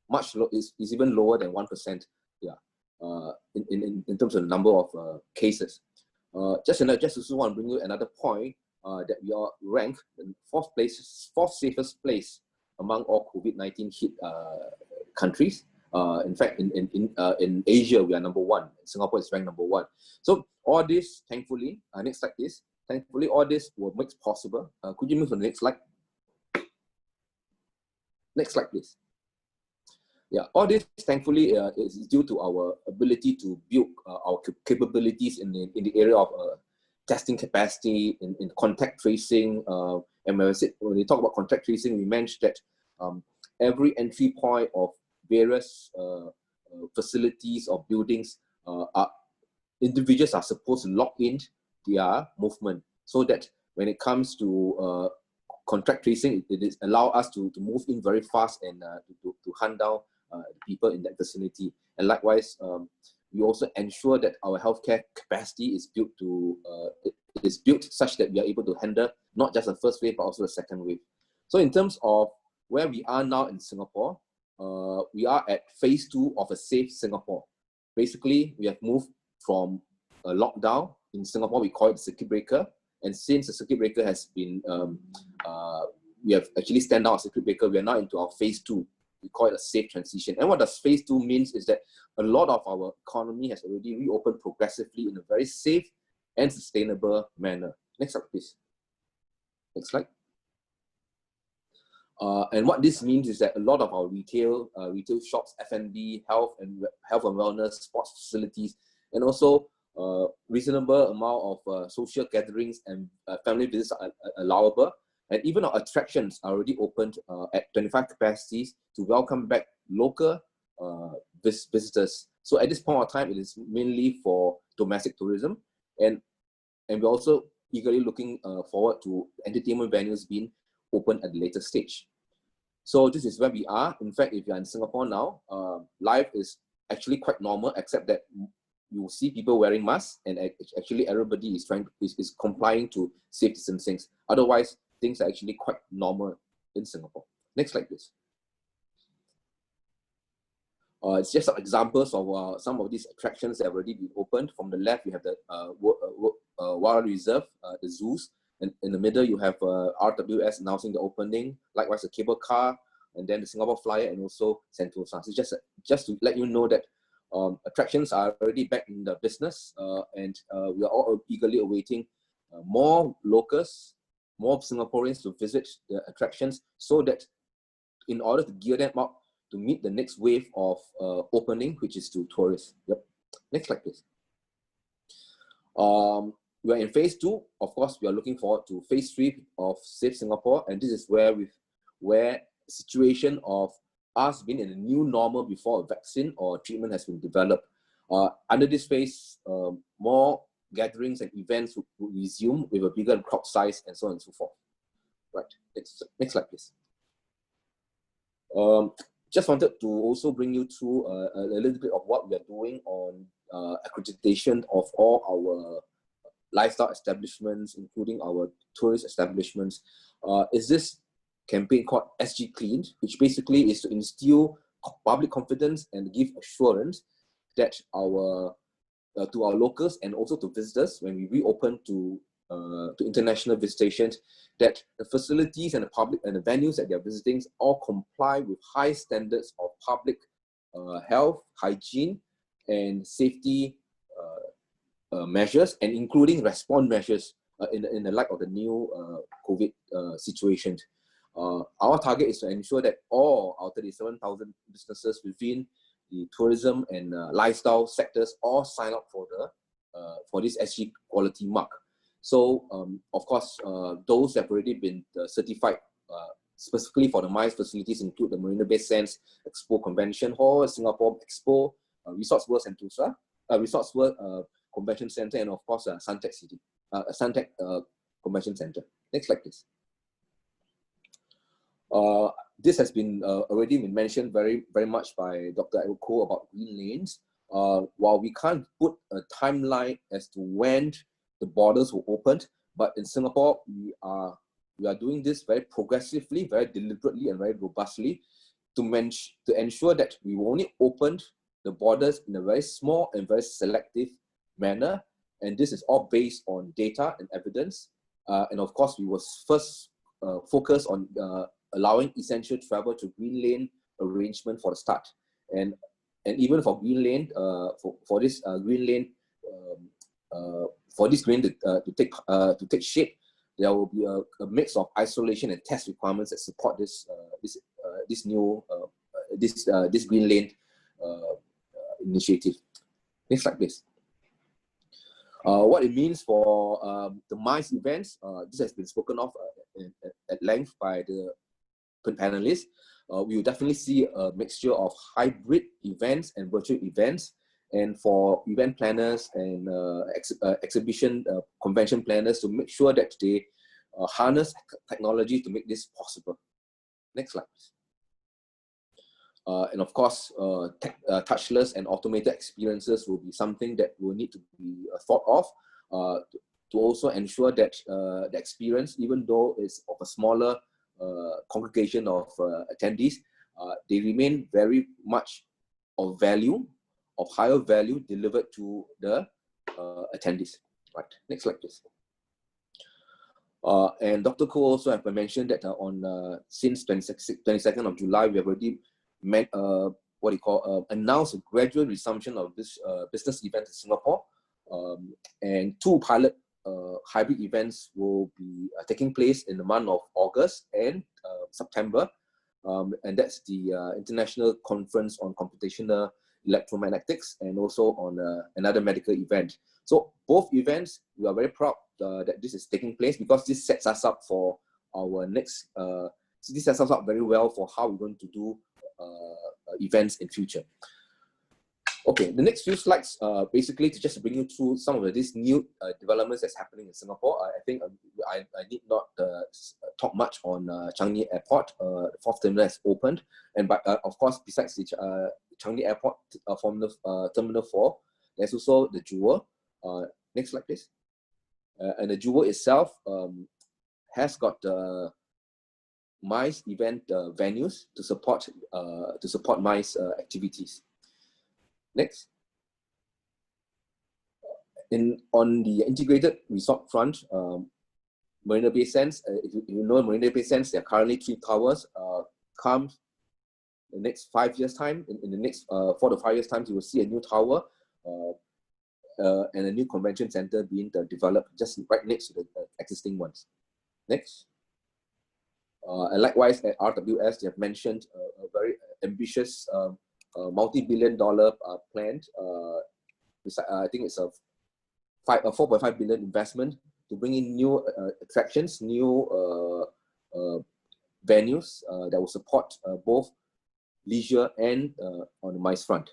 much is even lower than 1%. Yeah, in terms of the number of cases. Just also want to bring you another point that we are ranked in fourth safest place among all COVID-19 hit countries. In fact, in Asia, we are number 1. Singapore is ranked number 1. So all this, thankfully, next slide please. Thankfully, all this will make possible. Could you move to the next slide? Next slide, please. Yeah, all this, thankfully, is due to our ability to build our capabilities in the area of testing capacity, in contact tracing. And when we talk about contact tracing, we mentioned that every entry point of various facilities or buildings, individuals are supposed to log in their movement, so that when it comes to contact tracing, it allows us to move in very fast and to hunt down people in that vicinity. And likewise, we also ensure that our healthcare capacity is built such that we are able to handle not just the first wave but also the second wave. So in terms of where we are now in Singapore, we are at phase 2 of a safe Singapore. Basically, we have moved from a lockdown. In Singapore, we call it the circuit breaker. And since the circuit breaker has been, we have actually stand out a circuit breaker, we are now into our phase 2. We call it a safe transition. And what does phase 2 means is that a lot of our economy has already reopened progressively in a very safe and sustainable manner. Next slide, please. Next slide. And what this means is that a lot of our retail shops, F&B, health and wellness, sports facilities, and also reasonable amount of social gatherings and family visits are allowable. And even our attractions are already opened at 25 capacities to welcome back local visitors. So at this point of time, it is mainly for domestic tourism. And we're also eagerly looking forward to entertainment venues being open at the later stage. So this is where we are. In fact, if you're in Singapore now, life is actually quite normal, except that you will see people wearing masks, and actually everybody is complying to safe distancing. Otherwise, things are actually quite normal in Singapore. Next slide, please. It's just some examples of some of these attractions that have already been opened. From the left, you have the Wild Reserve, the zoos. And in the middle, you have RWS announcing the opening. Likewise, the cable car, and then the Singapore Flyer, and also Sentosa. So just to let you know that attractions are already back in the business, and we are all eagerly awaiting more locals, more Singaporeans to visit the attractions, so that in order to gear them up to meet the next wave of opening, which is to tourists. Yep. Next slide, please. We are in phase 2. Of course, we are looking forward to phase 3 of Safe Singapore, and this is where situation of us being in a new normal before a vaccine or treatment has been developed. Under this phase, more gatherings and events will resume with a bigger crowd size and so on and so forth. Right, next slide, please. Just wanted to also bring you through a little bit of what we are doing on accreditation of all our lifestyle establishments, including our tourist establishments. Is this campaign called SG Cleaned, which basically is to instill public confidence and give assurance that to our locals and also to visitors when we reopen to international visitations, that the facilities and the public and the venues that they are visiting all comply with high standards of public health, hygiene, and safety measures, and including response measures in the light of the new COVID situation. Our target is to ensure that all our 37,000 businesses within the tourism and lifestyle sectors all sign up for this SG quality mark. So, of course, those have already been certified specifically for the MICE facilities include the Marina Bay Sands Expo Convention Hall, Singapore Expo, Resorts World Sentosa, Resorts World Convention Center, and of course, Suntec City, Suntec Convention Center. Next slide, please. this has been already been mentioned very much by Dr. Edward Koh about green lanes. While we can't put a timeline as to when the borders were opened, but in Singapore, we are doing this very progressively, very deliberately, and very robustly to ensure that we only opened the borders in a very small and very selective manner. And this is all based on data and evidence. And of course, we was first focused on allowing essential travel to green lane arrangement for the start. And even for green lane, for this green lane to take shape, there will be a mix of isolation and test requirements that support this green lane initiative. Next slide, please. What it means for the MICE events, this has been spoken of at length by the panelists. We will definitely see a mixture of hybrid events and virtual events. And for event planners and exhibition convention planners to make sure that they harness technology to make this possible. Next slide, please. And of course, touchless and automated experiences will be something that will need to be thought of to also ensure that the experience, even though it's of a smaller congregation of attendees, they remain very much of value, of higher value delivered to the attendees. Right, next slide, please. And Dr. Koh also have mentioned that since 22nd of July, we have already announced a gradual resumption of this business event in Singapore. And 2 pilot hybrid events will be taking place in the month of August and September. And that's the International Conference on Computational Electromagnetics and also on another medical event. So both events, we are very proud that this is taking place because this sets us up for our next, this sets us up very well for how we're going to do events in future. Okay, the next few slides, basically to just bring you through some of these new developments that's happening in Singapore. I think I need not talk much on Changi Airport. The 4th terminal has opened, and of course, besides the Changi Airport from the Terminal 4, there's also the Jewel. Next slide, please. And the Jewel itself has got MICE event venues to support MICE activities. Next. On the integrated resort front, Marina Bay Sands, if you know Marina Bay Sands, there are currently 3 towers. Come the next 5 years' time, in the next 4 to 5 years' time, you will see a new tower and a new convention center being developed just right next to the existing ones. Next. And likewise, at RWS, they have mentioned a very ambitious multi-billion-dollar plan. I think it's a 4.5 billion investment to bring in new attractions, new venues that will support both leisure and on the MICE front.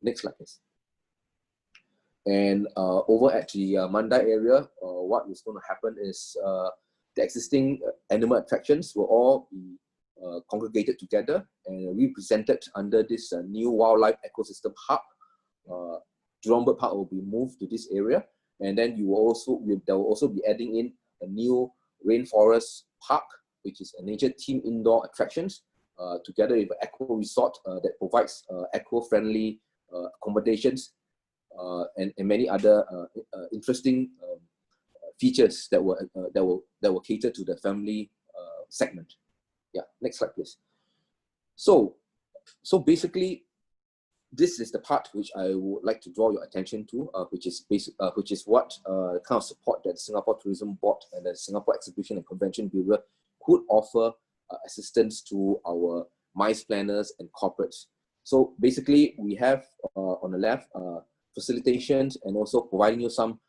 Next slide, please. And over at the Mandai area, what is going to happen is the existing animal attractions will all be congregated together and represented under this new wildlife ecosystem hub. Jurong Bird Park will be moved to this area, and then they will also be adding in a new rainforest park, which is a nature theme indoor attractions, together with an eco resort that provides eco-friendly accommodations and many other interesting features that will cater to the family segment. Yeah, next slide, please. So basically, this is the part which I would like to draw your attention to, which is what kind of support that the Singapore Tourism Board and the Singapore Exhibition and Convention Bureau could offer assistance to our MICE planners and corporates. So basically, we have on the left facilitations and also providing you some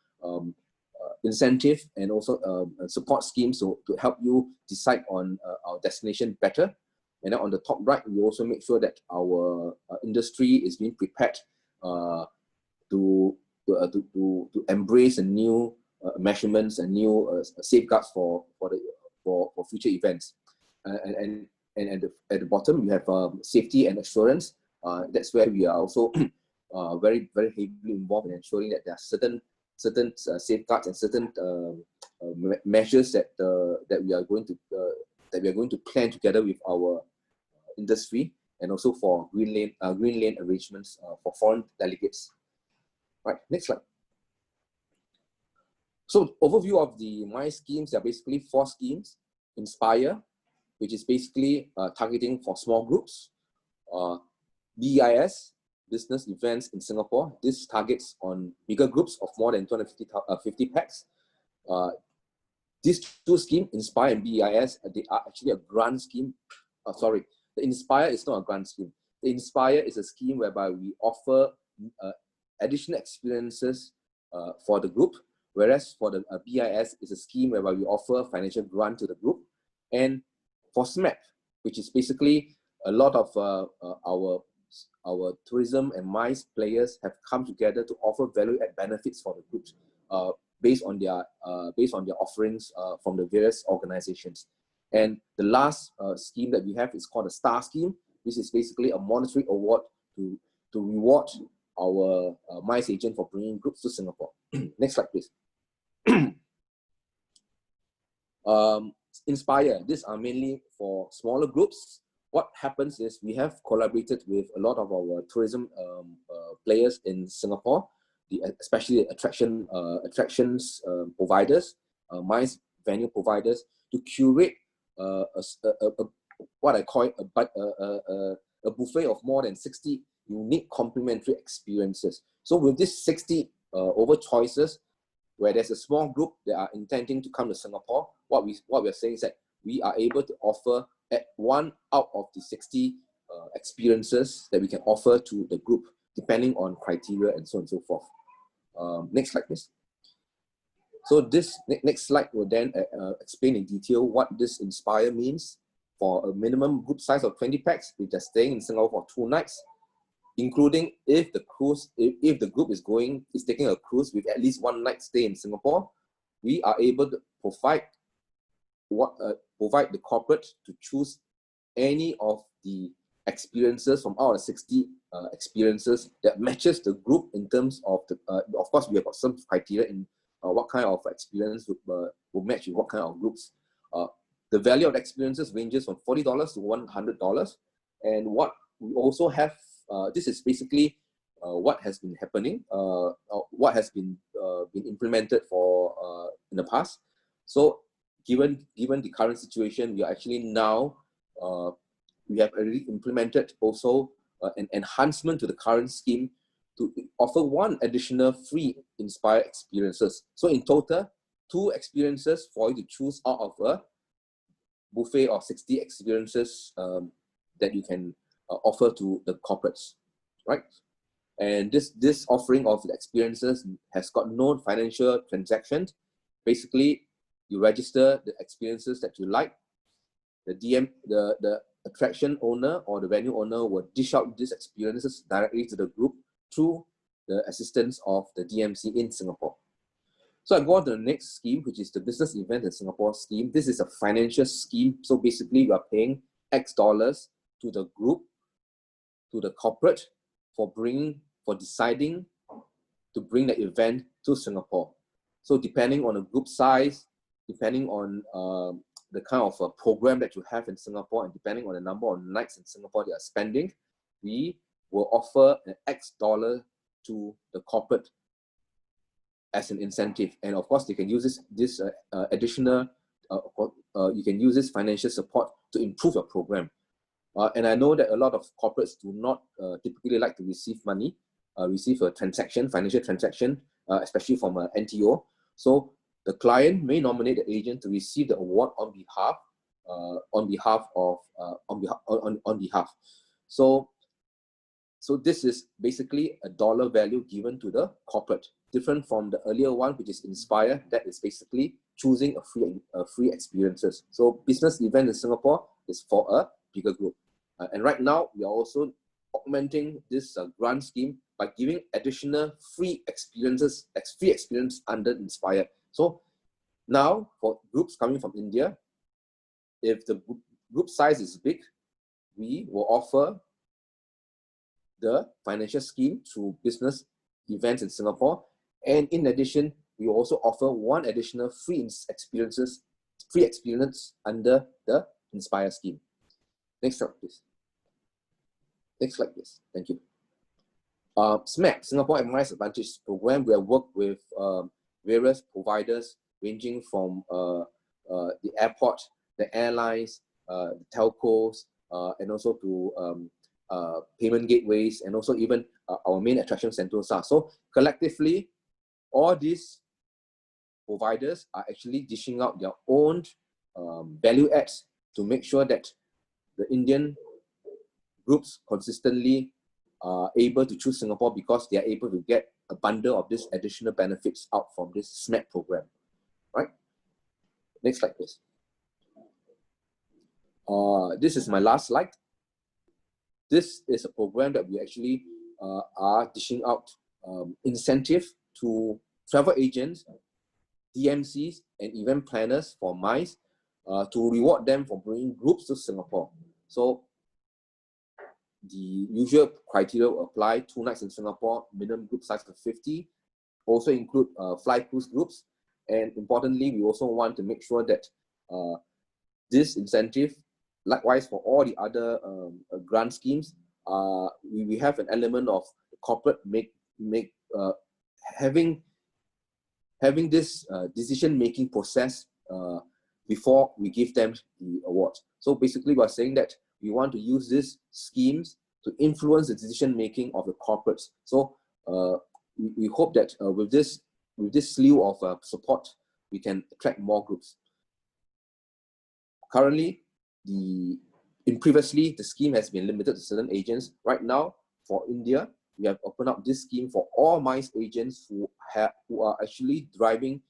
incentive and also support schemes to help you decide on our destination better. And then on the top right, we also make sure that our industry is being prepared to embrace a new measurements and new safeguards for future events. And at the bottom, you have safety and assurance. That's where we are also very, very heavily involved in ensuring that there are certain safeguards and certain measures that we are going to plan together with our industry, and also for green lane arrangements for foreign delegates. Right, next slide. So overview of the MI schemes, there are basically 4 schemes. Inspire, which is basically targeting for small groups. BEIS, business events in Singapore. This targets on bigger groups of more than 250 packs. These 2 schemes, Inspire and BEIS, they are actually a grant scheme. Sorry, the Inspire is not a grant scheme. The Inspire is a scheme whereby we offer additional experiences for the group, whereas for the BIS is a scheme whereby we offer financial grant to the group. And for SMAP, which is basically a lot of our tourism and MICE players have come together to offer value-add benefits for the groups based on their offerings from the various organizations. And the last scheme that we have is called the STAR scheme. This is basically a monetary award to reward our MICE agent for bringing groups to Singapore. Next slide, please. Inspire, these are mainly for smaller groups. What happens is we have collaborated with a lot of our tourism players in Singapore, especially attractions providers, MICE venue providers, to curate what I call a buffet of more than 60 unique complementary experiences. So with these 60 over choices, where there's a small group that are intending to come to Singapore, what we're saying is that we are able to offer at 1 out of the 60 experiences that we can offer to the group, depending on criteria and so on and so forth. Next slide, please. So this next slide will then explain in detail what this Inspire means. For a minimum group size of 20 packs, we're just staying in Singapore for 2 nights, including if the group is taking a cruise with at least 1 night stay in Singapore, we are able to provide the corporate to choose any of the experiences from out of 60 experiences that matches the group in terms of the. Of course, we have got some criteria in what kind of experience will match with what kind of groups. The value of the experiences ranges from $40 to $100, and what we also have. This is basically what has been happening, what has been implemented for in the past. So, given the current situation, we are actually now we have already implemented also an enhancement to the current scheme to offer 1 additional free Inspire experiences. So in total, 2 experiences for you to choose out of a buffet of 60 experiences that you can offer to the corporates, right? And this offering of the experiences has got no financial transactions. Basically, you register the experiences that you like. The attraction owner or the venue owner will dish out these experiences directly to the group through the assistance of the DMC in Singapore. So I go on to the next scheme, which is the Business Event in Singapore scheme. This is a financial scheme. So basically, we are paying X dollars to the group, to the corporate, for deciding to bring the event to Singapore. So depending on the group size, depending on the kind of program that you have in Singapore, and depending on the number of nights in Singapore they are spending, we will offer an X dollar to the corporate as an incentive. And of course, they can use this additional, you can use this financial support to improve your program. And I know that a lot of corporates do not typically like to receive money, receive a transaction, financial transaction, especially from an NTO. So the client may nominate the agent to receive the award on behalf. So this is basically a dollar value given to the corporate, different from the earlier one, which is Inspire. That is basically choosing a free experiences. So business event in Singapore is for a bigger group. And right now, we are also augmenting this grant scheme by giving additional free experience under Inspire. So now, for groups coming from India, if the group size is big, we will offer the financial scheme to business events in Singapore. And in addition, we will also offer one additional free experience under the Inspire scheme. Next slide, please. Next slide, please. Thank you. SMAC, Singapore M&I Advantage Program, we have worked with various providers ranging from the airport, the airlines, the telcos, and also to payment gateways, and also even our main attraction Sentosa. So collectively, all these providers are actually dishing out their own value adds to make sure that the Indian groups consistently are able to choose Singapore because they are able to get a bundle of these additional benefits out from this SMAC program, right? Next slide, please. This is my last slide. This is a program that we actually are dishing out incentive to travel agents, DMCs, and event planners for MICE to reward them for bringing groups to Singapore. So the usual criteria will apply: 2 nights in Singapore, minimum group size of 50, also include fly cruise groups. And importantly, we also want to make sure that this incentive, likewise for all the other grant schemes, we have an element of corporate having this decision-making process before we give them the award. So basically, we're saying that we want to use these schemes to influence the decision-making of the corporates. So we hope that with this slew of support, we can attract more groups. Currently, previously, the scheme has been limited to certain agents. Right now, for India, we have opened up this scheme for all MICE agents who are actually driving,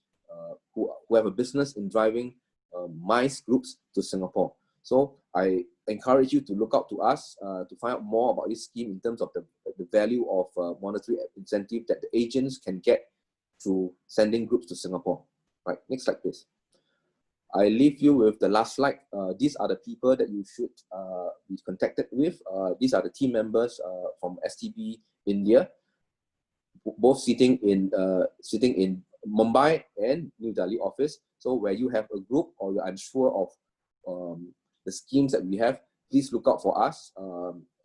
who have a business in driving MICE groups to Singapore. So I encourage you to look out to us to find out more about this scheme in terms of the value of monetary incentive that the agents can get through sending groups to Singapore. Right, next slide, please. I leave you with the last slide. These are the people that you should be contacted with. These are the team members from STB India, both sitting in Mumbai and New Delhi office. So where you have a group or you're unsure of the schemes that we have, please look out for us,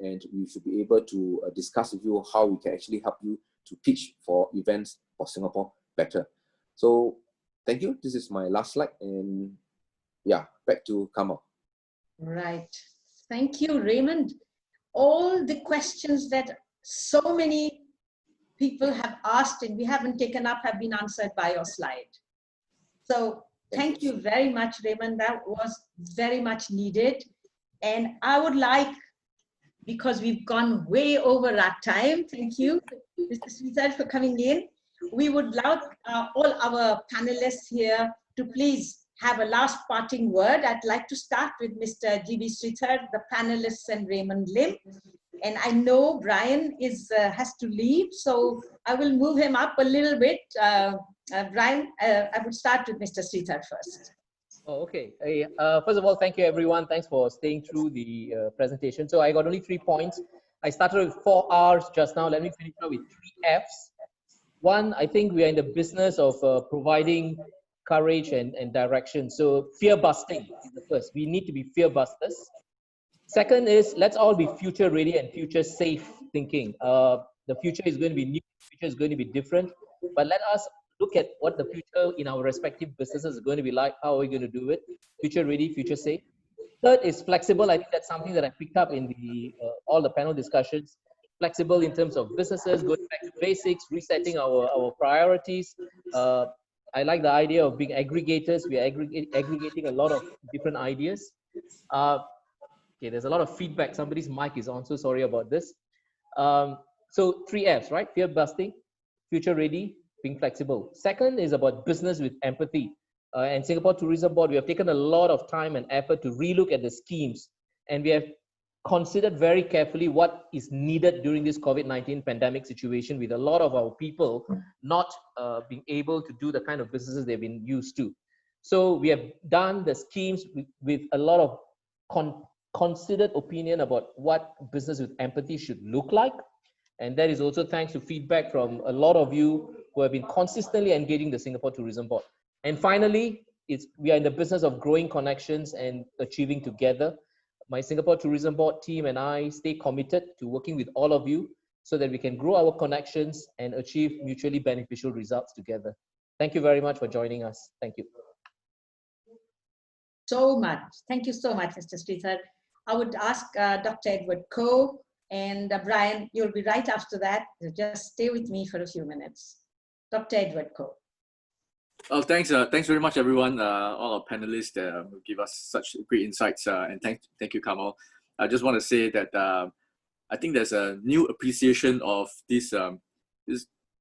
and we should be able to discuss with you how we can actually help you to pitch for events for Singapore better. So thank you. This is my last slide, and yeah, back to Kamal. Right. Thank you, Raymond. All the questions that so many people have asked and we haven't taken up have been answered by your slide. So thank you very much, Raymond. That was very much needed. And I would like, because we've gone way over our time, thank you, Mr. Sridhar, for coming in. We would love all our panelists here to please have a last parting word. I'd like to start with Mr. G.B. Sridhar, the panelists, and Raymond Lim. And I know Brian has to leave, so I will move him up a little bit. Brian, I would start with Mr. Sridhar first. Oh, okay. First of all, thank you, everyone. Thanks for staying through the presentation. So I got only 3 points. I started with 4 R's just now. Let me finish up with 3 F's. One, I think we are in the business of providing courage and direction. So fear busting is the first. We need to be fear busters. Second is, let's all be future ready and future safe thinking. The future is going to be new, the future is going to be different, but let us look at what the future in our respective businesses is going to be like. How are we going to do it? Future ready, future safe. Third is flexible. I think that's something that I picked up in the all the panel discussions. Flexible in terms of businesses, going back to basics, resetting our priorities. I like the idea of being aggregators. We are aggregating a lot of different ideas. Okay, there's a lot of feedback. Somebody's mic is on, so sorry about this. So 3 F's, right? Fear busting, future ready, being flexible. Second is about business with empathy. And Singapore Tourism Board, we have taken a lot of time and effort to relook at the schemes. And we have considered very carefully what is needed during this COVID-19 pandemic situation, with a lot of our people not being able to do the kind of businesses they've been used to. So we have done the schemes with a lot of considered opinion about what business with empathy should look like. And that is also thanks to feedback from a lot of you who have been consistently engaging the Singapore Tourism Board. And finally, we are in the business of growing connections and achieving together. My Singapore Tourism Board team and I stay committed to working with all of you so that we can grow our connections and achieve mutually beneficial results together. Thank you very much for joining us. Thank you. So much. Thank you so much, Mr. Sridhar. I would ask Dr. Edward Koh and Brian, you'll be right after that. Just stay with me for a few minutes. Dr. Edward Koh. Well, thanks very much, everyone, all our panelists who give us such great insights, and thank you, Kamal. I just want to say that I think there's a new appreciation of this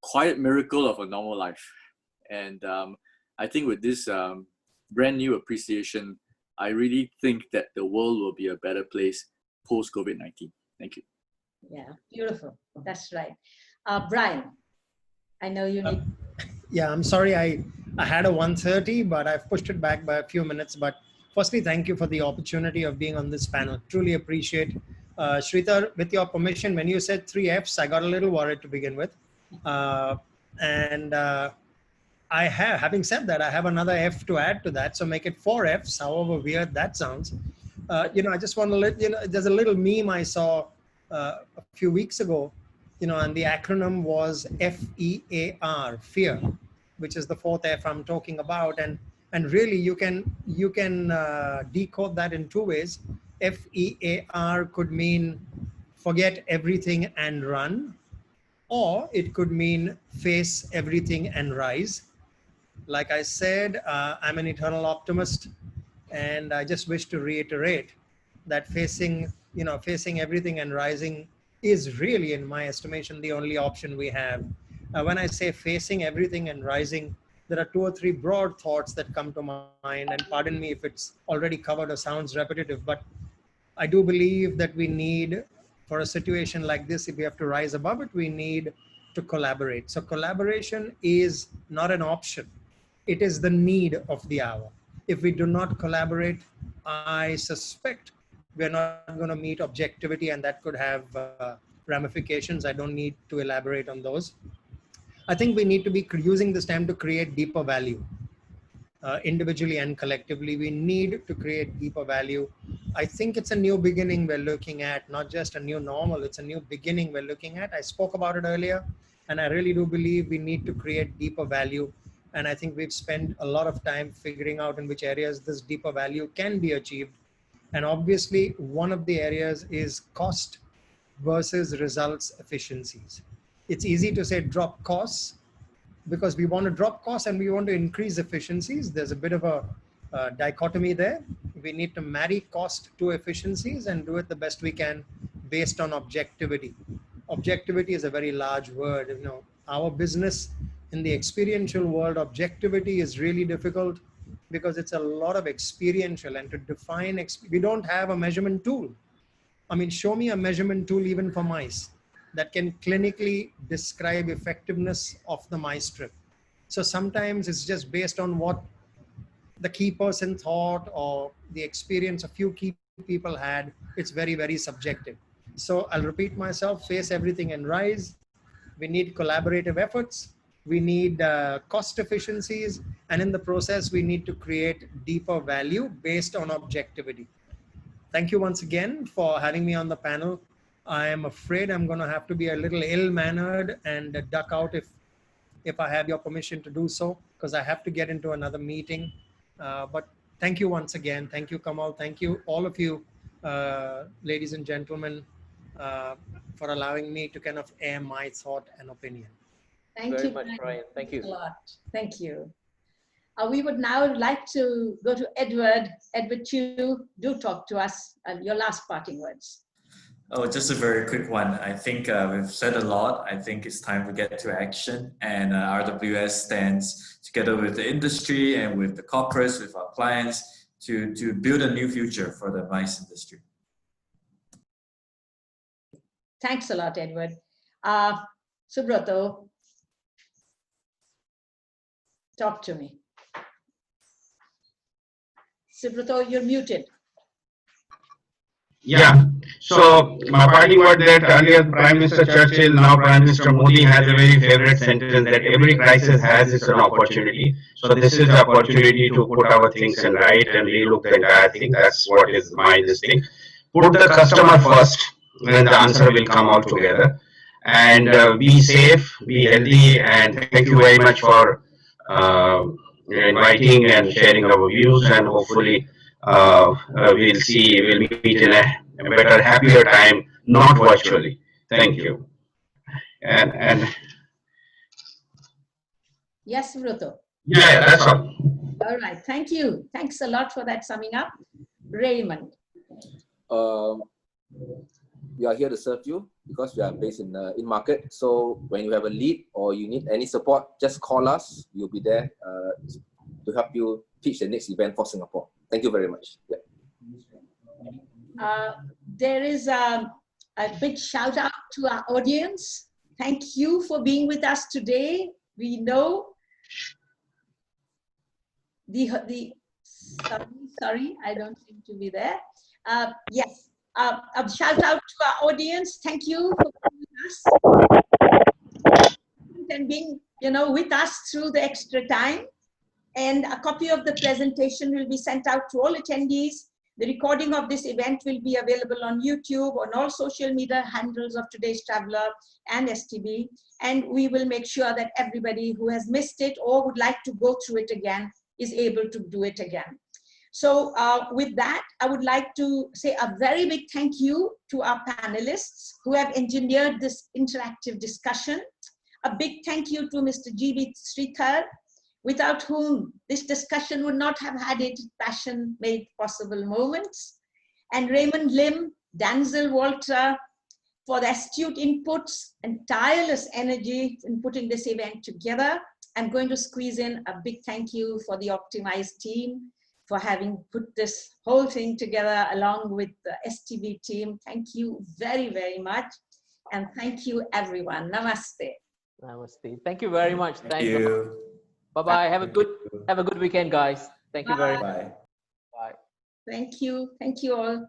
quiet miracle of a normal life, and I think with this brand new appreciation, I really think that the world will be a better place post COVID-19. Thank you. Yeah, beautiful. That's right. Brian, I know you need. Yeah, I'm sorry I had a 1:30, but I've pushed it back by a few minutes. But firstly, thank you for the opportunity of being on this panel. Truly appreciate. Sridhar, with your permission, when you said 3 Fs, I got a little worried to begin with. Having said that, I have another F to add to that. So make it 4 Fs, however weird that sounds. I just want to let you know, there's a little meme I saw a few weeks ago, and the acronym was FEAR, fear, which is the 4th F I'm talking about. And really you can decode that in 2 ways. FEAR could mean forget everything and run, or it could mean face everything and rise. Like I said, I'm an eternal optimist, and I just wish to reiterate that facing everything and rising is really, in my estimation, the only option we have. When I say facing everything and rising, there are 2 or 3 broad thoughts that come to mind, and pardon me if it's already covered or sounds repetitive, but I do believe that we need, for a situation like this, if we have to rise above it, we need to collaborate. So collaboration is not an option. It is the need of the hour. If we do not collaborate, I suspect we're not going to meet objectivity, and that could have ramifications. I don't need to elaborate on those. I think we need to be using this time to create deeper value. Individually and collectively, we need to create deeper value. I think it's a new beginning we're looking at, not just a new normal, it's a new beginning we're looking at. I spoke about it earlier, and I really do believe we need to create deeper value. And I think we've spent a lot of time figuring out in which areas this deeper value can be achieved. And obviously, one of the areas is cost versus results efficiencies. It's easy to say drop costs, because we want to drop costs and we want to increase efficiencies. There's a bit of a dichotomy there. We need to marry cost to efficiencies and do it the best we can based on objectivity. Objectivity is a very large word. Our business in the experiential world, objectivity is really difficult because it's a lot of experiential, and to define, we don't have a measurement tool. I mean, show me a measurement tool even for mice that can clinically describe effectiveness of the mice trip. So sometimes it's just based on what the key person thought or the experience a few key people had. It's very, very subjective. So I'll repeat myself, face everything and rise. We need collaborative efforts. We need cost efficiencies. And in the process, we need to create deeper value based on objectivity. Thank you once again for having me on the panel. I am afraid I'm going to have to be a little ill-mannered and duck out if I have your permission to do so, because I have to get into another meeting. But thank you once again. Thank you, Kamal. Thank you, all of you, ladies and gentlemen, for allowing me to kind of air my thought and opinion. Thank you very much, Brian. Thank you. A lot. Thank you. We would now like to go to Edward. Edward Chu, do talk to us. Your last parting words. Oh, just a very quick one. I think we've said a lot. I think it's time to get to action. And RWS stands together with the industry and with the corporates, with our clients, to build a new future for the MICE industry. Thanks a lot, Edward. Subrato, talk to me. Subrato, you're muted. Yeah. So my parting word that earlier Prime Minister Churchill, now Prime Minister Modi has a very favorite sentence that every crisis has its own opportunity. So this is the opportunity to put our things in right and relook the entire thing. That's what is my this thing. Put the customer first, and the answer will come all together. And be safe, be healthy, and thank you very much for inviting and sharing our views. And hopefully, we'll meet in a better, happier time, not virtually. Thank you. And Yes, Ruto. yeah, that's all. All right. Thank you. Thanks a lot for that summing up. Raymond. We are here to serve you because we are based in market. So when you have a lead or you need any support, just call us. We'll be there to help you pitch the next event for Singapore. Thank you very much. Yeah. There is a big shout out to our audience. Thank you for being with us today. We know sorry, I don't seem to be there. Yes, a shout out to our audience. Thank you for being with us and being, with us through the extra time. And a copy of the presentation will be sent out to all attendees. The recording of this event will be available on YouTube, on all social media handles of Today's Traveler and STB. And we will make sure that everybody who has missed it or would like to go through it again is able to do it again. So with that, I would like to say a very big thank you to our panelists who have engineered this interactive discussion. A big thank you to Mr. G.B. Sridhar, without whom this discussion would not have had its passion-made possible moments. And Raymond Lim, Danzel Walter, for the astute inputs and tireless energy in putting this event together. I'm going to squeeze in a big thank you for the Optimize team for having put this whole thing together along with the STB team. Thank you very, very much. And thank you, everyone. Namaste. Namaste. Thank you very much. Thank you. Bye-bye. Have a good weekend, guys. Thank you very much. Bye. Bye. Thank you. Thank you all.